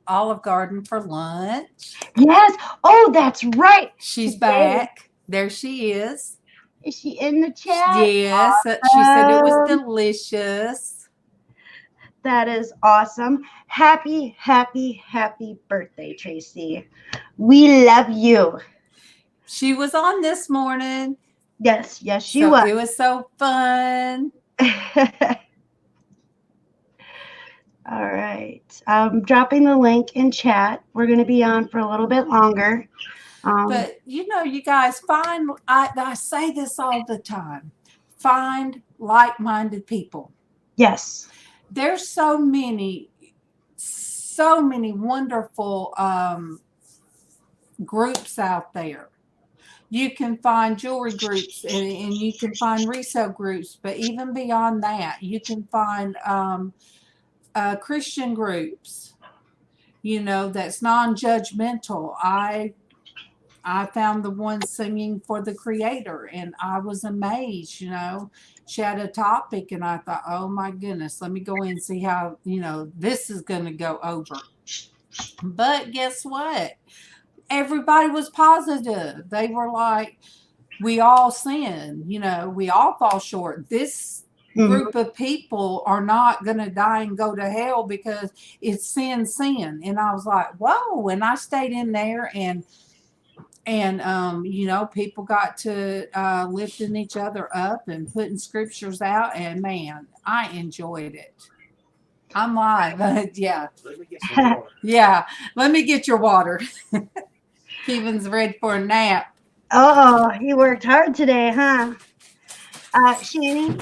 Olive Garden for lunch. Yes. Oh, that's right. She's back. There she is. Is she in the chat? Yes. Awesome. She said it was delicious. That is awesome. Happy, happy, happy birthday, Tracy. We love you. She was on this morning. Yes, she was. It was so fun. All right. I'm dropping the link in chat. We're going to be on for a little bit longer. But, you know, you guys, I say this all the time. Find like-minded people. Yes. There's so many wonderful groups out there. You can find jewelry groups and you can find resale groups, but even beyond that, you can find Christian groups, you know, that's non-judgmental. I found the one singing for the Creator, and I was amazed. You know, she had a topic, and I thought, oh my goodness, let me go in and see how, you know, this is going to go over. But guess what? Everybody was positive. They were like, we all sin, you know, we all fall short. This group of people are not going to die and go to hell because it's sin. And I was like, whoa. And I stayed in there, and you know, people got to lifting each other up and putting scriptures out, and man, I enjoyed it. I'm live. Yeah. Yeah. Let me get your water. Kevin's ready for a nap. Oh, he worked hard today, huh? Shani,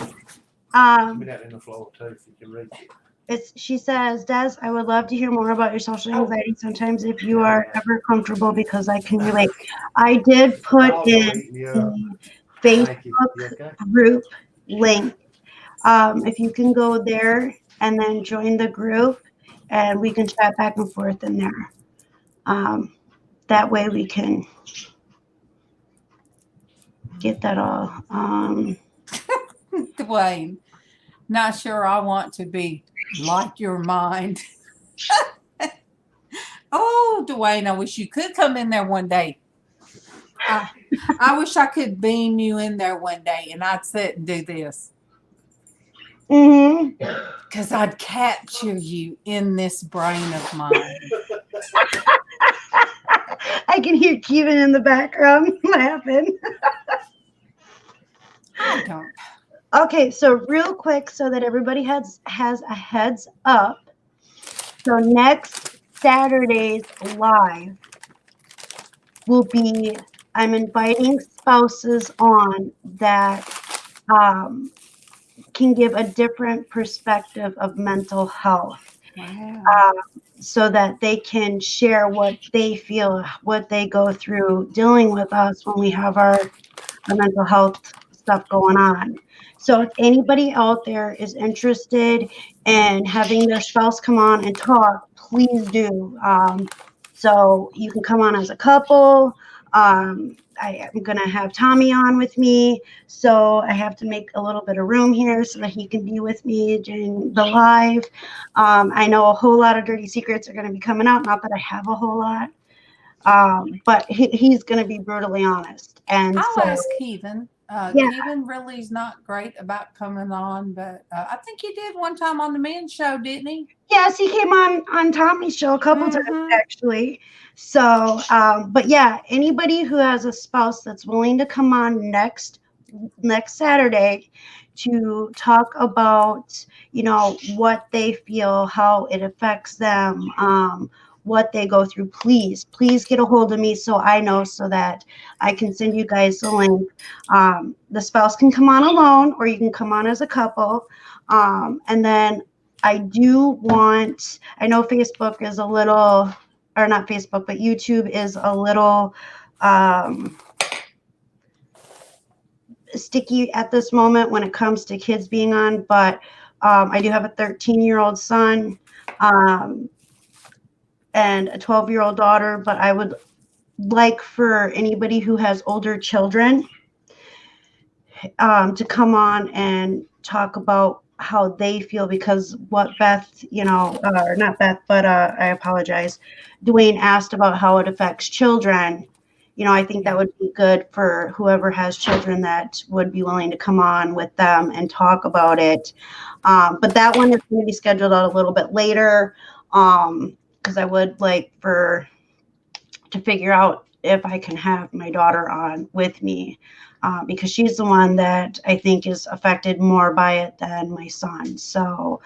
that in the floor too, if you can reach it. she says, Des, I would love to hear more about your social anxiety sometimes if you are ever comfortable, because I can relate. I did put in the Facebook group link. If you can go there and then join the group, and we can chat back and forth in there. That way we can get that all. Dwayne, not sure I want to be like your mind. Oh, Dwayne, I wish you could come in there one day. I wish I could beam you in there one day, and I'd sit and do this. Mm-hmm. Because I'd capture you in this brain of mine. I can hear Kevin in the background laughing. I don't. Okay, so real quick, so that everybody has a heads up. So next Saturday's live will be, I'm inviting spouses on that can give a different perspective of mental health. Wow. So that they can share what they feel, what they go through dealing with us when we have our mental health stuff going on. So if anybody out there is interested in having their spouse come on and talk, please do. So you can come on as a couple. I am going to have Tommy on with me. So I have to make a little bit of room here so that he can be with me during the live. I know a whole lot of dirty secrets are going to be coming out. Not that I have a whole lot. But he's going to be brutally honest. And I'll so, ask Kevin. yeah. Kevin really is not great about coming on, but I think he did one time on the men's show, didn't he? Yes, he came on Tommy's show a couple times actually. So, but yeah, anybody who has a spouse that's willing to come on next Saturday to talk about, you know, what they feel, how it affects them, what they go through, please get a hold of me so I know, so that I can send you guys the link. The spouse can come on alone, or you can come on as a couple. And then I do want, I know Facebook is a little, or not Facebook, but YouTube is a little sticky at this moment when it comes to kids being on, but I do have a 13-year-old son and a 12-year-old daughter, but I would like for anybody who has older children to come on and talk about how they feel, because what Beth, you know, or not Beth, but I apologize, Dwayne asked about how it affects children. You know, I think that would be good for whoever has children that would be willing to come on with them and talk about it. But that one is going to be scheduled out a little bit later, because I would like to figure out if I can have my daughter on with me, because she's the one that I think is affected more by it than my son. So,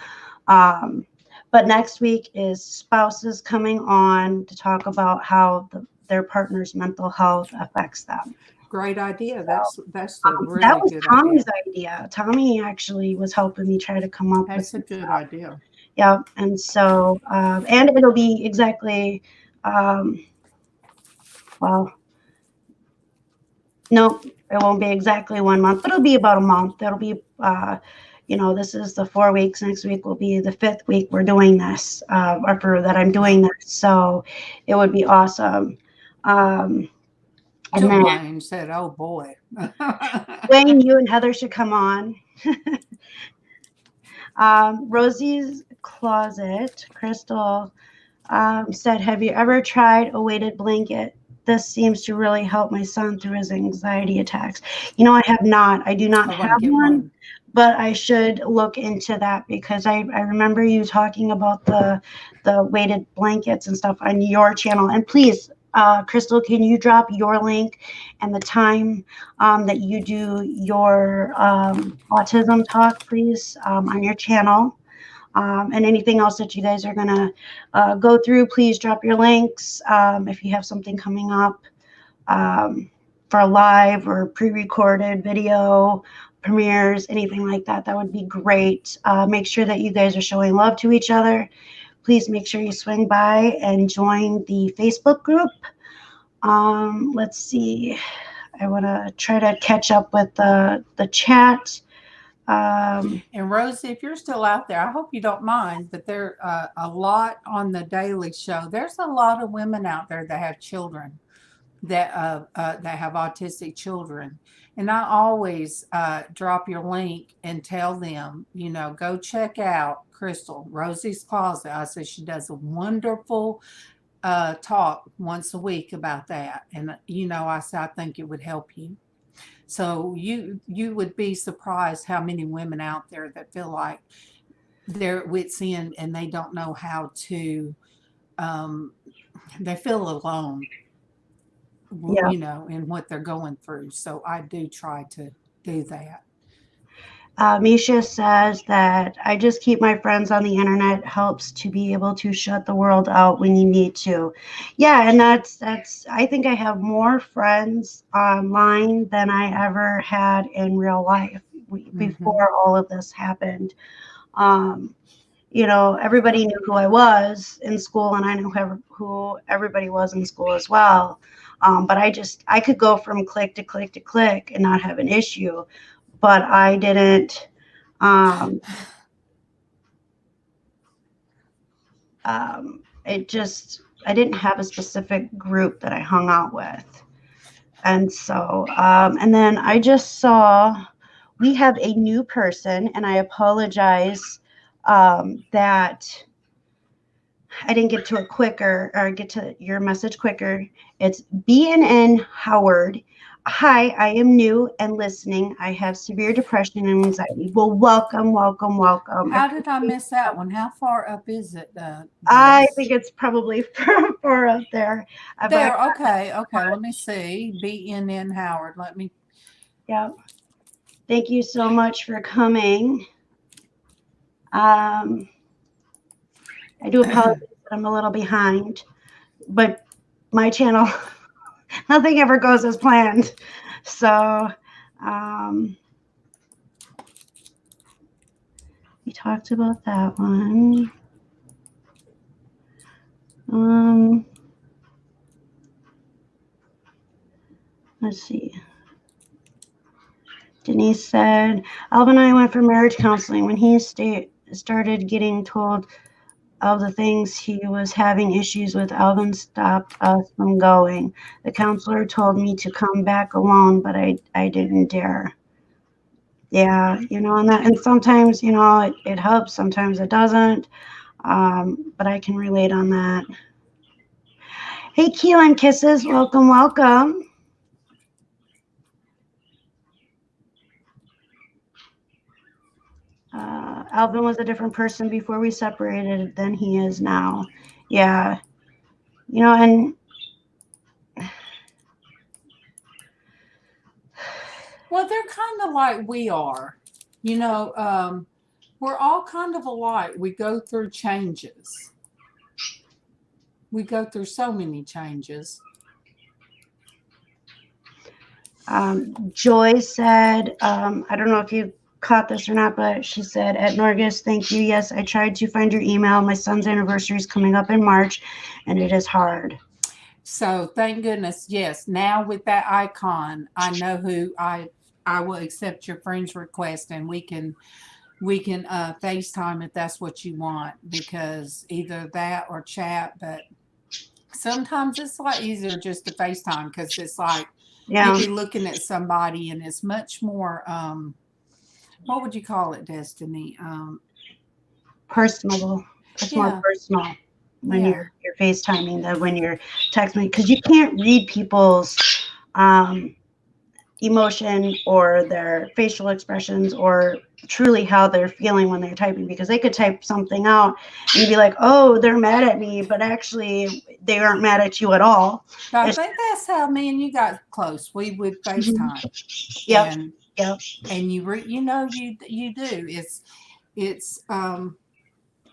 but next week is spouses coming on to talk about how their partner's mental health affects them. Great idea. That's a really that was good Tommy's idea. Tommy actually was helping me try to come up That's with a good idea. Yeah, and so and it'll be exactly well, no, it won't be exactly 1 month, but it'll be about a month. It'll be you know, this is the 4 weeks. Next week will be the 5th week we're doing this, or for that I'm doing this. So it would be awesome. And then Wayne said, "Oh boy, Wayne, you and Heather should come on." Rosie's Closet, Crystal said, "Have you ever tried a weighted blanket? This seems to really help my son through his anxiety attacks." You know, I have not. I do not have one, but I should look into that, because I remember you talking about the weighted blankets and stuff on your channel. And please, Crystal, can you drop your link and the time that you do your autism talk, please, on your channel? And anything else that you guys are going to go through, please drop your links. If you have something coming up for a live or pre-recorded video, premieres, anything like that, that would be great. Make sure that you guys are showing love to each other. Please make sure you swing by and join the Facebook group. Let's see. I want to try to catch up with the chat. And Rosie, if you're still out there, I hope you don't mind, but there a lot on the Daily Show. There's a lot of women out there that have children, that have autistic children, and I always drop your link and tell them, you know, go check out Crystal, Rosie's Closet. I say she does a wonderful talk once a week about that, and you know, I say I think it would help you. So you would be surprised how many women out there that feel like they're at wit's end and they don't know how to, they feel alone, Yeah. you know, in what they're going through. So I do try to do that. Misha says that I just keep my friends on the internet, helps to be able to shut the world out when you need to. Yeah, and that's I think I have more friends online than I ever had in real life before all of this happened. You know, everybody knew who I was in school, and I knew who everybody was in school as well. But I could go from click to click to click and not have an issue. But I didn't, I didn't have a specific group that I hung out with. And so, and then I just saw we have a new person, and I apologize that I didn't get to it quicker or get to your message quicker. It's BNN Howard. Hi, I am new and listening. I have severe depression and anxiety. Well, welcome. How did I miss that one? How far up is it? I think it's probably far up there. There, okay. Let me see. BNN Howard. Let me. Yeah. Thank you so much for coming. I do apologize that I'm a little behind, but my channel, nothing ever goes as planned. So we talked about that one. Let's see. Denise said, Alvin and I went for marriage counseling. When he started getting told of the things he was having issues with, Alvin stopped us from going. The counselor told me to come back alone, but I didn't dare. Yeah, you know, and sometimes, you know, it helps, sometimes it doesn't. But I can relate on that. Hey, Keelan Kisses, welcome. Alvin was a different person before we separated than he is now. Yeah. You know, and well, they're kind of like we are. You know, we're all kind of alike. We go through changes. We go through so many changes. Joy said, I don't know if you caught this or not, but she said, at Norgus, thank you. Yes, I tried to find your email. My son's anniversary is coming up in March, and it is hard. So thank goodness. Yes. Now with that icon, I know who I will accept your friend's request, and we can FaceTime if that's what you want, because either that or chat, but sometimes it's a lot easier just to FaceTime, because it's like you'll be looking at somebody and it's much more what would you call it, Destiny? Personable. It's more personal when you're FaceTiming than when you're texting, because you can't read people's emotion or their facial expressions or truly how they're feeling when they're typing, because they could type something out and be like, oh, they're mad at me, but actually they aren't mad at you at all. I think that's how me and you got close. We would FaceTime. Yep. And you do.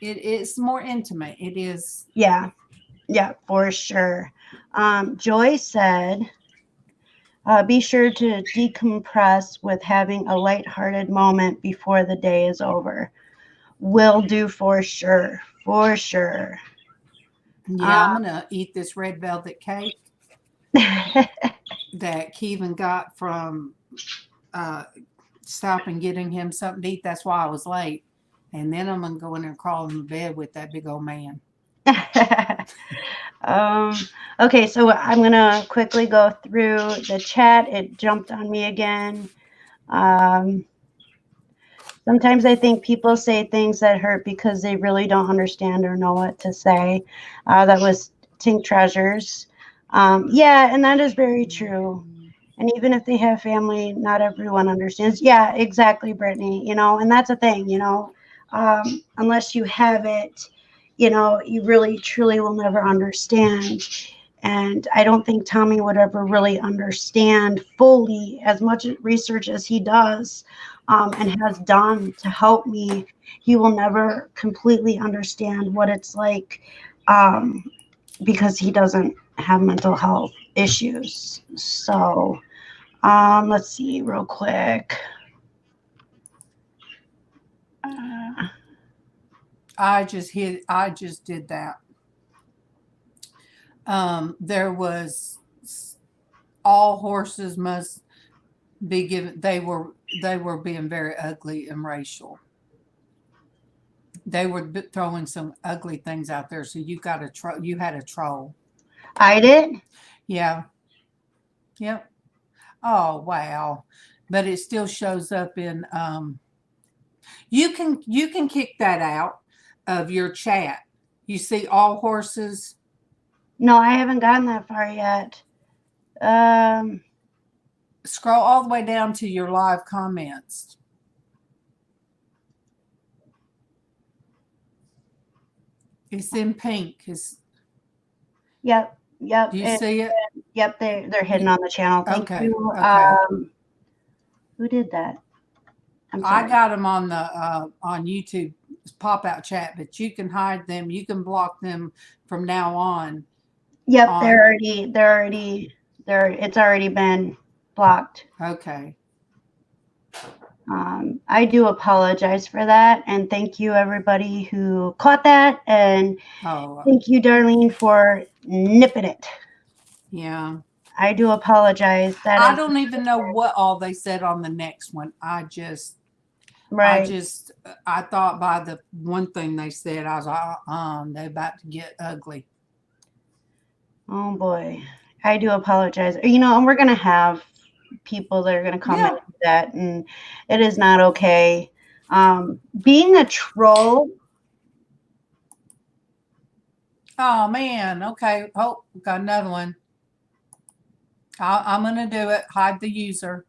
It's more intimate. It is. Yeah, for sure. Joy said, be sure to decompress with having a lighthearted moment before the day is over. Will do, for sure. Yeah, I'm gonna eat this red velvet cake that Kevin got from stopping getting him something to eat. That's why I was late. And then I'm gonna go in there and crawl in bed with that big old man. Okay, so I'm gonna quickly go through the chat. It jumped on me again. Sometimes I think people say things that hurt because they really don't understand or know what to say. That was Tink Treasures. Yeah, and that is very true. And even if they have family, not everyone understands. Yeah, exactly, Brittany. And that's a thing, unless you have it, you really truly will never understand. And I don't think Tommy would ever really understand fully as much research as he does and has done to help me. He will never completely understand what it's like because he doesn't have mental health issues. So let's see real quick. I just did that. There was all horses must be given. They were being very ugly and racial. They were throwing some ugly things out there. So you had a troll. I did? Yeah. Yep. Oh, wow. But it still shows up in, you can kick that out of your chat. You see all horses. No, I haven't gotten that far yet. Scroll all the way down to your live comments. It's in pink. Yep. Do you see it? Yep, they're hidden on the channel. Thank you. Okay. Who did that? I got them on the on YouTube pop-out chat, but you can hide them. You can block them from now on. Yep, it's already been blocked. Okay. I do apologize for that, and thank you everybody who caught that, and thank you, Darlene, for nipping it. Yeah. I do apologize. I don't even know what all they said on the next one. I thought by the one thing they said, I was like, they're about to get ugly. Oh boy. I do apologize. And we're going to have people that are going to comment on that, and it is not okay. Being a troll. Oh man. Okay. Oh, we got another one. I'm going to do it. Hide the user.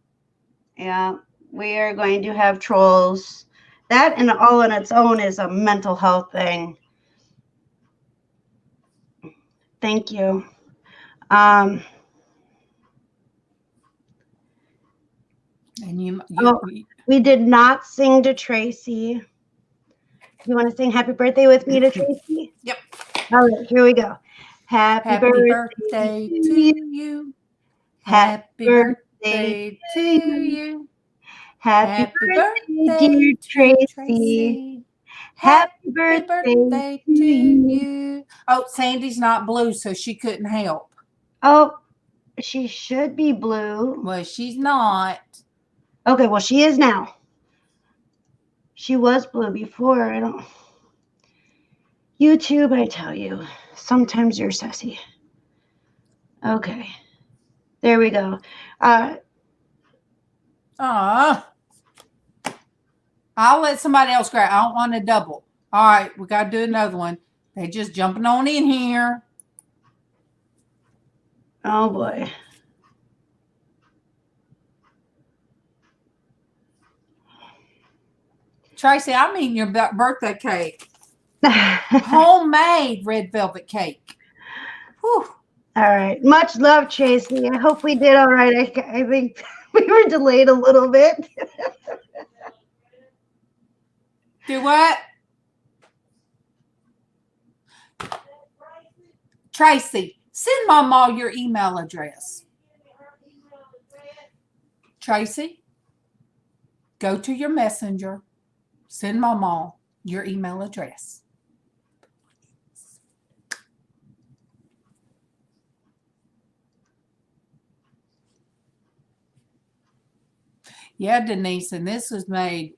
Yeah, we are going to have trolls. That and all on its own is a mental health thing. Thank you. And we did not sing to Tracy. You want to sing happy birthday with me to Tracy? Yep. All right, here we go. Happy birthday to you. Happy birthday to you. Happy birthday, dear Tracy. Happy birthday to you. Oh, Sandy's not blue, so she couldn't help. Oh, she should be blue. Well, she's not. Okay, well, she is now. She was blue before. YouTube, I tell you, sometimes you're sassy. Okay. There we go. I'll let somebody else grab. I don't want to double. All right, we got to do another one. They just jumping on in here. Oh boy. Tracy, I'm eating your birthday cake. Homemade red velvet cake. Whew. All right. Much love, Tracy. I hope we did all right. I think we were delayed a little bit. Do what? Tracy, send Mama your email address. Tracy, go to your messenger. Send Mama your email address. Yeah, Denise, and this was made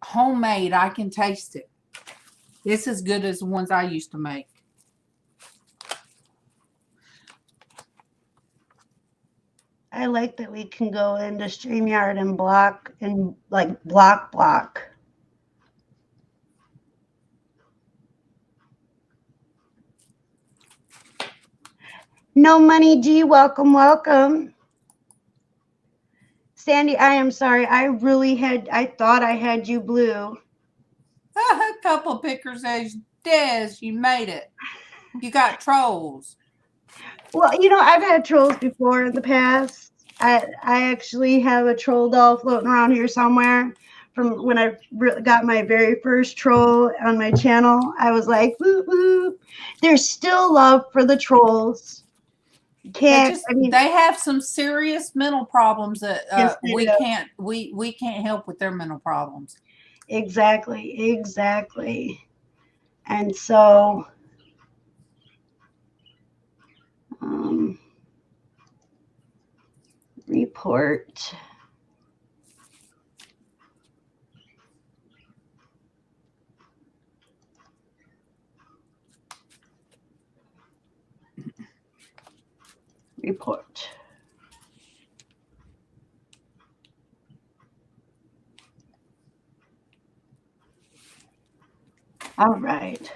homemade. I can taste it. It's as good as the ones I used to make. I like that we can go into StreamYard and block and like block. No Money G, welcome. Sandy, I am sorry. I thought I had you blue. A couple pickers says, Des, you made it. You got trolls. Well, I've had trolls before in the past. I actually have a troll doll floating around here somewhere from when I got my very first troll on my channel. I was like, whoop, whoop. There's still love for the trolls. They have some serious mental problems that Yes, we can't help with their mental problems. Exactly. And so report. Report. All right.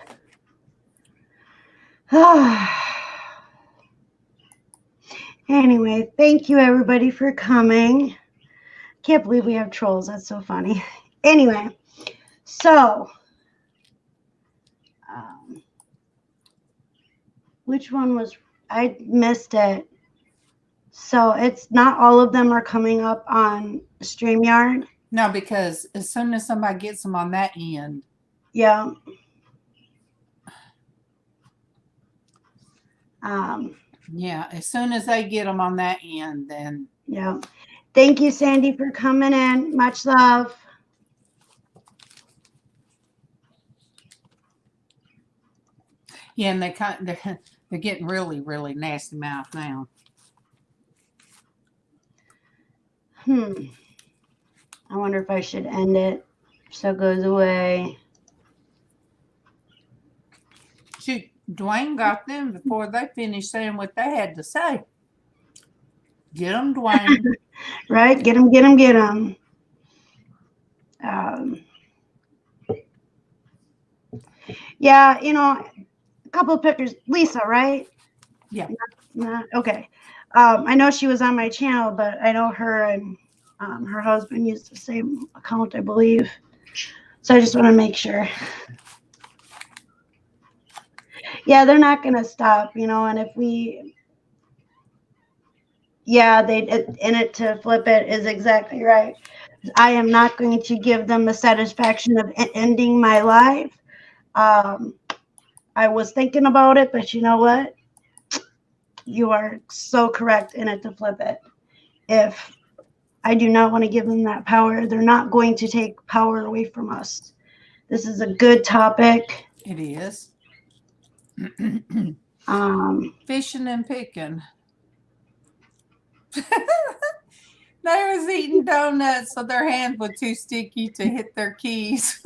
Anyway, thank you everybody for coming. Can't believe we have trolls. That's so funny. Anyway, so which one was, I missed it. So it's not all of them are coming up on StreamYard. No, because as soon as somebody gets them on that end. Yeah. Yeah, as soon as they get them on that end, then. Yeah. Thank you, Sandy, for coming in. Much love. Yeah, and they're getting really, really nasty mouth now. I wonder if I should end it so it goes away. Shoot, Dwayne got them before they finished saying what they had to say. Get them, Dwayne. Right? Get them. Yeah, a couple of pictures. Lisa, right? Yeah. Okay. I know she was on my channel, but I know her and her husband used the same account, I believe. So I just want to make sure. Yeah, they're not going to stop, and if we, in it to flip it is exactly right. I am not going to give them the satisfaction of ending my life. I was thinking about it, but you know what? You are so correct in it to flip it. If I do not want to give them that power, they're not going to take power away from us. This is a good topic. It is. Fishing and picking. They was eating donuts, so their hands were too sticky to hit their keys.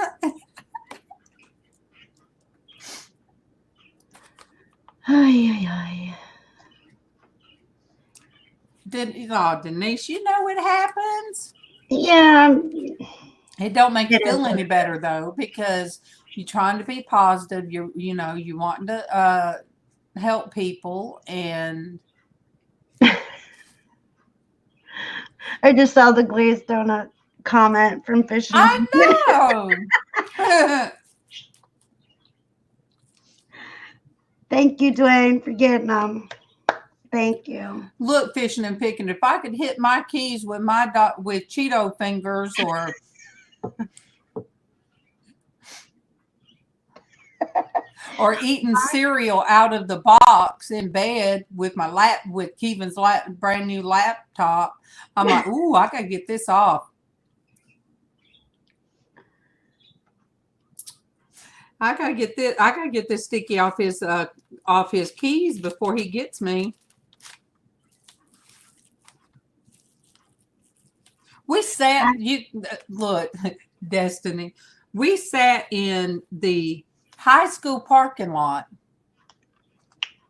Denise, you know it happens. Yeah. It don't make you feel any better though, because you're trying to be positive. You wanting to help people, and I just saw the glazed donut comment from Fishing. I know. Thank you, Dwayne, for getting them. Thank you. Look, Fishing and Picking. If I could hit my keys with with Cheeto fingers or eating cereal out of the box in bed with with Keevan's brand new laptop, I'm like, ooh, I gotta get this off. I gotta get this sticky off his keys before he gets me. We sat. Look, Destiny. We sat in the high school parking lot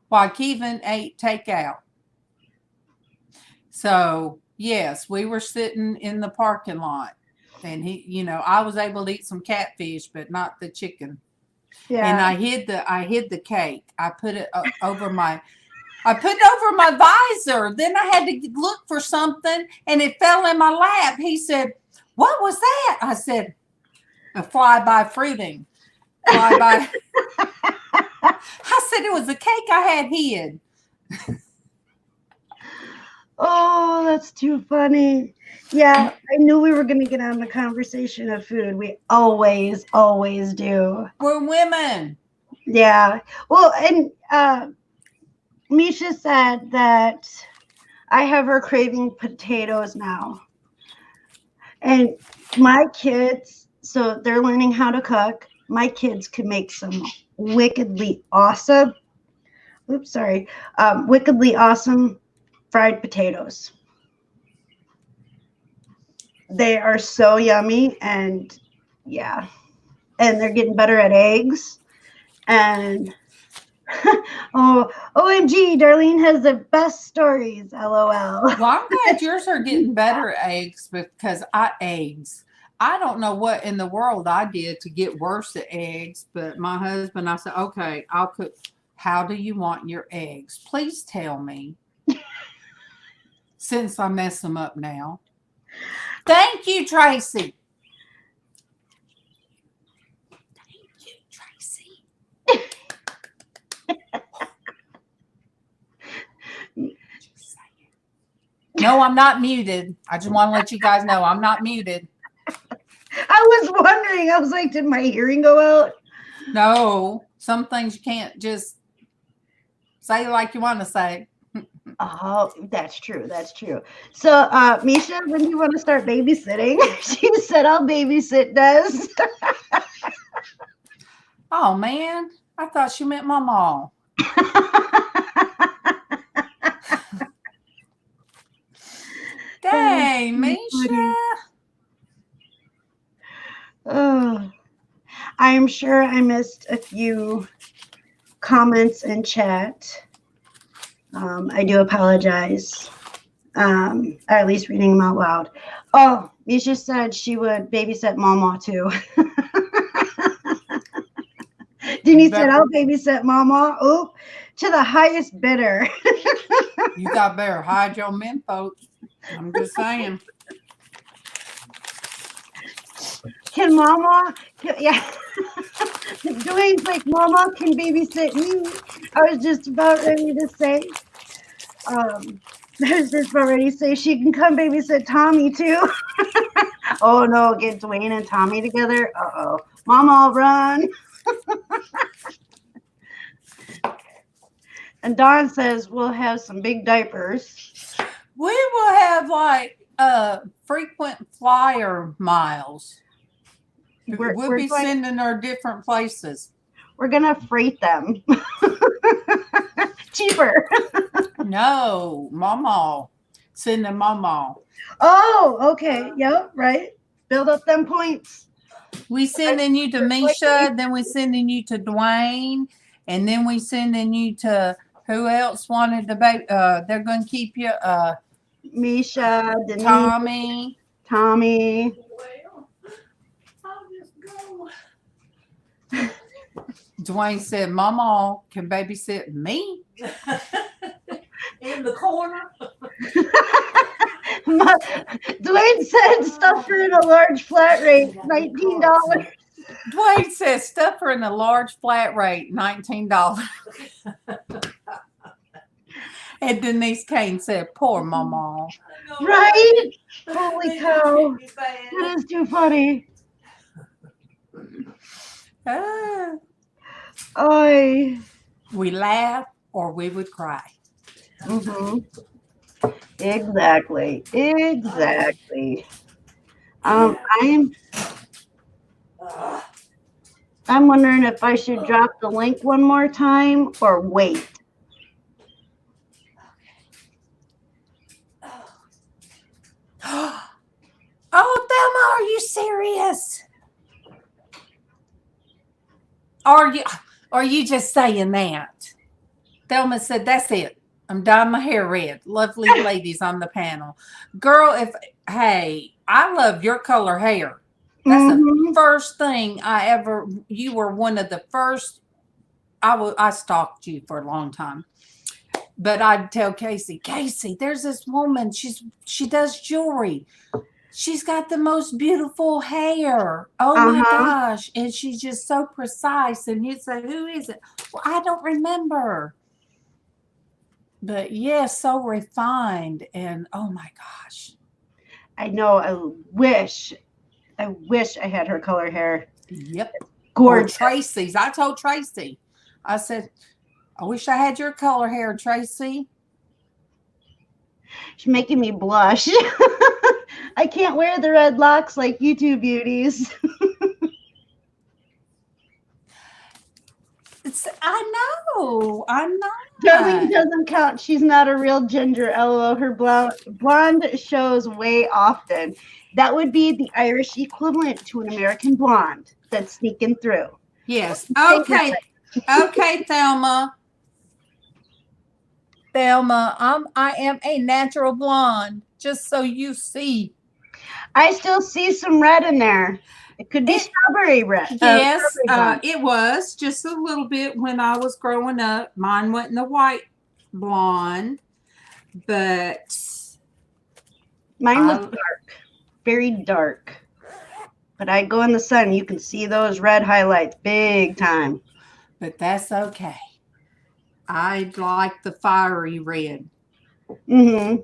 while Keevan ate takeout. So yes, we were sitting in the parking lot, and I was able to eat some catfish, but not the chicken. Yeah. And I hid the cake. I put it over my I put it over my visor. Then I had to look for something, and it fell in my lap. He said, "What was that?" I said, "A fly-by fruiting." Fly-by. I said it was a cake I had hid. Oh, that's too funny. Yeah, I knew we were going to get on the conversation of food. We always do. We're women. Yeah. Well, and Misha said that I have her craving potatoes now. And my kids, so they're learning how to cook. My kids could make some wickedly awesome fried potatoes. They are so yummy, and yeah, and they're getting better at eggs. And oh, OMG, Darlene has the best stories. LOL. Well, I'm glad yours are getting better at eggs, because I don't know what in the world I did to get worse at eggs, but my husband, I said, okay, I'll cook. How do you want your eggs? Please tell me. Since I mess them up now. Thank you, Tracy. Thank you, Tracy. No, I'm not muted. I just want to let you guys know I'm not muted. I was wondering. I was like, did my hearing go out? No, some things you can't just say like you want to say. Oh, that's true. That's true. So, Misha, when do you want to start babysitting? She said, I'll babysit, Des. Oh, man. I thought she meant my mom. Dang, Misha. Oh, I'm sure I missed a few comments in chat. I do apologize. Or at least reading them out loud. Oh, Misha said she would babysit Mama too. Denise said, I'll babysit Mama. Oh, to the highest bidder. You got better hide your men, folks. I'm just saying. Can Mama? Yeah. Dwayne's like, Mama can babysit me. I was just about ready to say. I was just about ready to say she can come babysit Tommy too. Oh no, get Dwayne and Tommy together. Uh-oh. Mama, I'll run. And Dawn says we'll have some big diapers. We will have like frequent flyer miles. We'll be sending her different places. We're gonna freight them. Cheaper. No, Mama. Sending Mama. Oh, okay. Yep, right. Build up them points. We sending you to Misha, then we sending you to Dwayne, and then we sending you to who else wanted to baby? They're gonna keep you Misha, Denise, Tommy. Well, I'll just go. Dwayne said, Mama can babysit me. In the corner. Dwayne said stuff her in a large flat rate, $19. Dwayne says stuff her in a large flat rate, $19. And Denise Kane said, poor Mama. Right? Holy cow. That is too funny. We laugh or we would cry. Mm-hmm. Exactly. I'm wondering if I should drop the link one more time or wait. Oh, Thelma, are you serious? Are you just saying that? Thelma said, that's it. I'm dyeing my hair red. Lovely ladies on the panel. Girl, hey, I love your color hair. That's the first thing you were one of the first. I stalked you for a long time. But I'd tell Casey, there's this woman. She does jewelry. She's got the most beautiful hair. Oh my gosh. And she's just so precise. And he'd say, who is it? Well, I don't remember. But yeah, so refined. And oh my gosh. I know. I wish I had her color hair. Yep. Gorgeous. Or Tracy's. I told Tracy, I said, I wish I had your color hair, Tracy. She's making me blush. I can't wear the red locks like you two beauties. I know. Darling doesn't count. She's not a real ginger. LOL. Her blonde shows way often. That would be the Irish equivalent to an American blonde that's sneaking through. Yes. Okay. Okay, Thelma. I am a natural blonde, just so you see. I still see some red in there. It could be strawberry red. Yes, it was just a little bit when I was growing up. Mine wasn't the white blonde, but mine was dark, very dark. But I go in the sun, you can see those red highlights big time. But that's okay. I like the fiery red. Mm-hmm.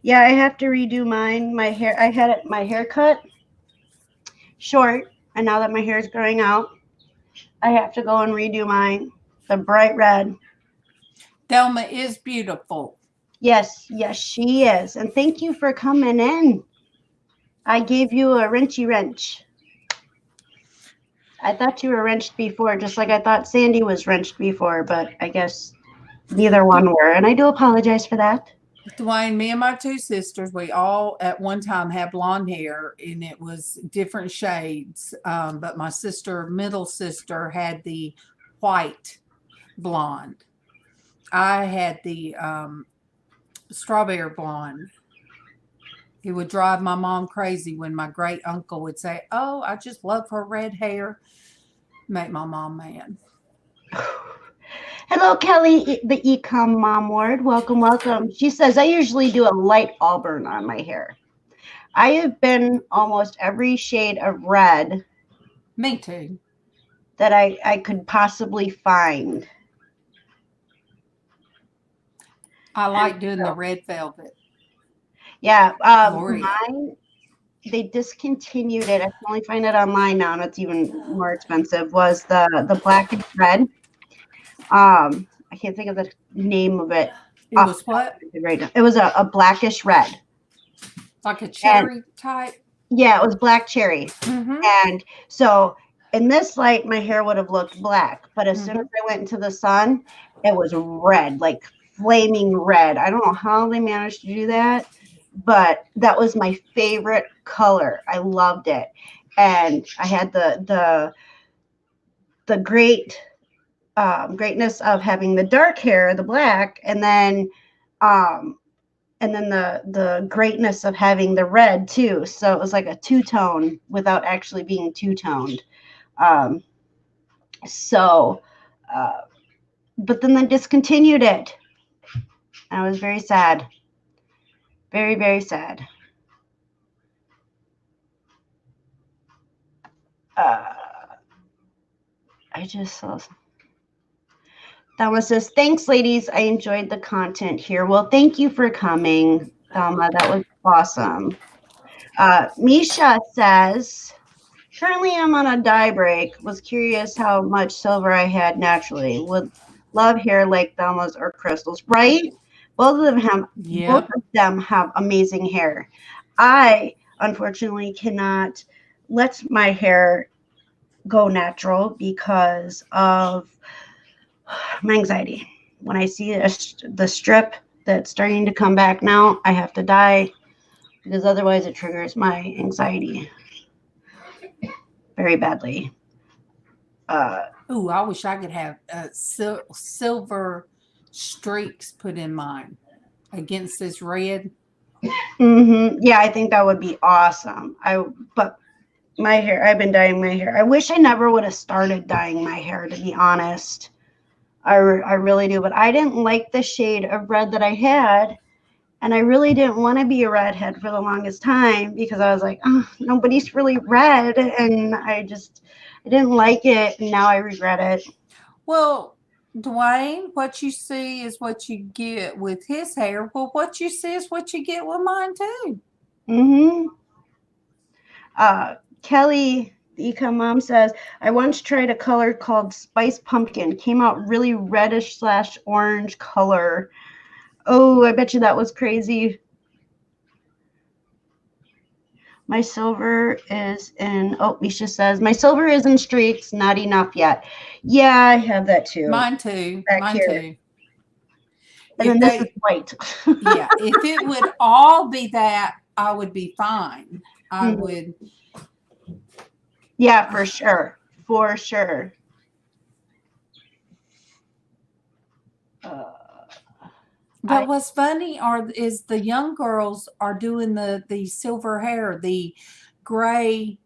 Yeah, I have to redo mine. My hair, I had my hair cut short, and now that my hair is growing out, I have to go and redo mine. The bright red. Thelma is beautiful. Yes, she is. And thank you for coming in. I gave you a wrenchy wrench. I thought you were wrenched before, just like I thought Sandy was wrenched before, but I guess neither one were. And I do apologize for that. Dwayne, me and my two sisters, we all at one time had blonde hair, and it was different shades. But my middle sister, had the white blonde. I had the strawberry blonde. It would drive my mom crazy when my great uncle would say, "Oh, I just love her red hair." Make my mom mad. Hello, Kelly, the Ecom Mom Ward. Welcome. She says, I usually do a light auburn on my hair. I have been almost every shade of red. Me too. That I could possibly find. I like doing the red velvet. Yeah, mine, they discontinued it. I can only find it online now, and it's even more expensive. Was the black and red? I can't think of the name of it. It was what? Right now. It was a blackish red, like a cherry type. Yeah, it was black cherry. Mm-hmm. And so in this light, my hair would have looked black, but as soon as I went into the sun, it was red, like flaming red. I don't know how they managed to do that, but that was my favorite color. I loved it. And I had the greatness of having the dark hair, the black, and then the greatness of having the red too. So it was like a two-tone without actually being two-toned. But then they discontinued it. I was very sad. Very, very sad. I just saw some. Thelma says, thanks, ladies. I enjoyed the content here. Well, thank you for coming, Thelma. That was awesome. Misha says, currently I'm on a dye break. Was curious how much silver I had naturally. Would love hair like Thelma's or Crystal's, right? Both of them have amazing hair. I, unfortunately, cannot let my hair go natural because of my anxiety. When I see the strip that's starting to come back now, I have to dye because otherwise it triggers my anxiety very badly. I wish I could have silver streaks put in mine against this red. Yeah, I think that would be awesome. But my hair, I've been dyeing my hair. I wish I never would have started dyeing my hair, to be honest. I really do. But I didn't like the shade of red that I had. And I really didn't want to be a redhead for the longest time because I was like, oh, nobody's really red. And I didn't like it. And now I regret it. Well, Dwayne, what you see is what you get with his hair. Well, what you see is what you get with mine too. Mm-hmm. Kelly, the Eco Mom, says, I once tried a color called Spice Pumpkin. Came out really reddish / orange color. Oh, I bet you that was crazy. My silver is in, Misha says, my silver is in streaks, not enough yet. Yeah, I have that too. Mine too. Mine too. And then this is white. Yeah, if it would all be that, I would be fine. I would. Yeah, for sure. For sure. But what's funny is the young girls are doing the silver hair, the grayish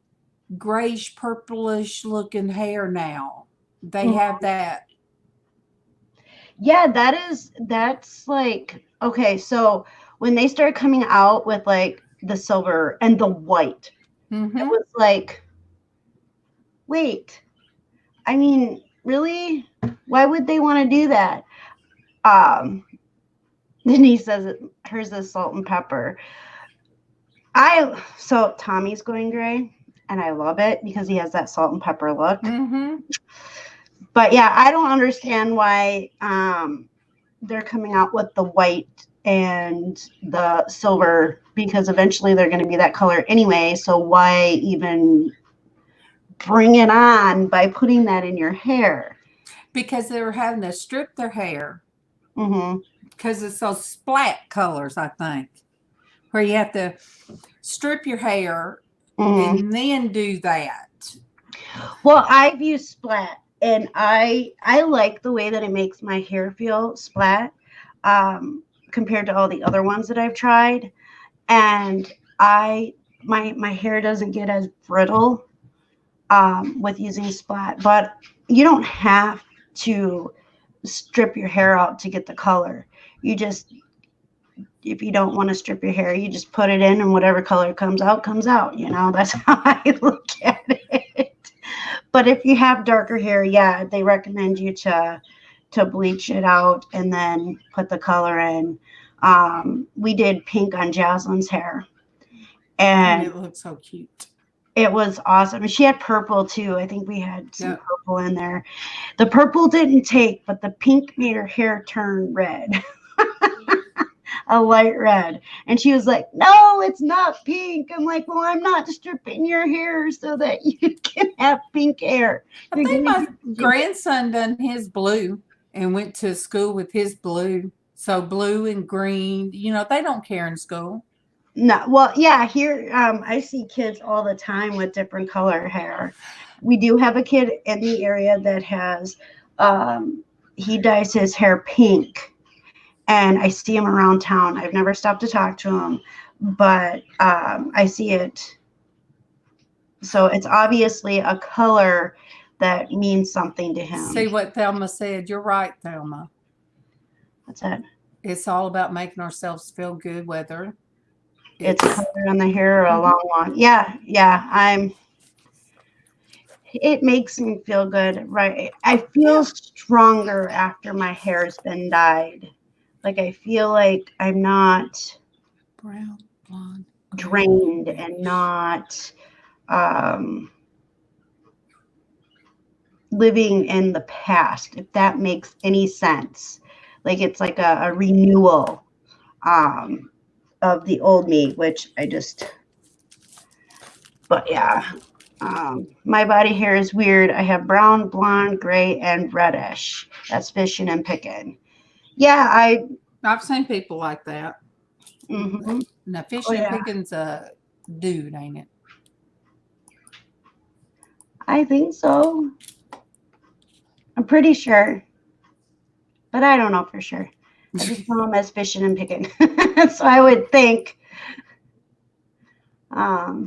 purplish looking hair now. They have that. Yeah, that's like, okay, so when they started coming out with like the silver and the white, it was like, wait, I mean, really? Why would they want to do that? Denise says hers is salt and pepper. So Tommy's going gray, and I love it because he has that salt and pepper look. But yeah, I don't understand why they're coming out with the white and the silver, because eventually they're going to be that color anyway. So why even bring it on by putting that in your hair? Because they were having to strip their hair. Because it's those splat colors, I think, where you have to strip your hair and then do that. Well, I've used splat, and I like the way that it makes my hair feel splat compared to all the other ones that I've tried. And my hair doesn't get as brittle with using splat, but you don't have to strip your hair out to get the color. You just, if you don't want to strip your hair, you just put it in, and whatever color comes out, you know. That's how I look at it. But if you have darker hair, yeah, they recommend you to bleach it out and then put the color in. We did pink on Jasmine's hair, and it looked so cute. It was awesome. And she had purple too. I think we had some purple in there. The purple didn't take, but the pink made her hair turn red. A light red. And she was like, no, it's not pink. I'm like, well, I'm not stripping your hair so that you can have pink hair. I think my grandson done his blue and went to school with his blue. So blue and green, you know, they don't care in school. No, well, yeah, here I see kids all the time with different color hair. We do have a kid in the area that has, he dyes his hair pink, and I see him around town. I've never stopped to talk to him, but I see it. So it's obviously a color that means something to him. See what Thelma said. You're right, Thelma. What's that? It's all about making ourselves feel good, whether it's color on the hair or a long. Yeah. It makes me feel good, right? I feel stronger after my hair's been dyed. Like I feel like I'm not brown, blonde, drained, and not living in the past, if that makes any sense. Like it's like a renewal of the old me, which but yeah, my body hair is weird. I have brown, blonde, gray, and reddish. That's fishing and picking. Yeah, I've seen people like that. Now fishing and picking's a dude, ain't it? I think so. I'm pretty sure, but I don't know for sure. I just know him as fishing and picking. So I would think. But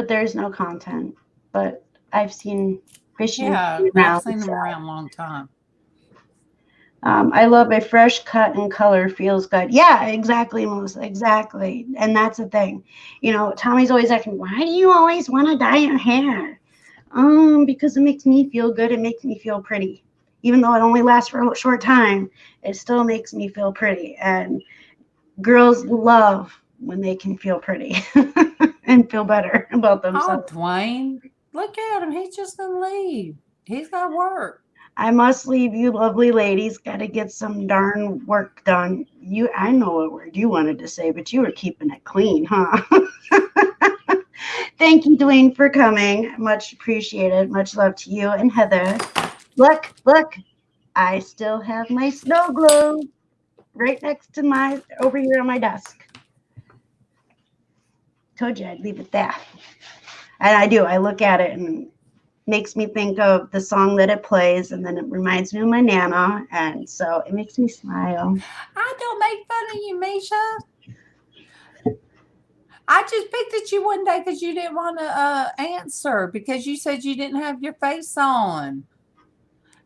there's no content. But I've seen Fishing Yeah, I've around. seen them around a long time. I love a fresh cut and color feels good. Yeah, exactly, Melissa. Exactly. And that's the thing. You know, Tommy's always asking, why do you always want to dye your hair? Because it makes me feel good. It makes me feel pretty. Even though it only lasts for a short time, it still makes me feel pretty. And girls love when they can feel pretty and feel better about Oh, themselves. Dwayne, look at him. He's just going to leave. He's got work. I must leave you lovely ladies. Got to get some darn work done. I know what word you wanted to say, but you were keeping it clean, huh? Thank you, Dwayne, for coming. Much appreciated. Much love to you and Heather. Look, I still have my snow globe right next to over here on my desk. Told you I'd leave it there. And I do. I look at it and makes me think of the song that it plays, and then it reminds me of my Nana, and so it makes me smile. I don't make fun of you, Misha. I just picked at you one day because you didn't want to answer because you said you didn't have your face on.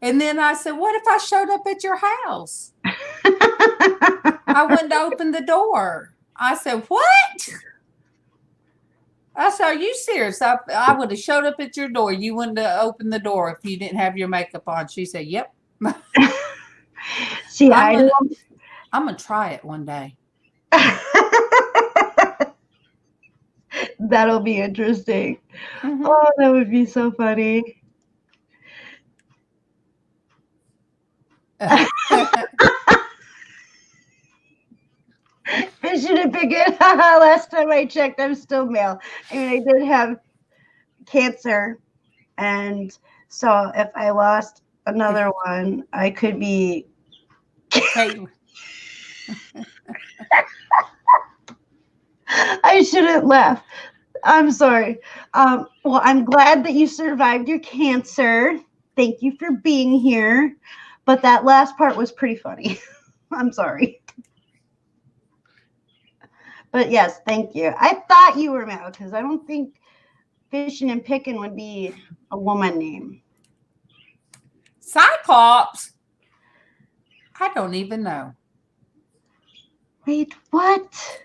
And then I said, what if I showed up at your house? I went to open the door. I said, what? I said, are you serious? I would have showed up at your door. You wouldn't have opened the door if you didn't have your makeup on. She said, yep. See, I'm going to try it one day. That'll be interesting. Mm-hmm. Oh, that would be so funny. Fishing and picking. Last time I checked, I'm still male. I mean, I did have cancer, and so if I lost another one, I could be. I shouldn't laugh. I'm sorry. Well, I'm glad that you survived your cancer. Thank you for being here. But that last part was pretty funny. I'm sorry. But yes, thank you. I thought you were male because I don't think Fishing and Picking would be a woman name. Cyclops? I don't even know. Wait, what?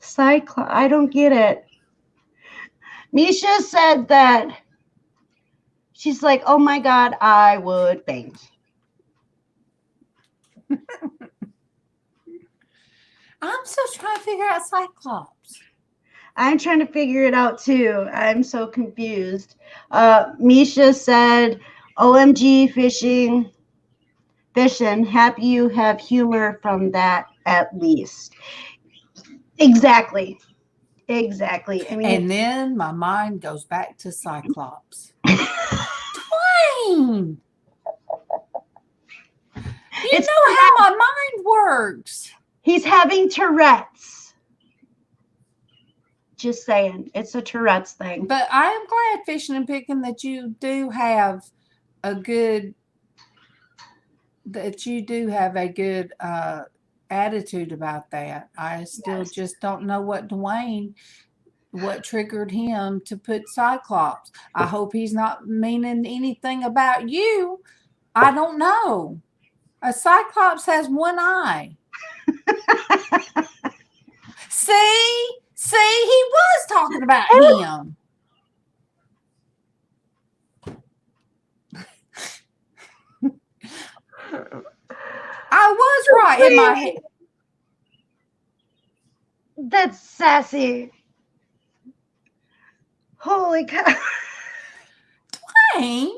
Cyclops? I don't get it. Misha said that she's like, oh my God, I would faint. I'm still trying to figure out Cyclops. I'm trying to figure it out too. I'm so confused. Misha said, OMG fishing, happy you have humor from that at least. Exactly. I mean, and then my mind goes back to Cyclops. Dwayne! You know how my mind works. He's having Tourette's. Just saying. It's a Tourette's thing. But I am glad, Fishing and Picking, that you do have a good attitude about that. I still just don't know what triggered him to put Cyclops. I hope he's not meaning anything about you. I don't know. A Cyclops has one eye. See, he was talking about him. I was right in my head. That's sassy. Holy cow. Dwayne.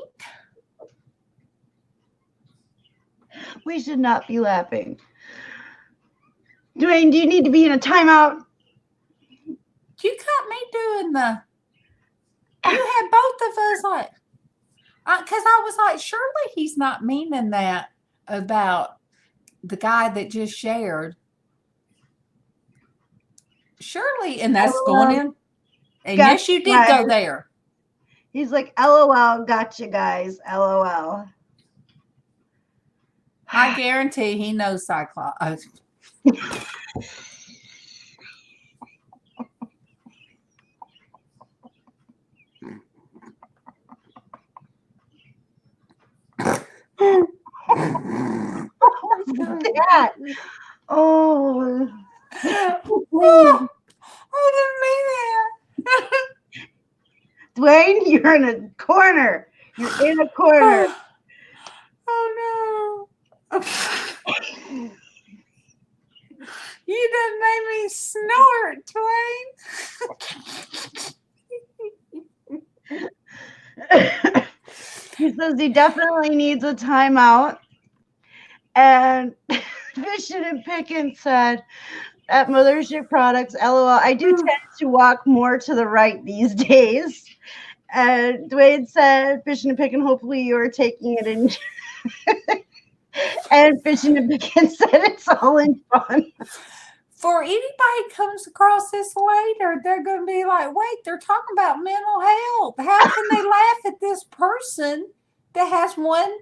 We should not be laughing. Dwayne, do you need to be in a timeout? You got me doing you had both of us like, because I was like, surely he's not meaning that about the guy that just shared. Surely, and that's going in. And gotcha, yes, you did go there. He's like, LOL, gotcha, guys. LOL. I guarantee he knows Cyclops. that. Oh. Oh, I didn't mean that. Dwayne, you're in a corner. You're in a corner. Oh no. You done made me snort, Dwayne. He says he definitely needs a timeout. And Fishing and Pickin said, at Mothership Products, LOL, I do tend to walk more to the right these days. And Dwayne said, Fishing and Pickin, hopefully you're taking it in. And Fishing and Pickin said it's all in fun. For anybody comes across this later, they're going to be like, wait, they're talking about mental health. How can they laugh at this person that has one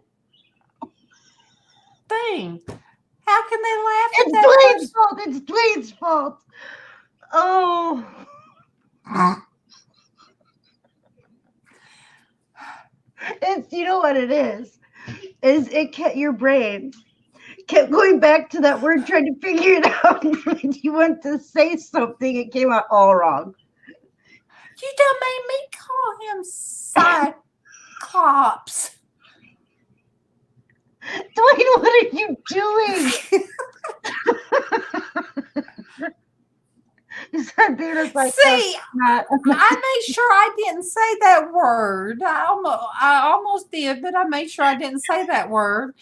thing? How can they laugh at that Dwayne's person? fault. It's Dwayne's fault. Oh. It's, you know what it is it kept your brain kept going back to that word, trying to figure it out. You went to say something, it came out all wrong. You done made me call him Cyclops. Dwayne, what are you doing? See, I made sure I didn't say that word. I almost did, but I made sure I didn't say that word.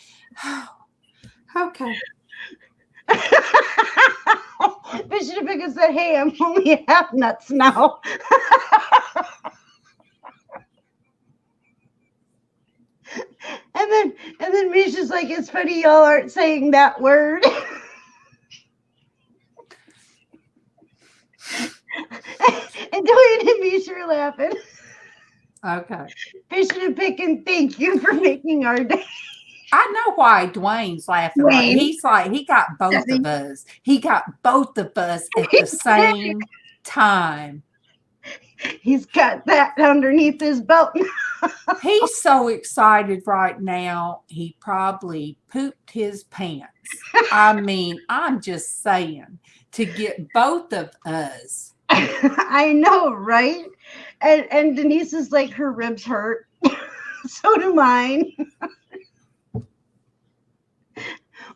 Okay. Fishing and Pickin said, hey, I'm only half nuts now. And then Misha's like, it's funny y'all aren't saying that word. And Dwayne and Misha are laughing. Okay. Fishing and Pickin, thank you for making our day. I know why Dwayne's laughing. Right? He's like, he got both of us. He got both of us at the same time. He's got that underneath his belt. He's so excited right now. He probably pooped his pants. I mean, I'm just saying, to get both of us. I know, right? And Denise is like, her ribs hurt. So do mine.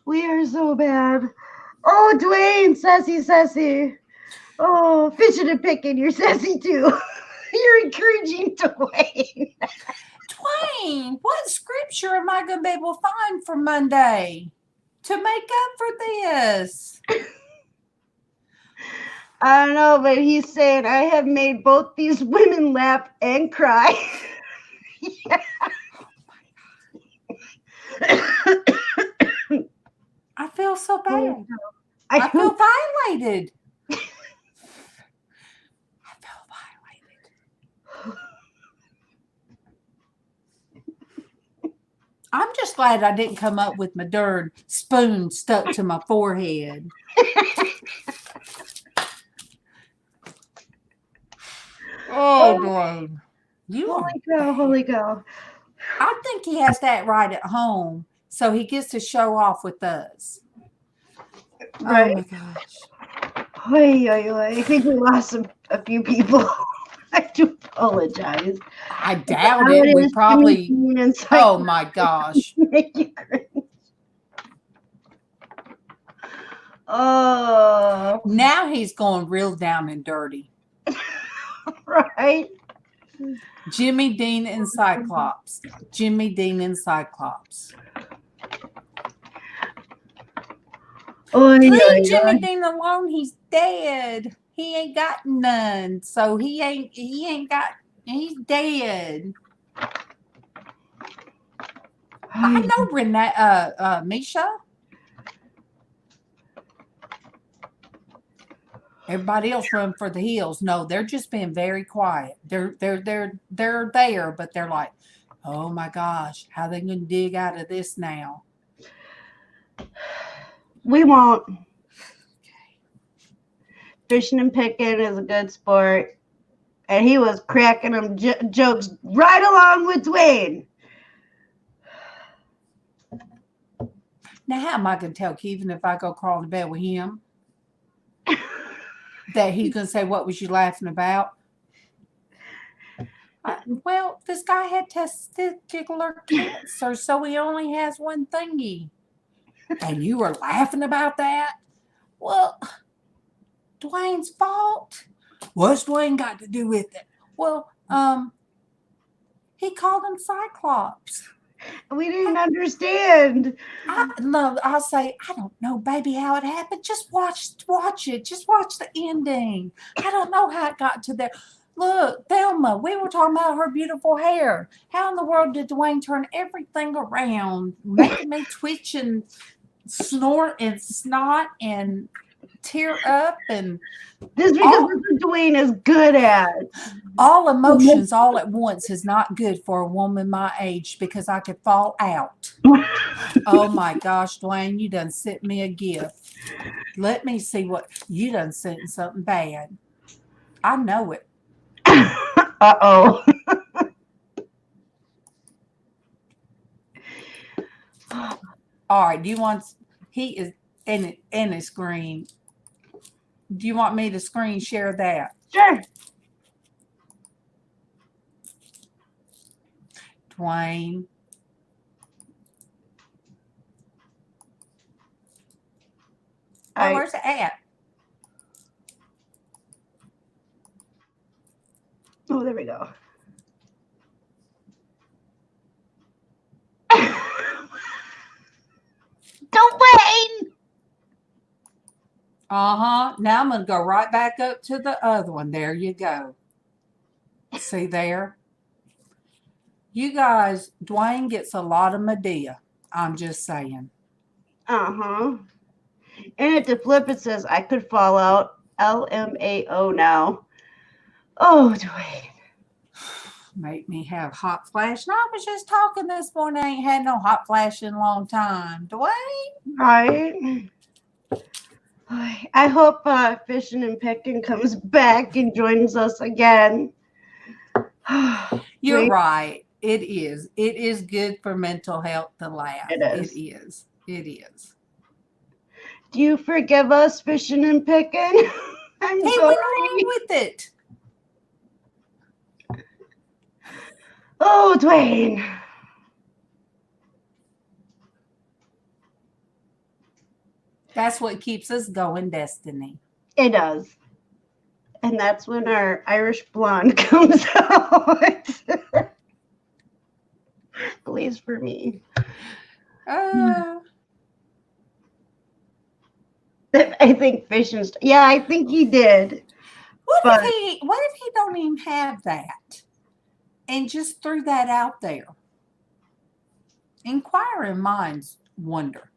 We are so bad. Oh, Dwayne, sassy. Oh, Fishing and Pickin, you're sassy too. You're encouraging Dwayne. Dwayne, what scripture am I going to be able to find for Monday to make up for this? I don't know, but he's saying, I have made both these women laugh and cry. I feel so bad. I feel violated. I'm just glad I didn't come up with my darn spoon stuck to my forehead. Oh, Dwayne. Holy cow. I think he has that right at home, so he gets to show off with us. Right. Oh, my gosh. I think we lost a few people. I do apologize. I doubt it. We probably. Oh my gosh. Make you cringe. Oh. Now he's going real down and dirty. Right. Jimmy Dean and Cyclops. Jimmy Dean and Cyclops. Leave Jimmy Dean alone. He's dead. He ain't got none. So he's dead. I know Renee, Misha. Everybody else run for the hills. No, they're just being very quiet. They're there, but they're like, oh my gosh, how are they gonna dig out of this now? We won't. Fishing and Pickin is a good sport. And he was cracking them jokes right along with Dwayne. Now, how am I going to tell Kevin if I go crawl to bed with him that he's going to say, what was you laughing about? Well, this guy had testicular cancer, so he only has one thingy. And you were laughing about that? Well, Dwayne's fault. What's Dwayne got to do with it? Well, he called him Cyclops. We didn't understand. I'll say, I don't know, baby, how it happened. Just watch it. Just watch the ending. I don't know how it got to there. Look, Thelma, we were talking about her beautiful hair. How in the world did Dwayne turn everything around, making me twitch and snort and snot and tear up? And this is because that's what Dwayne is good at. All emotions all at once is not good for a woman my age because I could fall out. Oh my gosh, Dwayne, you done sent me a gift. Let me see what you done sent something bad. I know it. Uh-oh. All right, do you want, he is in a screen. Do you want me to screen share that? Sure. Dwayne. Oh, where's it at? Oh, there we go. Dwayne! Uh-huh. Now I'm going to go right back up to the other one. There you go. See there? You guys, Dwayne gets a lot of Medea. I'm just saying. Uh-huh. And to flip, it says, I could fall out. LMAO now. Oh, Dwayne. Make me have hot flash. No, I was just talking this morning. I ain't had no hot flash in a long time. Dwayne? Right. I hope Fishing and Picking comes back and joins us again. You're right. It is. It is good for mental health to laugh. It is. It is. It is. Do you forgive us, Fishing and Picking? I'm hey, sorry. what's wrong with it? Oh, Dwayne. That's what keeps us going, Destiny. It does. And that's when our Irish blonde comes out. At least for me. I think Fishing's. Yeah, I think he did. What if he don't even have that? And just threw that out there. Inquiring minds wonder.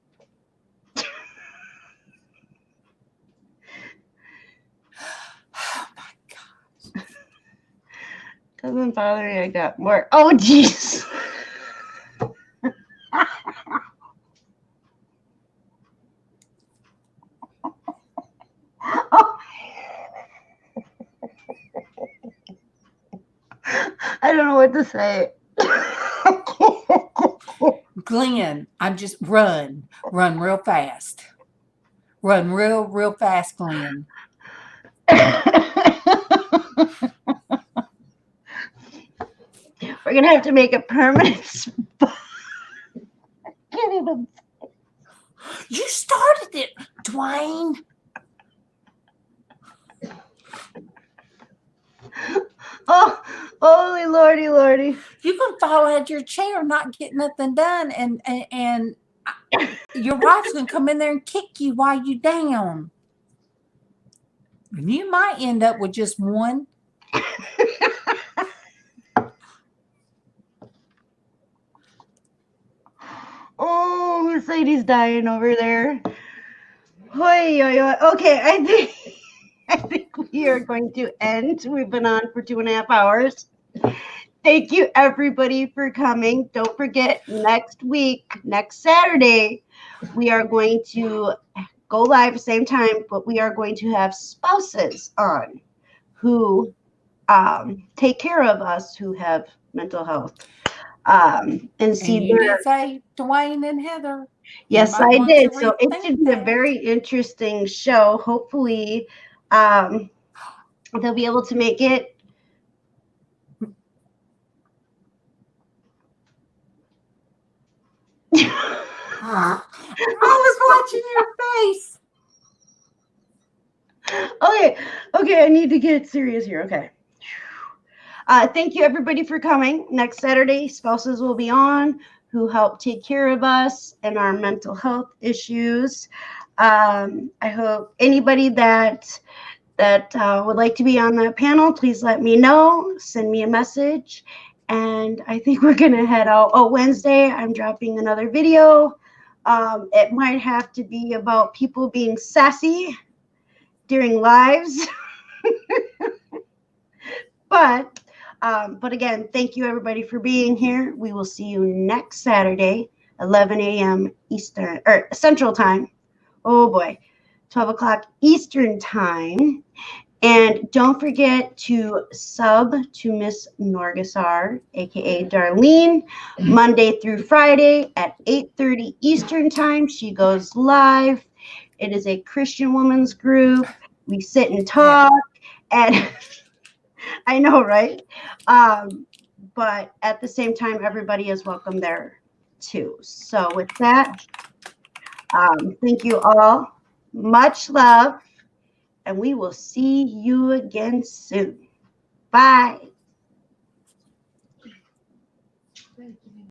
Oh my gosh. Doesn't bother me. I got more. Oh, jeez. I don't know what to say. Glenn, I'm just run real fast. Run real fast, Glenn. We're going to have to make a permanent spot. Can't even. You started it, Dwayne. Oh, holy lordy. You can fall out of your chair, not get nothing done, and your wife's gonna come in there and kick you while you down. And you might end up with just one. Oh, Mercedes dying over there. Okay, I think we are going to end. We've been on for 2.5 hours. Thank you, everybody, for coming. Don't forget, next Saturday, we are going to go live same time, but we are going to have spouses on who take care of us who have mental health. And see, you did say Dwayne and Heather. Yes, Anybody I want to did. So it rethink should be a that? very interesting show. Hopefully, they'll be able to make it. I was watching your face. Okay, I need to get serious here. Okay. Thank you everybody for coming. Next Saturday, spouses will be on who help take care of us and our mental health issues. I hope anybody that would like to be on that panel, please let me know. Send me a message. And I think we're going to head out. Oh, Wednesday, I'm dropping another video. It might have to be about people being sassy during lives. But again, thank you everybody for being here. We will see you next Saturday, 11 a.m. Eastern or Central Time. Oh boy, 12 o'clock Eastern Time. And don't forget to sub to Miss Norgasar, aka Darlene, Monday through Friday at 8:30 Eastern Time. She goes live. It is a Christian women's group. We sit and talk, and I know, right? But at the same time, everybody is welcome there too. So with that, thank you all. Much love. And we will see you again soon. Bye.